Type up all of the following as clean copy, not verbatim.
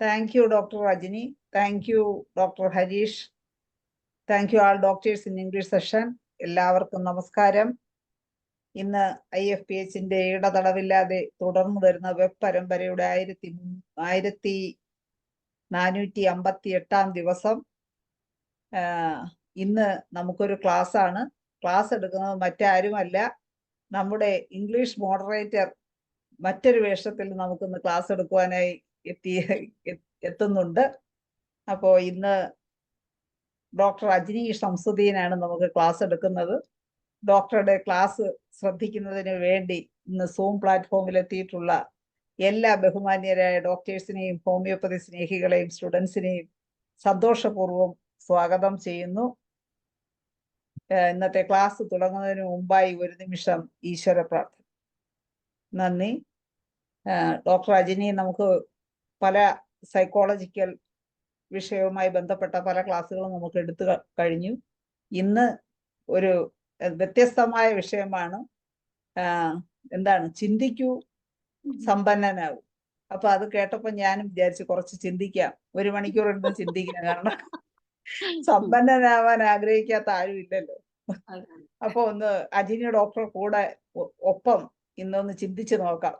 Thank you, Dr. Rajini. Thank you, Dr. Harish. Thank you all doctors in English session. എല്ലാവർക്കും നമസ്കാരം. ഇന്ന് IFPHന്റെ ഇടതടവില്ലാതെ തുടർന്നു വരുന്ന വെബ് പരമ്പരയുടെ 1458 ദിവസം. ഇന്ന് നമുക്കൊരു ക്ലാസ് ആണ്. ക്ലാസ് എടുക്കുന്നത് മറ്റാരുമല്ല, നമ്മുടെ ഇംഗ്ലീഷ് മോഡറേറ്റർ മറ്റൊരു വേഷത്തിൽ നമുക്കിന്ന് ക്ലാസ് എടുക്കുവാനായി എത്തുന്നുണ്ട്. അപ്പോൾ ഇന്ന് ഡോക്ടർ അജ്നി ഷംസുദ്ദീനാണ് നമുക്ക് ക്ലാസ് എടുക്കുന്നത്. ഡോക്ടറുടെ ക്ലാസ് ശ്രദ്ധിക്കുന്നതിന് വേണ്ടി ഇന്ന് സൂം പ്ലാറ്റ്ഫോമിൽ എത്തിയിട്ടുള്ള എല്ലാ ബഹുമാന്യരായ ഡോക്ടേഴ്സിനെയും ഹോമിയോപ്പതി സ്നേഹികളെയും സ്റ്റുഡൻസിനെയും സന്തോഷപൂർവ്വം സ്വാഗതം ചെയ്യുന്നു. ഇന്നത്തെ ക്ലാസ് തുടങ്ങുന്നതിന് മുമ്പായി ഒരു നിമിഷം ഈശ്വര പ്രാർത്ഥന. നന്ദി. ഡോക്ടർ അജ്നി നമുക്ക് പല സൈക്കോളജിക്കൽ വിഷയവുമായി ബന്ധപ്പെട്ട പല ക്ലാസ്സുകളും നമുക്ക് എടുത്തു കഴിഞ്ഞു. ഇന്ന് ഒരു വ്യത്യസ്തമായ വിഷയമാണ്. എന്താണ്? ചിന്തിക്കൂ, സമ്പന്നനാവും. അപ്പൊ അത് കേട്ടപ്പോ ഞാനും വിചാരിച്ചു കുറച്ച് ചിന്തിക്കാം, 1 മണിക്കൂർ ഇരുന്ന് ചിന്തിക്കാം. കാരണം സമ്പന്നനാവാൻ ആഗ്രഹിക്കാത്ത ആരും ഇല്ലല്ലോ. അപ്പൊ ഒന്ന് അജിനി ഡോക്ടർ കൂടെ ഒപ്പം ഇന്നൊന്ന് ചിന്തിച്ചു നോക്കാം.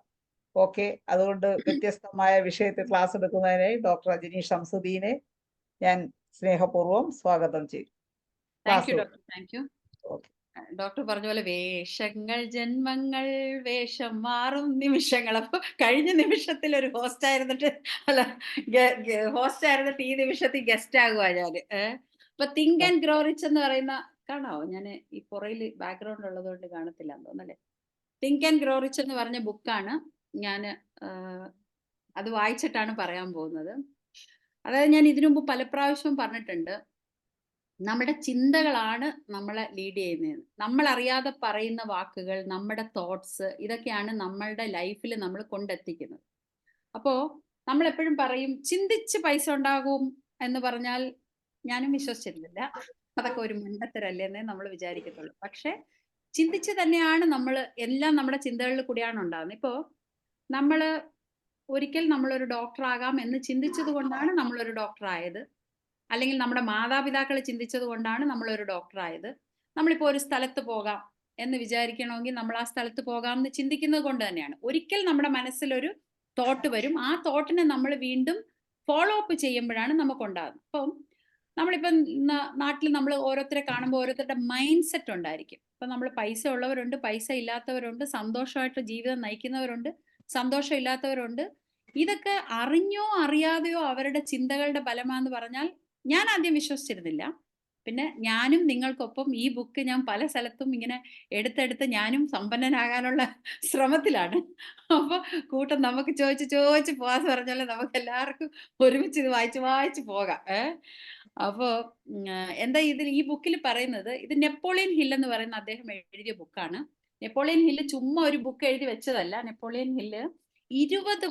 ഓക്കെ, അതുകൊണ്ട് വ്യത്യസ്തമായ വിഷയത്തിൽ ക്ലാസ് എടുക്കുന്നതിനായി ഡോക്ടർ അജ്നി ഷംസുദ്ദീനെ ഞാൻ സ്നേഹപൂർവ്വം സ്വാഗതം ചെയ്യും. ഡോക്ടർ പറഞ്ഞ പോലെ വേഷങ്ങൾ ജന്മങ്ങൾ, വേഷം മാറും നിമിഷങ്ങൾ. അപ്പൊ കഴിഞ്ഞ നിമിഷത്തിൽ ഒരു ഹോസ്റ്റ് ആയിരുന്നിട്ട് ഈ നിമിഷത്തിൽ ഗസ്റ്റ് ആകുക ഞാന്. അപ്പൊ തിങ്ക് ആൻഡ് ഗ്രോ റിച്ച് എന്ന് പറയുന്ന, കാണാവോ? ഞാൻ ഈ പുറയിൽ ബാക്ക്ഗ്രൗണ്ട് ഉള്ളതുകൊണ്ട് കാണത്തില്ല തോന്നല്ലേ. തിങ്ക് ആൻഡ് ഗ്രോ റിച്ച് എന്ന് പറഞ്ഞ ബുക്കാണ്. ഞാൻ അത് വായിച്ചിട്ടാണ് പറയാൻ പോകുന്നത്. അതായത് ഞാൻ ഇതിനു മുമ്പ് പല പ്രാവശ്യവും പറഞ്ഞിട്ടുണ്ട്, നമ്മുടെ ചിന്തകളാണ് നമ്മളെ ലീഡ് ചെയ്യുന്നത്. നമ്മൾ അറിയാതെ പറയുന്ന വാക്കുകൾ, നമ്മുടെ തോട്ട്സ്, ഇതൊക്കെയാണ് നമ്മളുടെ ലൈഫിൽ നമ്മൾ കൊണ്ടെത്തിക്കുന്നത്. അപ്പോൾ നമ്മൾ എപ്പോഴും പറയും ചിന്തിച്ച് പൈസ ഉണ്ടാകും എന്ന് പറഞ്ഞാൽ ഞാനും വിശ്വസിച്ചിരുന്നില്ല. അതൊക്കെ ഒരു മണ്ടത്തരല്ലേ എന്നേ നമ്മൾ വിചാരിക്കത്തുള്ളൂ. പക്ഷെ ചിന്തിച്ച് തന്നെയാണ് നമ്മൾ എല്ലാം നമ്മുടെ ചിന്തകളിൽ കൂടിയാണ് ഉണ്ടാകുന്നത്. ഇപ്പോൾ നമ്മൾ ഒരിക്കൽ നമ്മളൊരു ഡോക്ടർ ആകാം എന്ന് ചിന്തിച്ചത് കൊണ്ടാണ് നമ്മളൊരു ഡോക്ടർ ആയത്. അല്ലെങ്കിൽ നമ്മുടെ മാതാപിതാക്കൾ ചിന്തിച്ചത് കൊണ്ടാണ് നമ്മളൊരു ഡോക്ടർ ആയത്. നമ്മളിപ്പോൾ ഒരു സ്ഥലത്ത് പോകാം എന്ന് വിചാരിക്കണമെങ്കിൽ നമ്മൾ ആ സ്ഥലത്ത് പോകാം എന്ന് ചിന്തിക്കുന്നത് കൊണ്ട് തന്നെയാണ്. ഒരിക്കൽ നമ്മുടെ മനസ്സിലൊരു തോട്ട് വരും, ആ തോട്ടിനെ നമ്മൾ വീണ്ടും ഫോളോ അപ്പ് ചെയ്യുമ്പോഴാണ് നമുക്കുണ്ടാകുന്നത്. അപ്പം നമ്മളിപ്പം നാട്ടിൽ നമ്മൾ ഓരോരുത്തരെ കാണുമ്പോൾ ഓരോരുത്തരുടെ മൈൻഡ് സെറ്റ് ഉണ്ടായിരിക്കും. ഇപ്പം നമ്മൾ പൈസ ഉള്ളവരുണ്ട്, പൈസ ഇല്ലാത്തവരുണ്ട്, സന്തോഷമായിട്ട് ജീവിതം നയിക്കുന്നവരുണ്ട്, സന്തോഷം ഇല്ലാത്തവരുണ്ട്. ഇതൊക്കെ അറിഞ്ഞോ അറിയാതെയോ അവരുടെ ചിന്തകളുടെ ഫലമാണെന്ന് പറഞ്ഞാൽ ഞാൻ ആദ്യം വിശ്വസിച്ചിരുന്നില്ല. പിന്നെ ഞാനും നിങ്ങൾക്കൊപ്പം ഈ ബുക്ക് ഞാൻ പല സ്ഥലത്തും ഇങ്ങനെ എടുത്തെടുത്ത് ഞാനും സമ്പന്നനാകാനുള്ള ശ്രമത്തിലാണ്. അപ്പൊ കൂട്ടം നമുക്ക് ചോദിച്ച് പോവാന്ന് പറഞ്ഞാൽ നമുക്ക് എല്ലാവർക്കും ഒരുമിച്ച് ഇത് വായിച്ച് പോകാം. അപ്പോ എന്താ ഈ ബുക്കിൽ പറയുന്നത്, ഇത് നെപ്പോളിയൻ ഹിൽ എന്ന് പറയുന്ന അദ്ദേഹം എഴുതിയ ബുക്കാണ്. നെപ്പോളിയൻ ഹില്ല് ചുമ്മാ ഒരു ബുക്ക് എഴുതി വെച്ചതല്ല. നെപ്പോളിയൻ ഹില്ല് 20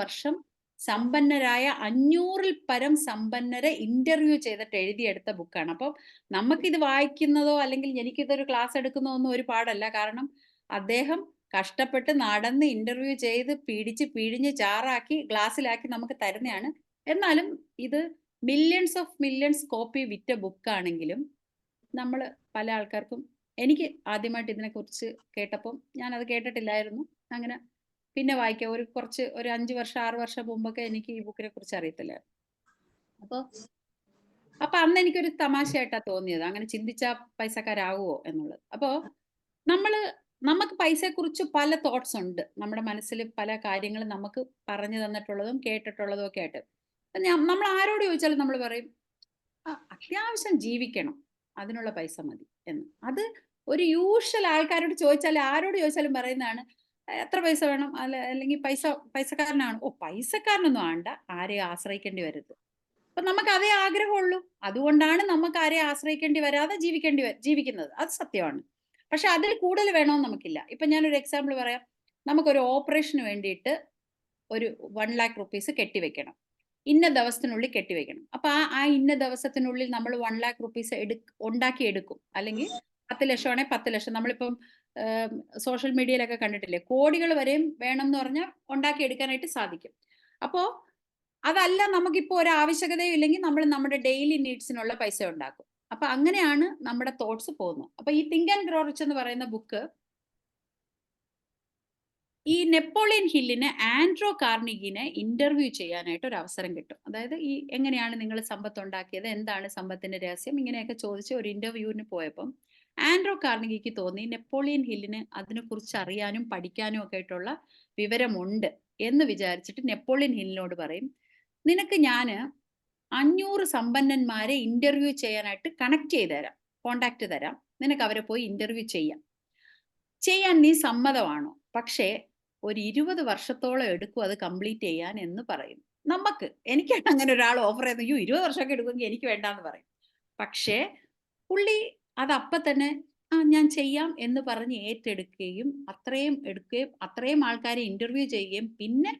വർഷം സമ്പന്നരായ 500-ൽ പരം സമ്പന്നരെ ഇന്റർവ്യൂ ചെയ്തിട്ട് എഴുതിയെടുത്ത ബുക്കാണ്. അപ്പം നമുക്കിത് വായിക്കുന്നതോ അല്ലെങ്കിൽ എനിക്കിതൊരു ക്ലാസ് എടുക്കുന്നതോ ഒന്നും ഒരു പാടല്ല. കാരണം അദ്ദേഹം കഷ്ടപ്പെട്ട് നടന്ന് ഇന്റർവ്യൂ ചെയ്ത് പിഴിഞ്ഞ് ചാറാക്കി ഗ്ലാസ്സിലാക്കി നമുക്ക് തരുന്നതാണ്. എന്നാലും ഇത് മില്യൺസ് കോപ്പി വിറ്റ ബുക്കാണെങ്കിലും നമ്മൾ പല ആൾക്കാർക്കും, എനിക്ക് ആദ്യമായിട്ട് ഇതിനെക്കുറിച്ച് കേട്ടപ്പം ഞാനത് കേട്ടിട്ടില്ലായിരുന്നു. അങ്ങനെ പിന്നെ വായിക്കാം. ഒരു 5 വർഷം 6 വർഷം മുമ്പൊക്കെ എനിക്ക് ഈ ബുക്കിനെ കുറിച്ച് അറിയത്തില്ലായിരുന്നു. അപ്പൊ അന്ന് എനിക്കൊരു തമാശയായിട്ടാ തോന്നിയത്, അങ്ങനെ ചിന്തിച്ചാ പൈസക്കാരാകുവോ എന്നുള്ളത്. അപ്പോ നമുക്ക് പൈസയെക്കുറിച്ച് പല തോട്ട്സ് ഉണ്ട്. നമ്മുടെ മനസ്സിൽ പല കാര്യങ്ങളും നമുക്ക് പറഞ്ഞു തന്നിട്ടുള്ളതും കേട്ടിട്ടുള്ളതും ഒക്കെ ആയിട്ട് നമ്മൾ ആരോട് ചോദിച്ചാലും നമ്മൾ പറയും അത്യാവശ്യം ജീവിക്കണം, അതിനുള്ള പൈസ മതി എന്ന്. അത് ഒരു യൂഷ്വൽ ആൾക്കാരോട് ചോദിച്ചാലും ആരോട് ചോദിച്ചാലും പറയുന്നതാണ് എത്ര പൈസ വേണം, അല്ലെങ്കിൽ പൈസക്കാരനാണ്. പൈസക്കാരനൊന്നും ആണ്ട, ആരെയും ആശ്രയിക്കേണ്ടി വരരുത്. അപ്പൊ നമുക്ക് അതേ ആഗ്രഹമുള്ളൂ. അതുകൊണ്ടാണ് നമുക്ക് ആരെയും ആശ്രയിക്കേണ്ടി വരാതെ ജീവിക്കുന്നത്. അത് സത്യമാണ്. പക്ഷെ അതിൽ കൂടുതൽ വേണമെന്ന് നമുക്കില്ല. ഇപ്പൊ ഞാനൊരു എക്സാമ്പിൾ പറയാം. നമുക്കൊരു ഓപ്പറേഷന് വേണ്ടിയിട്ട് ഒരു 1 lakh rupees കെട്ടിവെക്കണം. ഇന്ന ദിവസത്തിനുള്ളിൽ കെട്ടിവെക്കണം. അപ്പൊ ആ ഇന്ന ദിവസത്തിനുള്ളിൽ നമ്മൾ 1 lakh rupees ഉണ്ടാക്കിയെടുക്കും. അല്ലെങ്കിൽ 10 ലക്ഷമാണെങ്കിൽ 10 ലക്ഷം. നമ്മളിപ്പം സോഷ്യൽ മീഡിയയിലൊക്കെ കണ്ടിട്ടില്ലേ, കോടികൾ വരെയും വേണം എന്ന് പറഞ്ഞാൽ ഉണ്ടാക്കിയെടുക്കാനായിട്ട് സാധിക്കും. അപ്പോൾ അതല്ല നമുക്കിപ്പോൾ ഒരു ആവശ്യകതയും ഇല്ലെങ്കിൽ നമ്മൾ നമ്മുടെ ഡെയിലി നീഡ്സിനുള്ള പൈസ ഉണ്ടാക്കും. അപ്പൊ അങ്ങനെയാണ് നമ്മുടെ തോട്ട്സ് പോകുന്നത്. അപ്പൊ ഈ തിങ്ക് ആൻഡ് ഗ്രോ റിച്ച് എന്ന് പറയുന്ന ബുക്ക് ഈ നെപ്പോളിയൻ ഹില്ലിന് ആൻഡ്രോ കാർണിഗിനെ ഇന്റർവ്യൂ ചെയ്യാനായിട്ട് ഒരു അവസരം കിട്ടും. അതായത് ഈ എങ്ങനെയാണ് നിങ്ങൾ സമ്പത്ത് ഉണ്ടാക്കിയത്, എന്താണ് സമ്പത്തിന്റെ രഹസ്യം, ഇങ്ങനെയൊക്കെ ചോദിച്ച് ഒരു ഇന്റർവ്യൂവിന് പോയപ്പം ആൻഡ്രോ കാർണിഗിക്ക് തോന്നി നെപ്പോളിയൻ ഹില്ലിന് അതിനെക്കുറിച്ച് അറിയാനും പഠിക്കാനും ഒക്കെ ആയിട്ടുള്ള വിവരമുണ്ട് എന്ന് വിചാരിച്ചിട്ട് നെപ്പോളിയൻ ഹില്ലിനോട് പറയും, നിനക്ക് ഞാൻ 500 സമ്പന്നന്മാരെ ഇന്റർവ്യൂ ചെയ്യാനായിട്ട് കണക്ട് ചെയ്ത് തരാം, കോണ്ടാക്ട് തരാം, നിനക്ക് അവരെ പോയി ഇന്റർവ്യൂ ചെയ്യാൻ നീ സമ്മതമാണോ? പക്ഷേ ഒരു 20 വർഷത്തോളം എടുക്കും അത് കംപ്ലീറ്റ് ചെയ്യാൻ എന്ന് പറയും. എനിക്കാണ് അങ്ങനെ ഒരാൾ ഓഫർ ചെയ്ത് 20 വർഷമൊക്കെ എടുക്കുമെങ്കിൽ എനിക്ക് വേണ്ടാന്ന് പറയും. പക്ഷേ പുള്ളി അത് അപ്പം തന്നെ ഞാൻ ചെയ്യാം എന്ന് പറഞ്ഞ് ഏറ്റെടുക്കുകയും അത്രയും ആൾക്കാരെ ഇന്റർവ്യൂ ചെയ്യുകയും പിന്നെ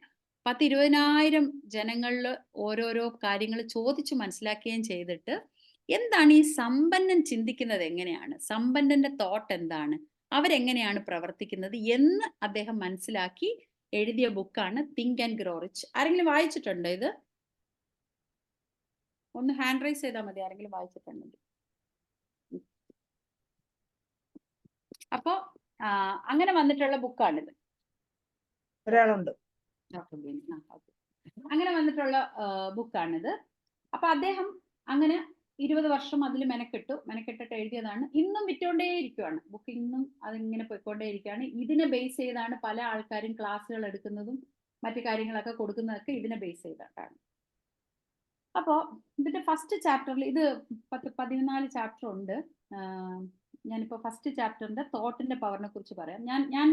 10-20,000 ജനങ്ങളിൽ ഓരോരോ കാര്യങ്ങൾ ചോദിച്ചു മനസ്സിലാക്കുകയും ചെയ്തിട്ട് എന്താണ് ഈ സമ്പന്നൻ ചിന്തിക്കുന്നത്, എങ്ങനെയാണ് സമ്പന്നന്റെ തോട്ട് എന്താണ്, അവരെങ്ങനെയാണ് പ്രവർത്തിക്കുന്നത് എന്ന് അദ്ദേഹം മനസ്സിലാക്കി എഴുതിയ ബുക്കാണ് തിങ്ക് ആൻഡ് ഗ്രോ റിച്ച്. ആരെങ്കിലും വായിച്ചിട്ടുണ്ടോ ഇത്? ഒന്ന് ഹാൻഡ് റൈസ് ചെയ്താൽ മതി ആരെങ്കിലും വായിച്ചിട്ടുണ്ടെങ്കിൽ. അപ്പോ അങ്ങനെ വന്നിട്ടുള്ള ബുക്കാണിത്. ഒരാളുണ്ട്. അങ്ങനെ വന്നിട്ടുള്ള ബുക്കാണിത്. അപ്പൊ അദ്ദേഹം അങ്ങനെ 20 വർഷം അതിൽ മെനക്കെട്ടിട്ട് എഴുതിയതാണ്. ഇന്നും വിറ്റുകൊണ്ടേയിരിക്കുകയാണ് ബുക്ക്, ഇന്നും അതിങ്ങനെ പോയിക്കൊണ്ടേയിരിക്കുകയാണ്. ഇതിനെ ബേസ് ചെയ്താണ് പല ആൾക്കാരും ക്ലാസ്സുകൾ എടുക്കുന്നതും മറ്റു കാര്യങ്ങളൊക്കെ കൊടുക്കുന്നതൊക്കെ ഇതിനെ ബേസ് ചെയ്തിട്ടാണ്. അപ്പോൾ ഇതിന്റെ ഫസ്റ്റ് ചാപ്റ്ററിൽ ഇത് 14 ചാപ്റ്റർ ഉണ്ട്. ഞാനിപ്പോൾ ഫസ്റ്റ് ചാപ്റ്ററിന്റെ തോട്ടിന്റെ പവറിനെ കുറിച്ച് പറയാം. ഞാൻ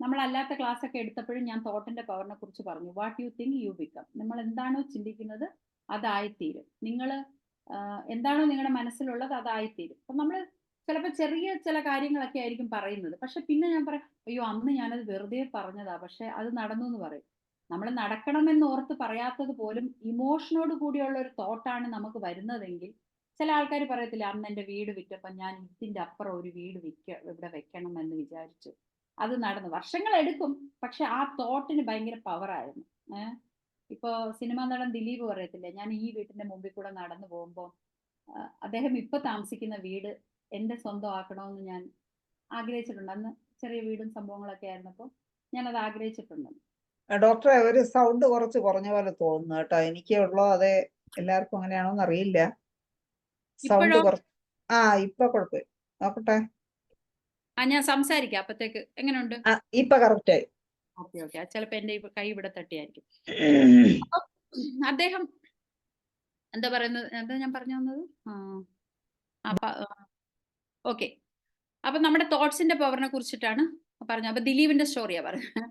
നമ്മളല്ലാത്ത ക്ലാസ് ഒക്കെ എടുത്തപ്പോഴും ഞാൻ തോട്ടിന്റെ പവറിനെ കുറിച്ച് പറഞ്ഞു. What you think you become. നമ്മൾ എന്താണോ ചിന്തിക്കുന്നത് അതായിത്തീരും. നിങ്ങൾ എന്താണോ നിങ്ങളുടെ മനസ്സിലുള്ളത് അതായിത്തീരും. അപ്പം നമ്മൾ ചിലപ്പോൾ ചില കാര്യങ്ങളൊക്കെ ആയിരിക്കും പറയുന്നത്, പക്ഷെ പിന്നെ ഞാൻ പറയും, അയ്യോ അന്ന് ഞാനത് വെറുതെ പറഞ്ഞതാ, പക്ഷെ അത് നടന്നു എന്ന് പറയും. നമ്മൾ നടക്കണമെന്ന് ഓർത്ത് പറയാത്തത് പോലും ഇമോഷനോട് കൂടിയുള്ള ഒരു തോട്ടാണ് നമുക്ക് വരുന്നതെങ്കിൽ, ചില ആൾക്കാർ പറയത്തില്ല, അന്ന് എൻ്റെ വീട് വിറ്റപ്പം ഞാൻ ഇതിൻ്റെ അപ്പുറം ഒരു വീട് ഇവിടെ വെക്കണം എന്ന് വിചാരിച്ചു, അത് നടന്നു. വർഷങ്ങൾ എടുക്കും, പക്ഷെ ആ തോട്ടിന് ഭയങ്കര പവറായിരുന്നു. ഇപ്പോ സിനിമാ നടൻ ദിലീപ് പറയത്തില്ലേ, ഞാൻ ഈ വീട്ടിന്റെ മുമ്പിൽ കൂടെ നടന്നു പോകുമ്പോൾ അദ്ദേഹം ഇപ്പൊ താമസിക്കുന്ന വീട് എന്റെ സ്വന്തം ആക്കണമെന്ന് ഞാൻ ആഗ്രഹിച്ചിട്ടുണ്ട്. അന്ന് ചെറിയ വീടും സംഭവങ്ങളൊക്കെ ആയിരുന്നപ്പോൾ ഞാനത് ആഗ്രഹിച്ചിട്ടുണ്ട്. ഡോക്ടറെ, ഒരു സൗണ്ട് കുറച്ച് കുറഞ്ഞ പോലെ തോന്നുന്നു കേട്ടോ. എനിക്കുള്ളോ അതെ എല്ലാവർക്കും അങ്ങനെയാണോന്ന് അറിയില്ല. സൗണ്ട് കുറച്ച് ഇപ്പൊ കുഴപ്പമില്ല. നോക്കട്ടെ. ഞാൻ സംസാരിക്കാം അപ്പത്തേക്ക്. എങ്ങനെയുണ്ട്? ഇപ്പൊ കറക്റ്റ് ആയി. ഓക്കെ. ചിലപ്പോ എന്റെ കൈ ഇവിടെ തട്ടിയായിരിക്കും. അദ്ദേഹം എന്താ പറയുന്നത്, എന്താ ഞാൻ പറഞ്ഞു തന്നത്? ഓക്കെ. അപ്പൊ നമ്മുടെ തോട്ട്സിന്റെ പവറിനെ കുറിച്ചിട്ടാണ് പറഞ്ഞത്. അപ്പൊ ദിലീപിന്റെ സ്റ്റോറിയാ പറഞ്ഞത്.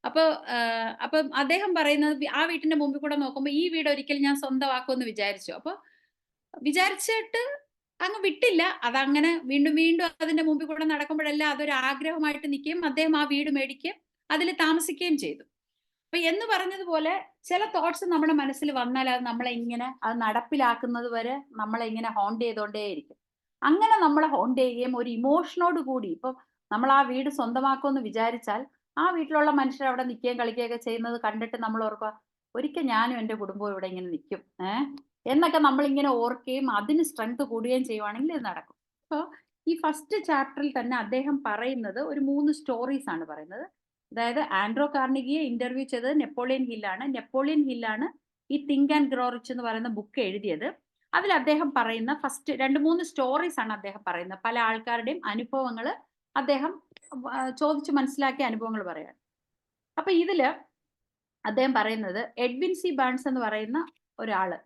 അപ്പം അദ്ദേഹം പറയുന്നത്, ആ വീട്ടിന്റെ മുമ്പിൽ കൂടെ നോക്കുമ്പോൾ ഈ വീട് ഒരിക്കൽ ഞാൻ സ്വന്തമാക്കുമെന്ന് വിചാരിച്ചു. അപ്പൊ വിചാരിച്ചിട്ട് അങ്ങ് വിട്ടില്ല. അതങ്ങനെ വീണ്ടും അതിന്റെ മുമ്പിൽ കൂടെ നടക്കുമ്പോഴെല്ലാം അതൊരു ആഗ്രഹമായിട്ട് നിൽക്കുകയും അദ്ദേഹം ആ വീട് മേടിക്കുകയും അതിൽ താമസിക്കുകയും ചെയ്തു. അപ്പൊ എന്ന് പറഞ്ഞതുപോലെ ചില തോട്ട്സ് നമ്മുടെ മനസ്സിൽ വന്നാൽ അത് നമ്മളെ ഇങ്ങനെ അത് നടപ്പിലാക്കുന്നത് വരെ നമ്മളെ ഇങ്ങനെ ഹോണ്ട് ചെയ്തുകൊണ്ടേയിരിക്കും. അങ്ങനെ നമ്മളെ ഹോണ്ട് ചെയ്യുകയും ഒരു ഇമോഷനോട് കൂടി, ഇപ്പൊ നമ്മൾ ആ വീട് സ്വന്തമാക്കുമെന്ന് വിചാരിച്ചാൽ ആ വീട്ടിലുള്ള മനുഷ്യർ അവിടെ നിൽക്കുകയും കളിക്കുകയൊക്കെ ചെയ്യുന്നത് കണ്ടിട്ട് നമ്മൾ ഓർക്കുക, ഒരിക്കൽ ഞാനും എൻ്റെ കുടുംബവും ഇവിടെ ഇങ്ങനെ നിൽക്കും എന്നൊക്കെ നമ്മളിങ്ങനെ ഓർക്കുകയും അതിന് സ്ട്രെങ്ത് കൂടുകയും ചെയ്യുവാണെങ്കിൽ ഇത് നടക്കും. അപ്പോൾ ഈ ഫസ്റ്റ് ചാപ്റ്ററിൽ തന്നെ അദ്ദേഹം പറയുന്നത് ഒരു 3 സ്റ്റോറീസ് ആണ് പറയുന്നത്. അതായത് ആൻഡ്രോ കാർണിഗിയെ ഇന്റർവ്യൂ ചെയ്തത് നെപ്പോളിയൻ ഹില്ലാണ് ഈ തിങ്ക് ആൻഡ് ഗ്രോ റിച്ച് എന്ന് പറയുന്ന ബുക്ക് എഴുതിയത്. അതിൽ അദ്ദേഹം പറയുന്ന ഫസ്റ്റ് 2-3 സ്റ്റോറീസ് ആണ് അദ്ദേഹം പറയുന്നത്. പല ആൾക്കാരുടെയും അനുഭവങ്ങൾ അദ്ദേഹം ചോദിച്ചു മനസ്സിലാക്കിയ അനുഭവങ്ങൾ പറയാണ്. അപ്പൊ ഇതില് അദ്ദേഹം പറയുന്നത് എഡ്വിൻ സി ബാൺസ് എന്ന് പറയുന്ന ഒരാള്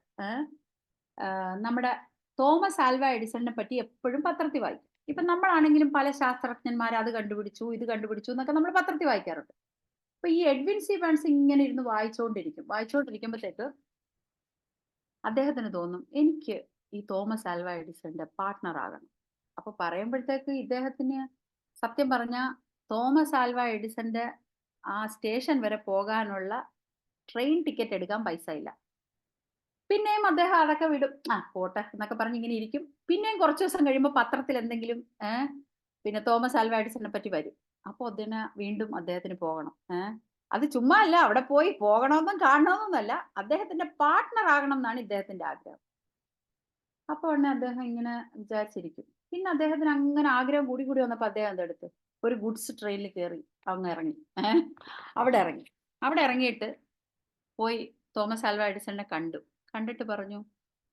നമ്മുടെ തോമസ് ആൽവ എഡിസണിനെ പറ്റി എപ്പോഴും പത്രത്തിൽ വായിക്കും. ഇപ്പൊ നമ്മളാണെങ്കിലും പല ശാസ്ത്രജ്ഞന്മാർ അത് കണ്ടുപിടിച്ചു ഇത് കണ്ടുപിടിച്ചു എന്നൊക്കെ നമ്മൾ പത്രത്തിൽ വായിക്കാറുണ്ട്. അപ്പൊ ഈ എഡ്വിൻ സി ബാൺസ് ഇങ്ങനെ ഇരുന്ന് വായിച്ചുകൊണ്ടിരിക്കുമ്പോഴത്തേക്ക് അദ്ദേഹത്തിന് തോന്നും, എനിക്ക് ഈ തോമസ് ആൽവ എഡിസന്റെ പാർട്ട്ണർ ആകണം. അപ്പൊ പറയുമ്പോഴത്തേക്ക് ഇദ്ദേഹത്തിന് സത്യം പറഞ്ഞ തോമസ് ആൽവ എഡിസന്റെ ആ സ്റ്റേഷൻ വരെ പോകാനുള്ള ട്രെയിൻ ടിക്കറ്റ് എടുക്കാൻ പൈസ ഇല്ല. പിന്നെയും അദ്ദേഹം അതൊക്കെ വിടും, പോട്ടെ എന്നൊക്കെ പറഞ്ഞ് ഇങ്ങനെ ഇരിക്കും. പിന്നെയും കുറച്ച് ദിവസം കഴിയുമ്പോൾ പത്രത്തിൽ എന്തെങ്കിലും പിന്നെ തോമസ് ആൽവ എഡിസനെ പറ്റി വരും. അപ്പോൾ വീണ്ടും അദ്ദേഹത്തിന് പോകണം. അത് ചുമ്മാ അല്ല, അവിടെ പോയി പോകണമെന്നും കാണണമെന്നല്ല, അദ്ദേഹത്തിന്റെ പാർട്ട്ണർ ആകണം എന്നാണ് ഇദ്ദേഹത്തിന്റെ ആഗ്രഹം. അപ്പൊ ഉടനെ അദ്ദേഹം ഇങ്ങനെ വിചാരിച്ചിരിക്കും. പിന്നെ അദ്ദേഹത്തിന് അങ്ങനെ ആഗ്രഹം കൂടി കൂടി വന്നപ്പോ അദ്ദേഹം എന്തെടുത്ത് ഒരു ഗുഡ്സ് ട്രെയിനിൽ കയറി അങ്ങ് ഇറങ്ങി. അവിടെ ഇറങ്ങി. അവിടെ ഇറങ്ങിയിട്ട് പോയി തോമസ് ആൽവ എഡിസണിനെ കണ്ടിട്ട് പറഞ്ഞു,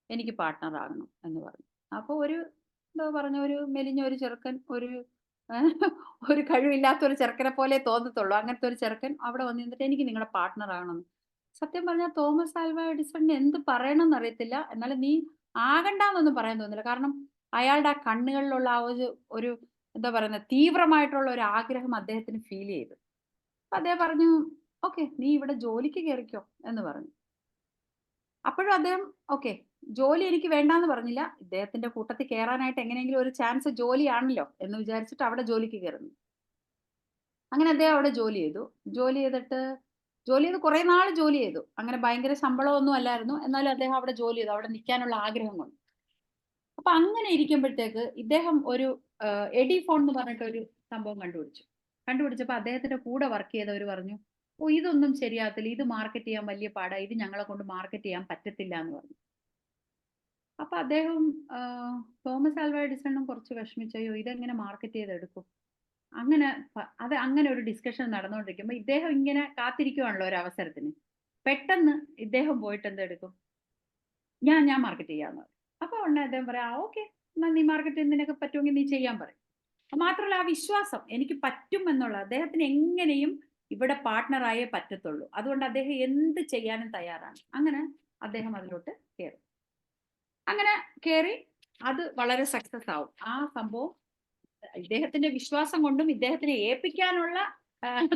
എനിക്ക് പാർട്ട്ണർ ആകണം എന്ന് പറഞ്ഞു. അപ്പൊ ഒരു എന്താ പറഞ്ഞ ഒരു മെലിഞ്ഞ ഒരു ചെറുക്കൻ, ഒരു കഴിവില്ലാത്ത ഒരു ചെറുക്കനെ പോലെ തോന്നത്തുള്ളൂ, അങ്ങനത്തെ ഒരു ചെറുക്കൻ അവിടെ വന്ന് നിന്നിട്ട് എനിക്ക് നിങ്ങളുടെ പാർട്ട്ണർ ആകണം. സത്യം പറഞ്ഞാൽ തോമസ് ആൽവ എഡിസണിന് എന്ത് പറയണമെന്ന് അറിയത്തില്ല. എന്നാലും നീ ആകണ്ടെന്നൊന്നും പറയാൻ തോന്നില്ല. കാരണം അയാളുടെ ആ കണ്ണുകളിലുള്ള ആ ഒരു എന്താ പറയുന്നത്, തീവ്രമായിട്ടുള്ള ഒരു ആഗ്രഹം അദ്ദേഹത്തിന് ഫീൽ ചെയ്തു. അപ്പൊ അദ്ദേഹം പറഞ്ഞു, ഓക്കെ, നീ ഇവിടെ ജോലിക്ക് കയറിക്കോ എന്ന് പറഞ്ഞു. അപ്പോഴും അദ്ദേഹം ഓക്കെ, ജോലി എനിക്ക് വേണ്ടാന്ന് പറഞ്ഞില്ല. ഇദ്ദേഹത്തിന്റെ കൂട്ടത്തിൽ കയറാനായിട്ട് എങ്ങനെയെങ്കിലും ഒരു ചാൻസ് ജോലിയാണല്ലോ എന്ന് വിചാരിച്ചിട്ട് അവിടെ ജോലിക്ക് കയറുന്നു. അങ്ങനെ അദ്ദേഹം അവിടെ ജോലി ചെയ്ത് കുറെ നാൾ ജോലി ചെയ്തു. അങ്ങനെ ഭയങ്കര ശമ്പളമൊന്നും അല്ലായിരുന്നു, എന്നാലും അദ്ദേഹം അവിടെ ജോലി ചെയ്തു, അവിടെ നിൽക്കാനുള്ള ആഗ്രഹം കൊണ്ട്. അപ്പൊ അങ്ങനെ ഇരിക്കുമ്പോഴത്തേക്ക് ഇദ്ദേഹം ഒരു എഡി ഫോൺ എന്ന് പറഞ്ഞിട്ട് ഒരു സംഭവം കണ്ടുപിടിച്ചപ്പോ അദ്ദേഹത്തിന്റെ കൂടെ വർക്ക് ചെയ്തവർ പറഞ്ഞു, ഓ ഇതൊന്നും ശരിയാകത്തില്ല, ഇത് മാർക്കറ്റ് ചെയ്യാൻ വലിയ പാടാ, ഇത് ഞങ്ങളെ കൊണ്ട് മാർക്കറ്റ് ചെയ്യാൻ പറ്റത്തില്ല എന്ന് പറഞ്ഞു. അപ്പൊ അദ്ദേഹം തോമസ് ആൽവ എഡിസണും കുറച്ച് വിഷമിച്ചോ, ഇതെങ്ങനെ മാർക്കറ്റ് ചെയ്തെടുക്കും. അങ്ങനെ ഒരു ഡിസ്കഷൻ നടന്നുകൊണ്ടിരിക്കുമ്പോൾ ഇദ്ദേഹം ഇങ്ങനെ കാത്തിരിക്കുവാണല്ലോ ഒരു അവസരത്തിന്. പെട്ടെന്ന് ഇദ്ദേഹം പോയിട്ട് എന്തെടുക്കും, ഞാൻ മാർക്കറ്റ് ചെയ്യാന്ന് പറയും. അപ്പൊ ഉടനെ അദ്ദേഹം പറയാം, ഓക്കെ, എന്നാ നീ മാർക്കറ്റ് ചെയ്യുന്നതിനൊക്കെ പറ്റുമെങ്കിൽ നീ ചെയ്യാൻ പറയും. മാത്രമല്ല ആ വിശ്വാസം എനിക്ക് പറ്റും എന്നുള്ള, അദ്ദേഹത്തിന് എങ്ങനെയും ഇവിടെ പാർട്ട്ണറായേ പറ്റത്തുള്ളൂ, അതുകൊണ്ട് അദ്ദേഹം എന്ത് ചെയ്യാനും തയ്യാറാണ്. അങ്ങനെ അദ്ദേഹം അതിലോട്ട് കയറി. അങ്ങനെ കയറി അത് വളരെ സക്സസ് ആവും. ആ സംഭവം ഇദ്ദേഹത്തിന്റെ വിശ്വാസം കൊണ്ടും ഇദ്ദേഹത്തിനെ ഏൽപ്പിക്കാനുള്ള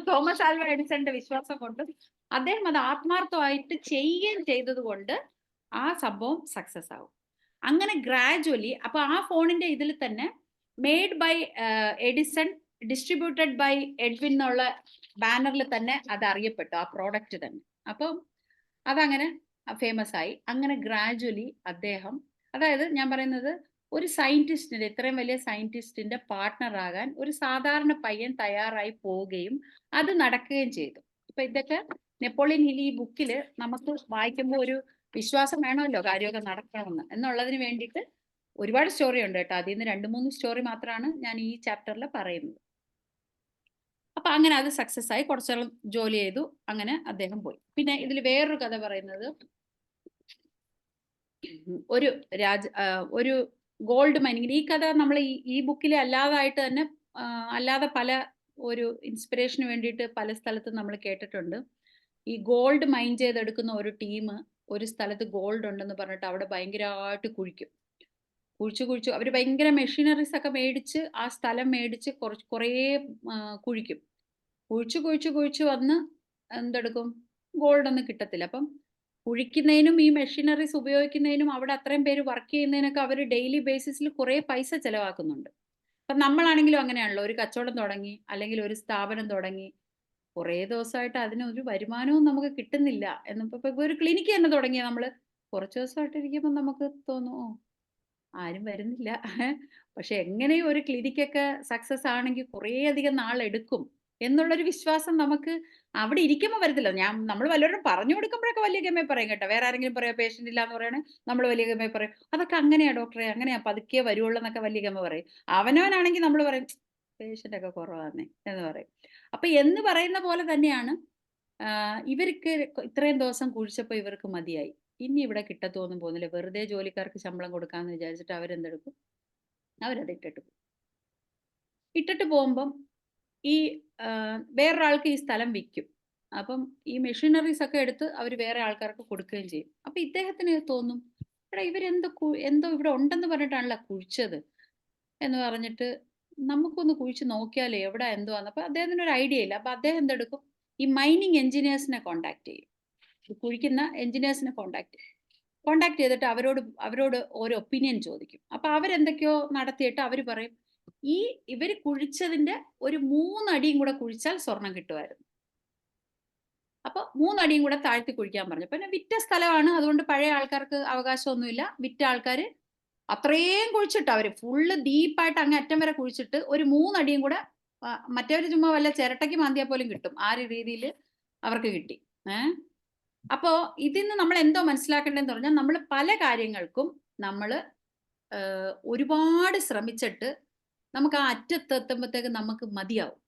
തോമസ് ആൽവ എഡിസന്റെ വിശ്വാസം കൊണ്ടും അദ്ദേഹം അത് ആത്മാർത്ഥമായിട്ട് ചെയ്യുകയും ചെയ്തത് കൊണ്ട് ആ സംഭവം സക്സസ് ആവും. അങ്ങനെ ഗ്രാജുവലി അപ്പൊ ആ ഫോണിന്റെ ഇതിൽ തന്നെ made by Edison, distributed by Edwin എന്നുള്ള ബാനറിൽ തന്നെ അത് അറിയപ്പെട്ടു, ആ പ്രോഡക്റ്റ് തന്നെ. അപ്പം അതങ്ങനെ ഫേമസ് ആയി. അങ്ങനെ ഗ്രാജുവലി അദ്ദേഹം, അതായത് ഞാൻ പറയുന്നത്, ഒരു സയന്റിസ്റ്റിന്റെ, ഇത്രയും വലിയ സയന്റിസ്റ്റിന്റെ പാർട്ട്ണർ ആകാൻ ഒരു സാധാരണ പയ്യൻ തയ്യാറായി പോവുകയും അത് നടക്കുകയും ചെയ്തു. ഇപ്പൊ ഇതൊക്കെ നെപ്പോളിയൻ ഹിൽ ഈ ബുക്കിൽ നമുക്ക് വായിക്കുമ്പോൾ ഒരു വിശ്വാസം വേണമല്ലോ കാര്യമൊക്കെ നടക്കണമെന്ന് എന്നുള്ളതിന് വേണ്ടിയിട്ട് ഒരുപാട് സ്റ്റോറി ഉണ്ട് കേട്ടോ. അതിൽ നിന്ന് 2-3 സ്റ്റോറി മാത്രമാണ് ഞാൻ ഈ ചാപ്റ്ററിൽ പറയുന്നത്. അപ്പൊ അങ്ങനെ അത് സക്സസ് ആയി, കുറച്ചാൾ ജോലി ചെയ്തു, അങ്ങനെ അദ്ദേഹം പോയി. പിന്നെ ഇതിൽ വേറൊരു കഥ പറയുന്നത്, ഒരു ഗോൾഡ് മൈനിങ്. ഈ കഥ നമ്മൾ ഈ ബുക്കിൽ അല്ലാതായിട്ട് തന്നെ അല്ലാതെ പല ഒരു ഇൻസ്പിറേഷന് വേണ്ടിയിട്ട് പല സ്ഥലത്തും നമ്മൾ കേട്ടിട്ടുണ്ട്. ഈ ഗോൾഡ് മൈൻ ചെയ്തെടുക്കുന്ന ഒരു ടീം ഒരു സ്ഥലത്ത് ഗോൾഡ് ഉണ്ടെന്ന് പറഞ്ഞിട്ട് അവിടെ ഭയങ്കരമായിട്ട് കുഴിച്ചു അവർ ഭയങ്കര മെഷീനറീസ് ഒക്കെ മേടിച്ച് ആ സ്ഥലം മേടിച്ച് കുറേ കുഴിച്ചു വന്ന് എന്തെടുക്കും, ഗോൾഡ് ഒന്നും കിട്ടത്തില്ല. അപ്പം കുഴിക്കുന്നതിനും ഈ മെഷീനറീസ് ഉപയോഗിക്കുന്നതിനും അവിടെ അത്രയും പേര് വർക്ക് ചെയ്യുന്നതിനൊക്കെ അവർ ഡെയിലി ബേസിസിൽ കുറേ പൈസ ചെലവാക്കുന്നുണ്ട്. അപ്പം നമ്മളാണെങ്കിലും അങ്ങനെയാണല്ലോ, ഒരു കച്ചവടം തുടങ്ങി അല്ലെങ്കിൽ ഒരു സ്ഥാപനം തുടങ്ങി കുറേ ദിവസമായിട്ട് അതിനൊരു വരുമാനവും നമുക്ക് കിട്ടുന്നില്ല. എന്നിപ്പോ ഒരു ക്ലിനിക്ക് തന്നെ തുടങ്ങിയ നമ്മൾ കുറച്ച് ദിവസമായിട്ട് ഇരിക്കുമ്പോൾ നമുക്ക് തോന്നും, ഓ ആരും വരുന്നില്ല. പക്ഷെ എങ്ങനെയും ഒരു ക്ലിനിക്കൊക്കെ സക്സസ് ആണെങ്കിൽ കുറേ അധികം നാളെടുക്കും എന്നുള്ളൊരു വിശ്വാസം നമുക്ക് അവിടെ ഇരിക്കുമ്പോൾ വരത്തില്ല. നമ്മൾ വല്ലവരും പറഞ്ഞു കൊടുക്കുമ്പോഴൊക്കെ വലിയ ഗമയെ പറയും കേട്ടോ. വേറെ ആരെങ്കിലും പറയാം പേഷ്യൻ്റ് ഇല്ല എന്ന് പറയണേ, നമ്മൾ വലിയ ഗമയെ പറയും, അതൊക്കെ അങ്ങനെയാ ഡോക്ടറെ, അങ്ങനെയാ പതുക്കെ വരുവുള്ളൂ എന്നൊക്കെ വലിയ ഗമ പറയും. അവനവനാണെങ്കിൽ നമ്മൾ പറയും പേഷ്യൻ്റ് ഒക്കെ കുറവാന്നേ എന്ന് പറയും. അപ്പൊ എന്ന് പറയുന്ന പോലെ തന്നെയാണ് ഇവർക്ക് ഇത്രയും ദിവസം കുഴിച്ചപ്പോൾ ഇവർക്ക് മതിയായി, ഇനി ഇവിടെ കിട്ടത്തൊന്നും പോകുന്നില്ല, വെറുതെ ജോലിക്കാർക്ക് ശമ്പളം കൊടുക്കാന്ന് വിചാരിച്ചിട്ട് അവരെന്തെടുക്കും, അവരത് ഇട്ടിട്ട് പോകുമ്പം ഈ വേറൊരാൾക്ക് ഈ സ്ഥലം വിൽക്കും. അപ്പം ഈ മെഷീനറീസ് ഒക്കെ എടുത്ത് അവർ വേറെ ആൾക്കാർക്ക് കൊടുക്കുകയും ചെയ്യും. അപ്പൊ ഇദ്ദേഹത്തിന് തോന്നും, എടാ എന്തോ ഇവിടെ ഉണ്ടെന്ന് പറഞ്ഞിട്ടാണല്ലോ കുഴിച്ചത് എന്ന് പറഞ്ഞിട്ട് നമുക്കൊന്ന് കുഴിച്ച് നോക്കിയാലേ എവിടെ എന്തുവാന്ന്. അപ്പൊ അദ്ദേഹത്തിന് ഒരു ഐഡിയ ഇല്ല. അപ്പൊ അദ്ദേഹം എന്തെടുക്കും, ഈ മൈനിങ് എഞ്ചിനീയേഴ്സിനെ കോണ്ടാക്ട് ചെയ്യും, കുഴിക്കുന്ന എഞ്ചിനീയേഴ്സിനെ കോണ്ടാക്ട് ചെയ്തിട്ട് അവരോട് ഓരോ ഒപ്പീനിയൻ ചോദിക്കും. അപ്പൊ അവരെന്തൊക്കെയോ നടത്തിയിട്ട് അവർ പറയും, ഇവർ കുഴിച്ചതിന്റെ ഒരു 3 അടിയും കൂടെ കുഴിച്ചാൽ സ്വർണം കിട്ടുമായിരുന്നു. അപ്പൊ 3 അടിയും കൂടെ താഴ്ത്തി കുഴിക്കാൻ പറഞ്ഞു. പിന്നെ വിറ്റ സ്ഥലമാണ്, അതുകൊണ്ട് പഴയ ആൾക്കാർക്ക് അവകാശമൊന്നുമില്ല. വിറ്റ ആൾക്കാർ അത്രയും കുഴിച്ചിട്ട് അവര് ഫുള്ള് ഡീപ്പായിട്ട് അങ്ങ് അറ്റം വരെ കുഴിച്ചിട്ട് ഒരു 3 അടിയും കൂടെ, മറ്റവര് ചുമ്മാ വല്ല ചിരട്ടയ്ക്ക് മാന്തിയാൽ പോലും കിട്ടും ആ രീതിയിൽ അവർക്ക് കിട്ടി. അപ്പോ ഇതിന്ന് നമ്മൾ എന്തോ മനസ്സിലാക്കേണ്ടതെന്ന് പറഞ്ഞാൽ നമ്മൾ പല കാര്യങ്ങൾക്കും നമ്മൾ ഒരുപാട് ശ്രമിച്ചിട്ട് നമുക്ക് ആ അറ്റത്തെത്തുമ്പോഴത്തേക്ക് നമുക്ക് മതിയാവും.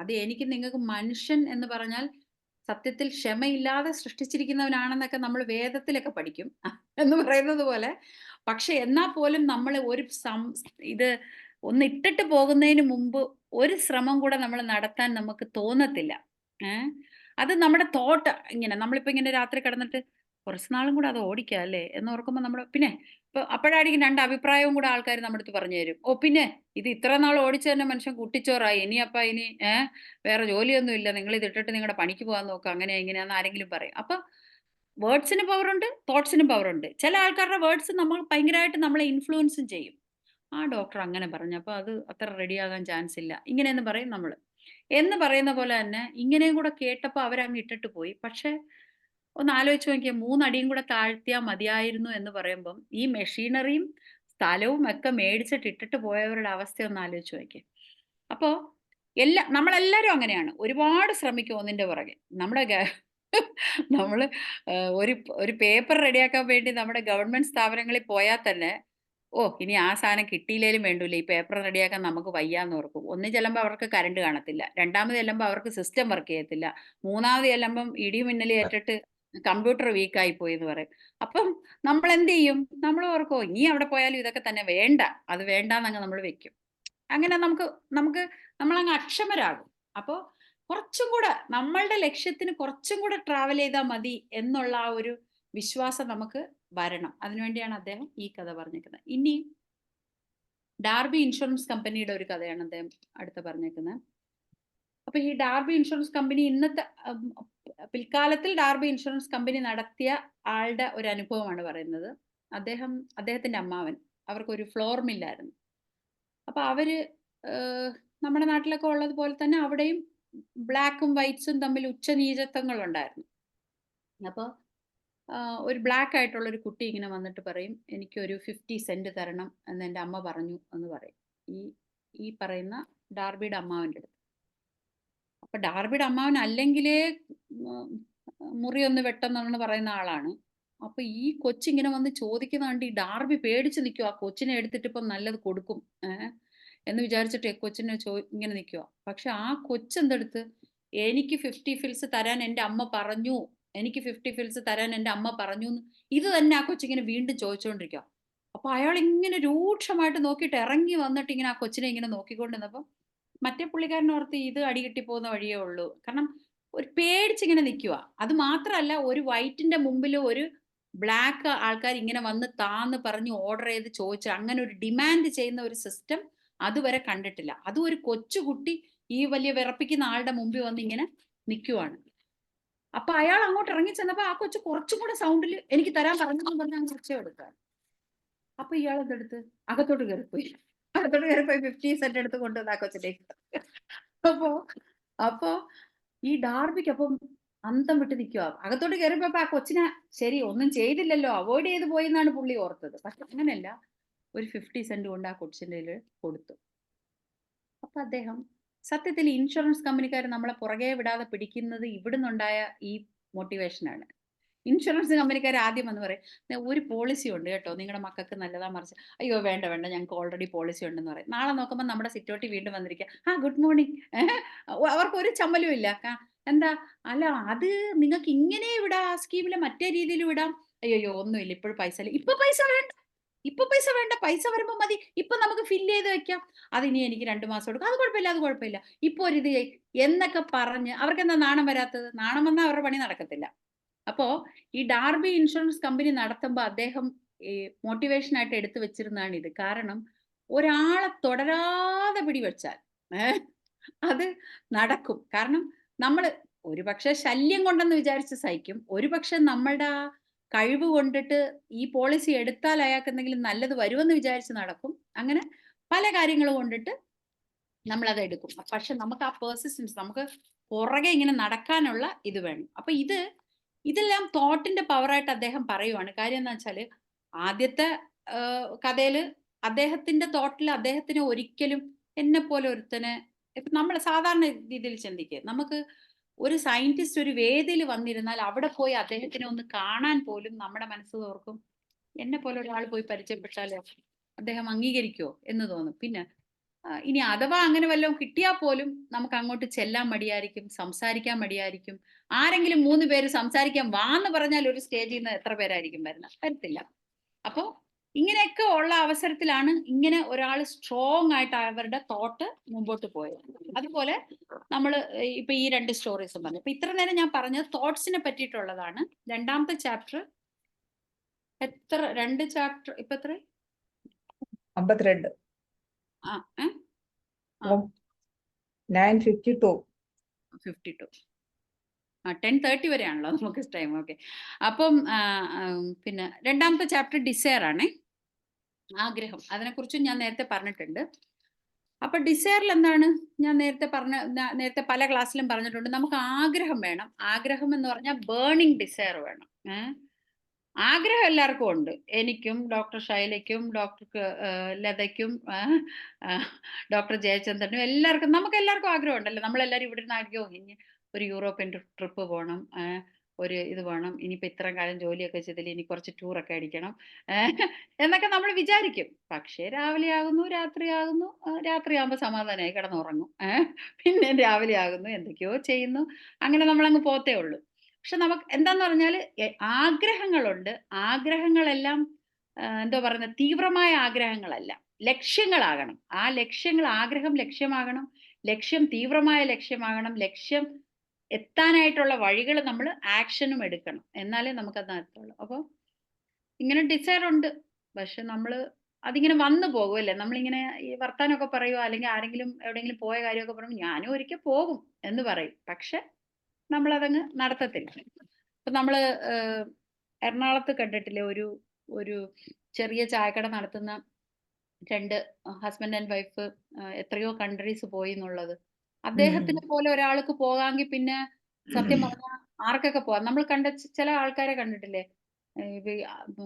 അത് എനിക്ക് നിങ്ങൾക്ക് മനുഷ്യൻ എന്ന് പറഞ്ഞാൽ സത്യത്തിൽ ക്ഷമയില്ലാതെ സൃഷ്ടിച്ചിരിക്കുന്നവനാണെന്നൊക്കെ നമ്മൾ വേദത്തിലൊക്കെ പഠിക്കും എന്ന് പറയുന്നത് പോലെ. പക്ഷെ എന്നാ പോലും നമ്മൾ ഒരു ഇത് ഒന്ന് ഇട്ടിട്ട് പോകുന്നതിന് മുമ്പ് ഒരു ശ്രമം കൂടെ നമ്മൾ നടത്താൻ നമുക്ക് തോന്നത്തില്ല. അത് നമ്മുടെ തോട്ട് ഇങ്ങനെ നമ്മളിപ്പോ ഇങ്ങനെ രാത്രി കിടന്നിട്ട് കുറച്ച് നാളും കൂടെ അത് ഓടിക്കാം അല്ലേ എന്ന് ഓർക്കുമ്പോൾ നമ്മൾ പിന്നെ ഇപ്പൊ അപ്പോഴായിരിക്കും രണ്ട് അഭിപ്രായവും കൂടെ ആൾക്കാർ നമ്മുടെ അടുത്ത് പറഞ്ഞു തരും. ഓ പിന്നെ ഇത് ഇത്ര നാൾ ഓടിച്ചു തന്നെ മനുഷ്യൻ കുട്ടിച്ചോറായി, ഇനി വേറെ ജോലിയൊന്നും ഇല്ല, നിങ്ങൾ ഇത് ഇട്ടിട്ട് നിങ്ങളുടെ പണിക്ക് പോകാൻ നോക്കുക, അങ്ങനെ എങ്ങനെയാന്ന് ആരെങ്കിലും പറയും. അപ്പൊ വേർഡ്സിന് പവറുണ്ട്, തോട്ട്സിനും പവറുണ്ട്. ചില ആൾക്കാരുടെ വേർഡ്സ് നമ്മൾ ഭയങ്കരമായിട്ട് നമ്മളെ ഇൻഫ്ലുവൻസും ചെയ്യും. ആ ഡോക്ടർ അങ്ങനെ പറഞ്ഞു, അപ്പൊ അത് അത്ര റെഡിയാകാൻ ചാൻസ് ഇല്ല, ഇങ്ങനെയെന്ന് പറയും നമ്മൾ. എന്ന് പറയുന്ന പോലെ തന്നെ ഇങ്ങനെയും കൂടെ കേട്ടപ്പോൾ അവരങ്ങ് ഇട്ടിട്ട് പോയി. പക്ഷെ ഒന്ന് ആലോചിച്ച് നോക്കിയാൽ 3 അടിയും കൂടെ താഴ്ത്തിയാൽ മതിയായിരുന്നു എന്ന് പറയുമ്പം ഈ മെഷീനറിയും സ്ഥലവും ഒക്കെ മേടിച്ചിട്ട് ഇട്ടിട്ട് പോയവരുടെ അവസ്ഥ ഒന്ന് ആലോചിച്ച് നോക്കിയേ. അപ്പോ നമ്മളെല്ലാരും അങ്ങനെയാണ്. ഒരുപാട് ശ്രമിക്കും ഒന്നിന്റെ പുറകെ. നമ്മള് ഒരു ഒരു പേപ്പർ റെഡിയാക്കാൻ വേണ്ടി നമ്മുടെ ഗവൺമെന്റ് സ്ഥാപനങ്ങളിൽ പോയാൽ തന്നെ ഇനി ആ സാധനം കിട്ടിയില്ലേലും വേണ്ടൂല, ഈ പേപ്പർ റെഡിയാക്കാൻ നമുക്ക് വയ്യാന്ന് ഓർക്കും. ഒന്ന് ചെല്ലുമ്പോൾ അവർക്ക് കറണ്ട് കാണത്തില്ല, രണ്ടാമത് ചെല്ലുമ്പോൾ അവർക്ക് സിസ്റ്റം വർക്ക് ചെയ്യത്തില്ല, മൂന്നാമത് ചെല്ലുമ്പം ഇടി മിന്നൽ ഏറ്റിട്ട് കമ്പ്യൂട്ടർ വീക്കായി പോയി എന്ന് പറയും. അപ്പം നമ്മൾ എന്ത് ചെയ്യും? നമ്മൾ ഓർക്കോ ഇനി അവിടെ പോയാലും ഇതൊക്കെ തന്നെ വേണ്ട, അത് വേണ്ടാന്നങ്ങ് നമ്മൾ വെക്കും. അങ്ങനെ നമുക്ക് നമ്മളങ്ങ് അക്ഷമരാകും. അപ്പോൾ കുറച്ചും കൂടെ നമ്മളുടെ ലക്ഷ്യത്തിന് കുറച്ചും കൂടെ ട്രാവൽ ചെയ്താൽ മതി എന്നുള്ള ആ ഒരു വിശ്വാസം നമുക്ക് വരണം. അതിനുവേണ്ടിയാണ് അദ്ദേഹം ഈ കഥ പറഞ്ഞേക്കുന്നത്. ഇനി ഡാർബി ഇൻഷുറൻസ് കമ്പനിയുടെ ഒരു കഥയാണ് അദ്ദേഹം അടുത്ത് പറഞ്ഞേക്കുന്നത്. അപ്പൊ ഈ ഡാർബി ഇൻഷുറൻസ് കമ്പനി ഇന്നത്തെ പിൽക്കാലത്തിൽ ഡാർബി ഇൻഷുറൻസ് കമ്പനി നടത്തിയ ആളുടെ ഒരു അനുഭവമാണ് പറയുന്നത്. അദ്ദേഹത്തിന്റെ അമ്മാവൻ, അവർക്കൊരു ഫ്ലോർ മില്ലായിരുന്നു. അപ്പൊ അവര് നമ്മുടെ നാട്ടിലൊക്കെ ഉള്ളതുപോലെ തന്നെ അവിടെയും ബ്ലാക്കും വൈറ്റ്സും തമ്മിൽ ഉച്ചനീചത്വങ്ങൾ ഉണ്ടായിരുന്നു. അപ്പോൾ ഒരു ബ്ലാക്ക് ആയിട്ടുള്ള ഒരു കുട്ടി ഇങ്ങനെ വന്നിട്ട് പറയും, എനിക്കൊരു 50 സെന്റ് തരണം എന്ന് എൻ്റെ അമ്മ പറഞ്ഞു എന്ന് പറയും ഈ പറയുന്ന ഡാർബിയുടെ അമ്മാവൻ്റെ അടുത്ത്. അപ്പൊ ഡാർബിയുടെ അമ്മാവൻ അല്ലെങ്കിലേ മുറി ഒന്ന് വെട്ടെന്നാണ് പറയുന്ന ആളാണ്. അപ്പൊ ഈ കൊച്ചിങ്ങനെ വന്ന് ചോദിക്കുന്ന കണ്ട് ഈ ഡാർബി പേടിച്ച് നിൽക്കും. ആ കൊച്ചിനെ എടുത്തിട്ട് ഇപ്പം നല്ലത് കൊടുക്കും എന്ന് വിചാരിച്ചിട്ട് കൊച്ചിനെ ഇങ്ങനെ നിൽക്കുക. പക്ഷെ ആ കൊച്ചെന്തെടുത്ത് എനിക്ക് 50 ഫിൽസ് തരാൻ എൻ്റെ അമ്മ പറഞ്ഞു, എനിക്ക് 50 ഫിൽസ് തരാൻ എൻ്റെ അമ്മ പറഞ്ഞു എന്ന് ഇത് തന്നെ ആ കൊച്ചിങ്ങനെ വീണ്ടും ചോദിച്ചുകൊണ്ടിരിക്കുക. അപ്പൊ അയാൾ ഇങ്ങനെ രൂക്ഷമായിട്ട് നോക്കിയിട്ട് ഇറങ്ങി വന്നിട്ട് ഇങ്ങനെ ആ കൊച്ചിനെ ഇങ്ങനെ നോക്കിക്കൊണ്ടിരുന്നപ്പം മറ്റേ പുള്ളിക്കാരൻ ഓർത്ത് ഇത് അടികിട്ടി പോകുന്ന വഴിയേ ഉള്ളൂ. കാരണം ഒരു പേടിച്ചിങ്ങനെ നിൽക്കുക. അത് മാത്രമല്ല, ഒരു വൈറ്റിന്റെ മുമ്പിൽ ഒരു ബ്ലാക്ക് ആൾക്കാർ ഇങ്ങനെ വന്ന് താന്ന് പറഞ്ഞ് ഓർഡർ ചെയ്ത് ചോദിച്ച് അങ്ങനെ ഒരു ഡിമാൻഡ് ചെയ്യുന്ന ഒരു സിസ്റ്റം അതുവരെ കണ്ടിട്ടില്ല. അതും ഒരു കൊച്ചുകുട്ടി ഈ വലിയ വിറപ്പിക്കുന്ന ആളുടെ മുമ്പിൽ വന്ന് ഇങ്ങനെ നിൽക്കുവാണ്. അപ്പൊ അയാൾ അങ്ങോട്ട് ഇറങ്ങി ചെന്നപ്പോ ആ കൊച്ചു കുറച്ചും കൂടെ സൗണ്ടിൽ എനിക്ക് തരാൻ പറഞ്ഞു എന്ന് പറഞ്ഞ് അങ്ങ് ഒച്ച എടുക്കാൻ. അപ്പൊ ഇയാൾ എന്തെടുത്ത് അകത്തോട്ട് കയറിപ്പോയി 50 സെന്റ് എടുത്ത് കൊണ്ടുവന്ന് ആ കൊച്ചിലേക്ക്. അപ്പോ ഈ ഡാർബിക്ക് അപ്പം അന്തം വിട്ട് നിൽക്കുക. അകത്തോട്ട് കയറിയപ്പോ ആ കൊച്ചിനെ ശരി ഒന്നും ചെയ്തില്ലല്ലോ, അവോയ്ഡ് ചെയ്ത് പോയി എന്നാണ് പുള്ളി ഓർത്തത്. പക്ഷെ അങ്ങനെയല്ല, ഒരു 50 സെന്റ് കൊണ്ട് ആ കൊച്ചിൻ്റെ കൊടുത്തു. അപ്പൊ അദ്ദേഹം സത്യത്തിൽ ഇൻഷുറൻസ് കമ്പനിക്കാർ നമ്മളെ പുറകെ വിടാതെ പിടിക്കുന്നത് ഇവിടുന്നുണ്ടായ ഈ മോട്ടിവേഷനാണ്. ഇൻഷുറൻസ് കമ്പനിക്കാർ ആദ്യം വന്ന് പറയും, ഒരു പോളിസി ഉണ്ട് കേട്ടോ, നിങ്ങളുടെ മക്കൾക്ക് നല്ലതാ, മറിച്ച് അയ്യോ വേണ്ട ഞങ്ങൾക്ക് ഓൾറെഡി പോളിസി ഉണ്ടെന്ന് പറയും. നാളെ നോക്കുമ്പോൾ നമ്മുടെ സിറ്റോട്ടി വീണ്ടും വന്നിരിക്കുക, ഗുഡ് മോർണിംഗ്. അവർക്ക് ഒരു ചമ്മലും ഇല്ല. എന്താ അല്ല അത് നിങ്ങൾക്ക് ഇങ്ങനെ വിടാം, ആ സ്കീമില് മറ്റേ രീതിയിൽ വിടാം. അയ്യോ ഒന്നുമില്ല, ഇപ്പോഴും പൈസ ഇല്ല. ഇപ്പൊ പൈസ വേണ്ട, പൈസ വരുമ്പോ മതി, ഇപ്പൊ നമുക്ക് ഫില്ല് ചെയ്ത് വെക്കാം, അതിനി എനിക്ക് 2 മാസം എടുക്കും, അത് കുഴപ്പമില്ല, ഇപ്പൊ ഒരു ഇത് എന്നൊക്കെ പറഞ്ഞ് അവർക്ക് എന്താ നാണം വരാത്തത്? നാണം വന്നാൽ അവരുടെ പണി നടക്കത്തില്ല. അപ്പോ ഈ ഡാർബി ഇൻഷുറൻസ് കമ്പനി നടത്തുമ്പോൾ അദ്ദേഹം മോട്ടിവേഷൻ ആയിട്ട് എടുത്തു വെച്ചിരുന്നതാണ് ഇത്. കാരണം ഒരാളെ തുടരാതെ പിടിവെച്ചാൽ അത് നടക്കും. കാരണം നമ്മൾ ഒരുപക്ഷെ ശല്യം കൊണ്ടെന്ന് വിചാരിച്ച് സഹിക്കും, ഒരുപക്ഷെ നമ്മളുടെ ആ കഴിവ് കൊണ്ടിട്ട് ഈ പോളിസി എടുത്താൽ അയാൾക്ക് എന്തെങ്കിലും നല്ലത് വരുമെന്ന് വിചാരിച്ച് നടക്കും. അങ്ങനെ പല കാര്യങ്ങൾ കൊണ്ടിട്ട് നമ്മളത് എടുക്കും. പക്ഷെ നമുക്ക് ആ പെർസിസ്റ്റൻസ്, നമുക്ക് പുറകെ ഇങ്ങനെ നടക്കാനുള്ള ഇത് വേണം. അപ്പൊ ഇതെല്ലാം തോട്ടിന്റെ പവറായിട്ട് അദ്ദേഹം പറയുവാണ്. കാര്യം എന്താ വെച്ചാല് ആദ്യത്തെ കഥയില് അദ്ദേഹത്തിന്റെ തോട്ടിൽ അദ്ദേഹത്തിന് ഒരിക്കലും എന്നെ പോലെ ഒരുത്തനെ, ഇപ്പൊ നമ്മൾ സാധാരണ രീതിയിൽ ചിന്തിക്കുക, നമുക്ക് ഒരു സയന്റിസ്റ്റ് ഒരു വേദിയിൽ വന്നിരുന്നാൽ അവിടെ പോയി അദ്ദേഹത്തിനെ ഒന്ന് കാണാൻ പോലും നമ്മുടെ മനസ്സ് തോർക്കും, എന്നെ പോലെ ഒരാൾ പോയി പരിചയപ്പെട്ടാലോ അദ്ദേഹം അംഗീകരിക്കുമോ എന്ന് തോന്നും. പിന്നെ ഇനി അഥവാ അങ്ങനെ വല്ലതും കിട്ടിയാൽ പോലും നമുക്ക് അങ്ങോട്ട് ചെല്ലാൻ മടിയായിരിക്കും, സംസാരിക്കാൻ മടിയായിരിക്കും. ആരെങ്കിലും 3 പേര് സംസാരിക്കാൻ വാന്ന് പറഞ്ഞാൽ ഒരു സ്റ്റേജിൽ നിന്ന് എത്ര പേരായിരിക്കും വരുന്നത്? വരത്തില്ല. അപ്പോ ഇങ്ങനെയൊക്കെ ഉള്ള അവസരത്തിലാണ് ഇങ്ങനെ ഒരാൾ സ്ട്രോങ് ആയിട്ട് അവരുടെ തോട്ട് മുമ്പോട്ട് പോയത്. അതുപോലെ നമ്മൾ ഇപ്പൊ ഈ 2 സ്റ്റോറീസും പറഞ്ഞു. ഇപ്പൊ ഇത്ര നേരം ഞാൻ പറഞ്ഞത് തോട്ട്സിനെ പറ്റിയിട്ടുള്ളതാണ്. രണ്ടാമത്തെ ചാപ്റ്റർ എത്ര 2 ചാപ്റ്റർ ഇപ്പൊ എത്ര 52. ആ 9:52. 52 10:30 വരെയാണല്ലോ നമുക്ക് ടൈം. ഓക്കെ. അപ്പം പിന്നെ രണ്ടാമത്തെ ചാപ്റ്റർ ഡിസയർ ആണേ, ആഗ്രഹം. അതിനെക്കുറിച്ചും ഞാൻ നേരത്തെ പറഞ്ഞിട്ടുണ്ട്. അപ്പൊ ഡിസയറിൽ എന്താണ് ഞാൻ നേരത്തെ പല ക്ലാസ്സിലും പറഞ്ഞിട്ടുണ്ട്, നമുക്ക് ആഗ്രഹം വേണം. ആഗ്രഹം എന്ന് പറഞ്ഞാൽ ബേണിംഗ് ഡിസയർ വേണം. ആഗ്രഹം എല്ലാവർക്കും ഉണ്ട്. എനിക്കും ഡോക്ടർ ഷൈലയ്ക്കും ഡോക്ടർ ലതയ്ക്കും ഡോക്ടർ ജയചന്ദ്രനും എല്ലാവർക്കും, നമുക്ക് എല്ലാവർക്കും ആഗ്രഹം ഉണ്ടല്ലോ. നമ്മളെല്ലാവരും ഇവിടെ നിന്ന് ആഗ്രഹം ഇനി ഒരു യൂറോപ്യൻ ട്രിപ്പ് പോകണം, ഒരു ഇത് വേണം, ഇനിയിപ്പോൾ ഇത്രയും കാലം ജോലിയൊക്കെ ചെയ്തില്ല, ഇനി കുറച്ച് ടൂറൊക്കെ അടിക്കണം എന്നൊക്കെ നമ്മൾ വിചാരിക്കും. പക്ഷേ രാവിലെ ആകുന്നു, രാത്രിയാകുന്നു, രാത്രിയാകുമ്പോൾ സമാധാനമായി കിടന്നുറങ്ങും, പിന്നെ രാവിലെ ആകുന്നു, എന്തൊക്കെയോ ചെയ്യുന്നു, അങ്ങനെ നമ്മളങ്ങ് പോത്തേ ഉള്ളൂ. പക്ഷെ നമുക്ക് എന്താന്ന് പറഞ്ഞാൽ ആഗ്രഹങ്ങളുണ്ട്. ആഗ്രഹങ്ങളെല്ലാം എന്തോ പറയുന്നത്, തീവ്രമായ ആഗ്രഹങ്ങളല്ല, ലക്ഷ്യങ്ങളാകണം. ആ ലക്ഷ്യങ്ങൾ, ആഗ്രഹം ലക്ഷ്യമാകണം, ലക്ഷ്യം തീവ്രമായ ലക്ഷ്യമാകണം, ലക്ഷ്യം എത്താനായിട്ടുള്ള വഴികൾ നമ്മൾ ആക്ഷനും എടുക്കണം, എന്നാലേ നമുക്കത് നടത്തുള്ളൂ. അപ്പോൾ ഇങ്ങനെ ഡിസയർ ഉണ്ട്, പക്ഷെ നമ്മൾ അതിങ്ങനെ വന്നു പോകുമല്ലേ. നമ്മളിങ്ങനെ ഈ വർത്താനമൊക്കെ പറയുമോ, അല്ലെങ്കിൽ ആരെങ്കിലും എവിടെയെങ്കിലും പോയ കാര്യമൊക്കെ പറയുമ്പോൾ ഞാനും ഒരിക്കൽ പോകും എന്ന് പറയും, പക്ഷെ നമ്മളതങ്ങ് നടത്തത്തില്ല. ഇപ്പൊ നമ്മള് എറണാകുളത്ത് കണ്ടിട്ടില്ലേ, ഒരു ചെറിയ ചായക്കട നടത്തുന്ന 2 ഹസ്ബൻഡ് ആൻഡ് വൈഫ് എത്രയോ കൺട്രീസ് പോയി എന്നുള്ളത്. അദ്ദേഹത്തിനെ പോലെ ഒരാൾക്ക് പോകാമെങ്കിൽ പിന്നെ സത്യം പറഞ്ഞാൽ ആർക്കൊക്കെ പോവാം. നമ്മൾ കണ്ട ചില ആൾക്കാരെ കണ്ടിട്ടില്ലേ,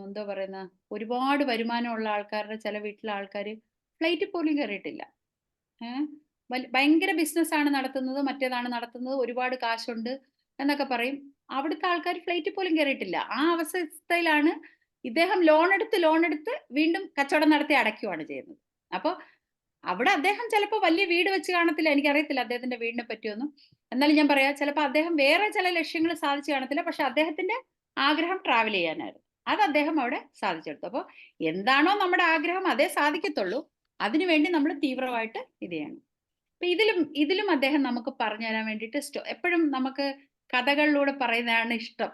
എന്താ പറയുന്ന, ഒരുപാട് വരുമാനമുള്ള ആൾക്കാരുടെ ചില വീട്ടിലെ ആൾക്കാർ ഫ്ലൈറ്റിൽ പോലും കയറിയിട്ടില്ല. ഭയങ്കര ബിസിനസ്സാണ് നടത്തുന്നത്, മറ്റേതാണ് നടത്തുന്നത്, ഒരുപാട് കാശുണ്ട് എന്നൊക്കെ പറയും. അവിടുത്തെ ആൾക്കാർ ഫ്ലൈറ്റിൽ പോലും കയറിയിട്ടില്ല. ആ അവസ്ഥയിലാണ് ഇദ്ദേഹം ലോൺ എടുത്ത് വീണ്ടും കച്ചവടം നടത്തി അടയ്ക്കുകയാണ് ചെയ്യുന്നത്. അപ്പോൾ അവിടെ അദ്ദേഹം ചിലപ്പോൾ വലിയ വീട് വെച്ച് കാണത്തില്ല, എനിക്കറിയത്തില്ല അദ്ദേഹത്തിന്റെ വീടിനെ പറ്റിയൊന്നും. എന്നാലും ഞാൻ പറയാം, ചിലപ്പോൾ അദ്ദേഹം വേറെ ചില ലക്ഷ്യങ്ങൾ സാധിച്ചു കാണത്തില്ല, പക്ഷെ അദ്ദേഹത്തിന്റെ ആഗ്രഹം ട്രാവൽ ചെയ്യാനായിരുന്നു. അത് അദ്ദേഹം അവിടെ സാധിച്ചെടുത്തു. അപ്പോൾ എന്താണോ നമ്മുടെ ആഗ്രഹം അതേ സാധിക്കത്തുള്ളൂ, അതിനുവേണ്ടി നമ്മൾ തീവ്രമായിട്ട് ഇത് ചെയ്യണം. അപ്പൊ ഇതിലും അദ്ദേഹം നമുക്ക് പറഞ്ഞു തരാൻ വേണ്ടിയിട്ട് എപ്പോഴും നമുക്ക് കഥകളിലൂടെ പറയുന്നതാണ് ഇഷ്ടം.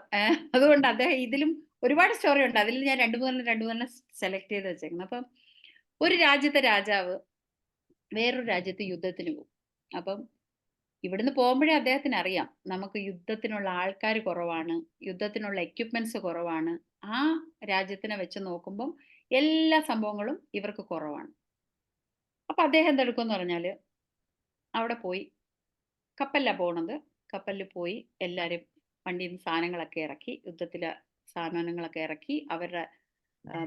അതുകൊണ്ട് അദ്ദേഹം ഇതിലും ഒരുപാട് സ്റ്റോറി ഉണ്ട്. അതിൽ ഞാൻ രണ്ടു മൂന്നെണ്ണം സെലക്ട് ചെയ്ത് വെച്ചേക്കുന്നത്. അപ്പം ഒരു രാജ്യത്തെ രാജാവ് വേറൊരു രാജ്യത്ത് യുദ്ധത്തിന് പോകും. അപ്പം ഇവിടുന്ന് പോകുമ്പോഴേ അദ്ദേഹത്തിന് അറിയാം നമുക്ക് യുദ്ധത്തിനുള്ള ആൾക്കാർ കുറവാണ്, യുദ്ധത്തിനുള്ള എക്യുപ്മെന്റ്സ് കുറവാണ്. ആ രാജ്യത്തിനെ വെച്ച് നോക്കുമ്പം എല്ലാ സംഭവങ്ങളും ഇവർക്ക് കുറവാണ്. അപ്പൊ അദ്ദേഹം എന്തെടുക്കുമെന്ന് പറഞ്ഞാല് അവിടെ പോയി, കപ്പലിലാണ് പോണത്, കപ്പലിൽ പോയി എല്ലാവരും വണ്ടിയിൽ നിന്ന് സാധനങ്ങളൊക്കെ ഇറക്കി, യുദ്ധത്തിലെ സാധനങ്ങളൊക്കെ ഇറക്കി, അവരുടെ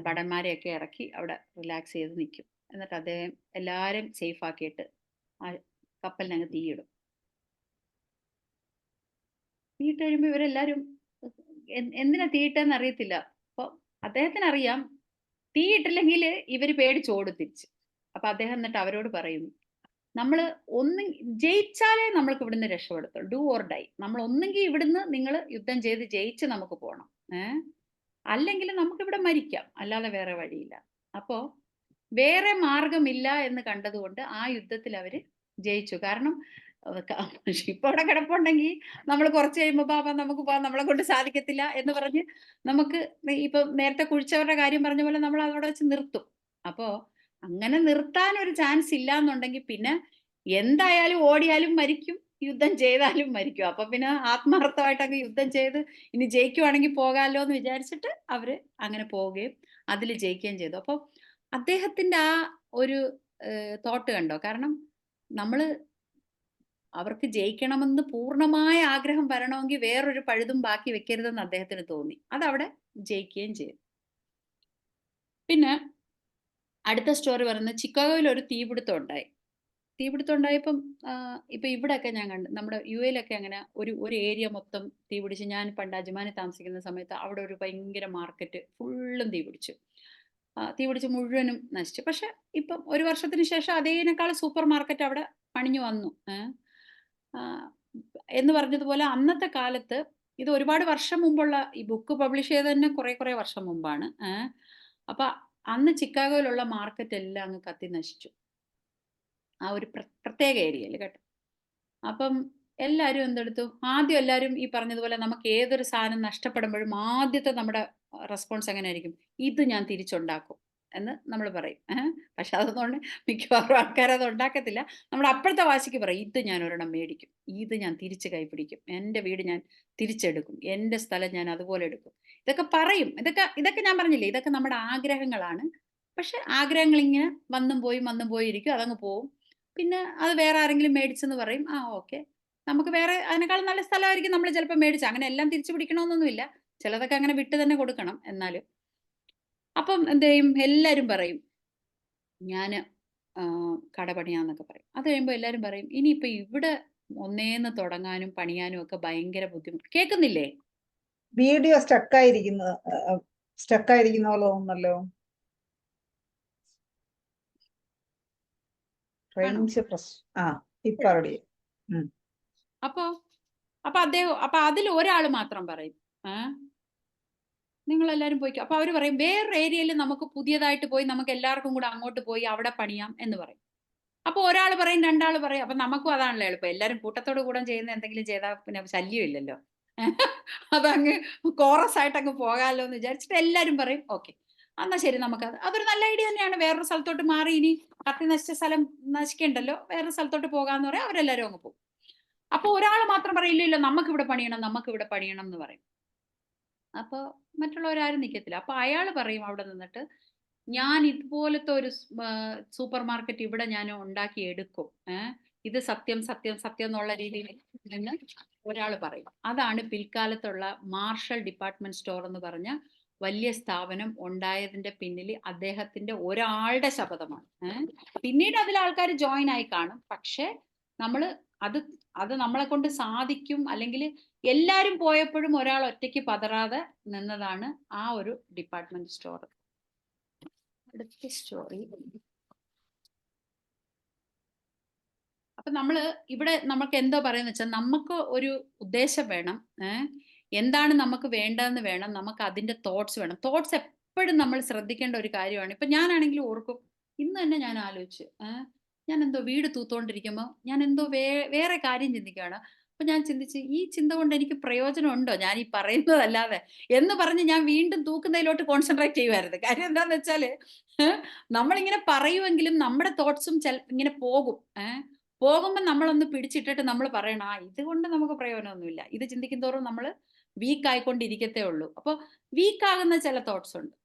ഭടന്മാരെയൊക്കെ ഇറക്കി അവിടെ റിലാക്സ് ചെയ്ത് നിൽക്കും. എന്നിട്ട് അദ്ദേഹം എല്ലാവരും സേഫ് ആക്കിയിട്ട് ആ കപ്പലിനങ്ങ് തീയിടും. തീയിട്ട് കഴിയുമ്പോൾ ഇവരെല്ലാവരും എന്തിനാ തീയിട്ടെന്ന് അറിയത്തില്ല. അപ്പോൾ അദ്ദേഹത്തിന് അറിയാം തീയിട്ടില്ലെങ്കിൽ ഇവർ പേടിച്ചോടും തിരിച്ച്. അപ്പൊ അദ്ദേഹം എന്നിട്ട് അവരോട് പറയും, നമ്മൾ ജയിച്ചാലേ നമ്മൾക്ക് ഇവിടുന്ന് രക്ഷപ്പെടുത്തുള്ളൂ, ഡു ഓർ ഡൈ. നമ്മൾ ഒന്നെങ്കിൽ ഇവിടുന്ന് നിങ്ങൾ യുദ്ധം ചെയ്ത് ജയിച്ച് നമുക്ക് പോകണം, അല്ലെങ്കിൽ നമുക്കിവിടെ മരിക്കാം, അല്ലാതെ വേറെ വഴിയില്ല. അപ്പോ വേറെ മാർഗമില്ല എന്ന് കണ്ടതുകൊണ്ട് ആ യുദ്ധത്തിൽ അവര് ജയിച്ചു. കാരണം ഷിപ്പ് അവിടെ കിടപ്പുണ്ടെങ്കിൽ നമ്മൾ കുറച്ച് കഴിയുമ്പോൾ ബാബാ നമുക്ക് പോകാം, നമ്മളെ കൊണ്ട് സാധിക്കത്തില്ല എന്ന് പറഞ്ഞ് നമുക്ക് ഇപ്പൊ നേരത്തെ കുഴിച്ചവരുടെ കാര്യം പറഞ്ഞ പോലെ നമ്മൾ അവിടെ വെച്ച് നിർത്തും. അപ്പോ അങ്ങനെ നിർത്താൻ ഒരു ചാൻസ് ഇല്ല എന്നുണ്ടെങ്കിൽ പിന്നെ എന്തായാലും ഓടിയാലും മരിക്കും, യുദ്ധം ചെയ്താലും മരിക്കും. അപ്പൊ പിന്നെ ആത്മാർത്ഥമായിട്ടൊക്കെ യുദ്ധം ചെയ്ത് ഇനി ജയിക്കുവാണെങ്കിൽ പോകാമല്ലോ എന്ന് വിചാരിച്ചിട്ട് അവര് അങ്ങനെ പോവുകയും അതിൽ ജയിക്കുകയും ചെയ്തു. അപ്പോൾ അദ്ദേഹത്തിന്റെ ആ ഒരു തോട്ട് കണ്ടോ? കാരണം നമ്മള് അവർക്ക് ജയിക്കണമെന്ന് പൂർണ്ണമായ ആഗ്രഹം വരണമെങ്കിൽ വേറൊരു പഴുതും ബാക്കി വെക്കരുതെന്ന് അദ്ദേഹത്തിന് തോന്നി. അതവിടെ ജയിക്കുകയും ചെയ്തു. പിന്നെ അടുത്ത സ്റ്റോറി പറയുന്നത് ചിക്കാഗോയിൽ ഒരു തീപിടുത്തം ഉണ്ടായി. തീപിടുത്തം ഉണ്ടായപ്പം ഇപ്പൊ ഇവിടെയൊക്കെ ഞാൻ കണ്ട് നമ്മുടെ യുഎയിലൊക്കെ അങ്ങനെ ഒരു ഏരിയ മൊത്തം തീ പിടിച്ച്. ഞാൻ പണ്ട് അജ്മാനിൽ താമസിക്കുന്ന സമയത്ത് അവിടെ ഒരു ഭയങ്കര മാർക്കറ്റ് ഫുള്ളും തീ പിടിച്ചു. തീ പിടിച്ച് മുഴുവനും നശിച്ചു. പക്ഷെ ഇപ്പം ഒരു വർഷത്തിന് ശേഷം അതേനേക്കാൾ സൂപ്പർ മാർക്കറ്റ് അവിടെ പണിഞ്ഞു വന്നു. ആ, എന്ന് പറഞ്ഞതുപോലെ അന്നത്തെ കാലത്ത് ഇത് ഒരുപാട് വർഷം മുമ്പുള്ള ഈ ബുക്ക് പബ്ലിഷ് ചെയ്ത് തന്നെ കുറെ വർഷം മുമ്പാണ്. അപ്പൊ അന്ന് ചിക്കാഗോയിലുള്ള മാർക്കറ്റ് എല്ലാം അങ്ങ് കത്തി നശിച്ചു. ആ ഒരു പ്രത്യേക ഏരിയയിൽ കേട്ടോ. അപ്പം എല്ലാവരും എന്തെടുത്തു, ആദ്യം എല്ലാവരും ഈ പറഞ്ഞതുപോലെ നമുക്ക് ഏതൊരു സാധനം നഷ്ടപ്പെടുമ്പോഴും ആദ്യത്തെ നമ്മുടെ റെസ്പോൺസ് എങ്ങനെയായിരിക്കും, ഇത് ഞാൻ തിരിച്ചുണ്ടാക്കും എന്ന് നമ്മൾ പറയും. പക്ഷെ അതൊന്നും മിക്കവാറും ആൾക്കാർ അത് ഉണ്ടാക്കത്തില്ല. നമ്മുടെ അപ്പോഴത്തെ വാശിക്ക് പറയും, ഇത് ഞാൻ ഒരെണ്ണം മേടിക്കും, ഇത് ഞാൻ തിരിച്ച് കൈപിടിക്കും, എൻ്റെ വീട് ഞാൻ തിരിച്ചെടുക്കും, എൻ്റെ സ്ഥലം ഞാൻ അതുപോലെ എടുക്കും. ഇതൊക്കെ പറയും. ഇതൊക്കെ ഞാൻ പറഞ്ഞില്ലേ, ഇതൊക്കെ നമ്മുടെ ആഗ്രഹങ്ങളാണ്. പക്ഷെ ആഗ്രഹങ്ങൾ ഇങ്ങനെ വന്നും പോയി ഇരിക്കും, അതങ്ങ് പോവും. പിന്നെ അത് വേറെ ആരെങ്കിലും മേടിച്ചെന്ന് പറയും, ആ ഓക്കെ, നമുക്ക് വേറെ അതിനേക്കാളും നല്ല സ്ഥലമായിരിക്കും നമ്മൾ ചിലപ്പോൾ മേടിച്ച. അങ്ങനെ എല്ലാം തിരിച്ചു പിടിക്കണമെന്നൊന്നുമില്ല, ചിലതൊക്കെ അങ്ങനെ വിട്ട് തന്നെ കൊടുക്കണം. എന്നാലും അപ്പം എന്ത് ചെയ്യും, എല്ലാവരും പറയും ഞാൻ കട പണിയാന്നൊക്കെ പറയും. അത് കഴിയുമ്പോൾ എല്ലാവരും പറയും ഇനിയിപ്പോൾ ഇവിടെ ഒന്നേന്ന് തുടങ്ങാനും പണിയാനും ഒക്കെ ഭയങ്കര ബുദ്ധിമുട്ട്. കേൾക്കുന്നില്ലേ? വീഡിയോ സ്റ്റക്കായിരിക്കുന്ന പോലെ തോന്നുന്നല്ലോ. റേഞ്ച് പ്രശ്നം. ഇപ്പൊ റെഡി. അപ്പൊ അതിൽ ഒരാൾ മാത്രം പറയും, നിങ്ങൾ എല്ലാവരും പോയിക്കോ. അപ്പൊ അവർ പറയും വേറൊരു ഏരിയയിൽ നമുക്ക് പുതിയതായിട്ട് പോയി നമുക്ക് എല്ലാവർക്കും കൂടെ അങ്ങോട്ട് പോയി അവിടെ പണിയാം എന്ന് പറയും. അപ്പൊ ഒരാൾ പറയും, രണ്ടാൾ പറയും. അപ്പൊ നമുക്കും അതാണല്ലോ എളുപ്പം, എല്ലാവരും കൂട്ടത്തോട് കൂടെ ചെയ്യുന്ന എന്തെങ്കിലും ചെയ്താൽ പിന്നെ ശല്യമില്ലല്ലോ. അതങ്ങ് കോറസ് ആയിട്ട് അങ്ങ് പോകാമല്ലോ എന്ന് വിചാരിച്ചിട്ട് എല്ലാവരും പറയും ഓക്കെ, എന്നാ ശരി, നമുക്കത് അതൊരു നല്ല ഐഡിയ തന്നെയാണ്. വേറൊരു സ്ഥലത്തോട്ട് മാറി, ഇനി കത്തി നശിച്ച സ്ഥലം നശിക്കണ്ടല്ലോ, വേറൊരു സ്ഥലത്തോട്ട് പോകാന്ന് പറയാം. അവരെല്ലാവരും അങ്ങ് പോകും. അപ്പൊ ഒരാൾ മാത്രം പറയില്ലല്ലോ, നമുക്കിവിടെ പണിയണം എന്ന് പറയും. അപ്പോൾ മറ്റുള്ളവരാരും നിൽക്കത്തില്ല. അപ്പോൾ അയാൾ പറയും അവിടെ നിന്നിട്ട്, ഞാൻ ഇതുപോലത്തെ ഒരു സൂപ്പർ മാർക്കറ്റ് ഇവിടെ ഞാൻ ഉണ്ടാക്കി എടുക്കും, ഇത് സത്യം എന്നുള്ള രീതിയിൽ നിന്ന് ഒരാൾ പറയും. അതാണ് പിൽക്കാലത്തുള്ള മാർഷൽ ഡിപ്പാർട്ട്മെന്റ് സ്റ്റോർ എന്ന് പറഞ്ഞ വലിയ സ്ഥാപനം ഉണ്ടായതിന്റെ പിന്നിൽ അദ്ദേഹത്തിന്റെ ഒരാളുടെ ശബ്ദമാണ്. പിന്നീട് അതിൽ ആൾക്കാർ ജോയിൻ ആയി കാണും. പക്ഷെ നമ്മള് അത് നമ്മളെ കൊണ്ട് സാധിക്കും, അല്ലെങ്കിൽ എല്ലാരും പോയപ്പോഴും ഒരാൾ ഒറ്റയ്ക്ക് പതറാതെ നിന്നതാണ് ആ ഒരു ഡിപ്പാർട്ട്മെന്റ് സ്റ്റോർ. അടുത്ത സ്റ്റോറി. അപ്പൊ ഇവിടെ നമുക്ക് എന്തോ പറയുന്ന വെച്ചാൽ, നമുക്ക് ഒരു ഉദ്ദേശം വേണം. എന്താണ് നമുക്ക് വേണ്ടതെന്ന് വേണം, നമുക്ക് അതിന്റെ തോട്ട്സ് വേണം. തോട്ട്സ് എപ്പോഴും നമ്മൾ ശ്രദ്ധിക്കേണ്ട ഒരു കാര്യമാണ്. ഇപ്പൊ ഞാനാണെങ്കിലും ഓർക്കും, ഇന്ന് തന്നെ ഞാൻ ആലോചിച്ച്, ഞാൻ എന്തോ വീട് തൂത്തോണ്ടിരിക്കുമ്പോൾ ഞാൻ എന്തോ വേറെ കാര്യം ചിന്തിക്കുകയാണ്. അപ്പൊ ഞാൻ ചിന്തിച്ച്, ഈ ചിന്ത കൊണ്ട് എനിക്ക് പ്രയോജനം ഉണ്ടോ ഞാൻ ഈ പറയുന്നതല്ലാതെ എന്ന് പറഞ്ഞ് ഞാൻ വീണ്ടും തൂക്കുന്നതിലോട്ട് കോൺസെൻട്രേറ്റ് ചെയ്യുമായിരുന്നു. കാര്യം എന്താന്ന് വെച്ചാല്, നമ്മളിങ്ങനെ പറയുമെങ്കിലും നമ്മുടെ തോട്ട്സും ഇങ്ങനെ പോകും. പോകുമ്പോൾ നമ്മളൊന്ന് പിടിച്ചിട്ടിട്ട് നമ്മൾ പറയണം, ഇതുകൊണ്ട് നമുക്ക് പ്രയോജനമൊന്നുമില്ല. ഇത് ചിന്തിക്കും തോറും നമ്മൾ വീക്ക് ആയിക്കൊണ്ടിരിക്കത്തേ ഉള്ളൂ. അപ്പോൾ വീക്ക് ആകുന്ന ചില തോട്ട്സ് ഉണ്ട്.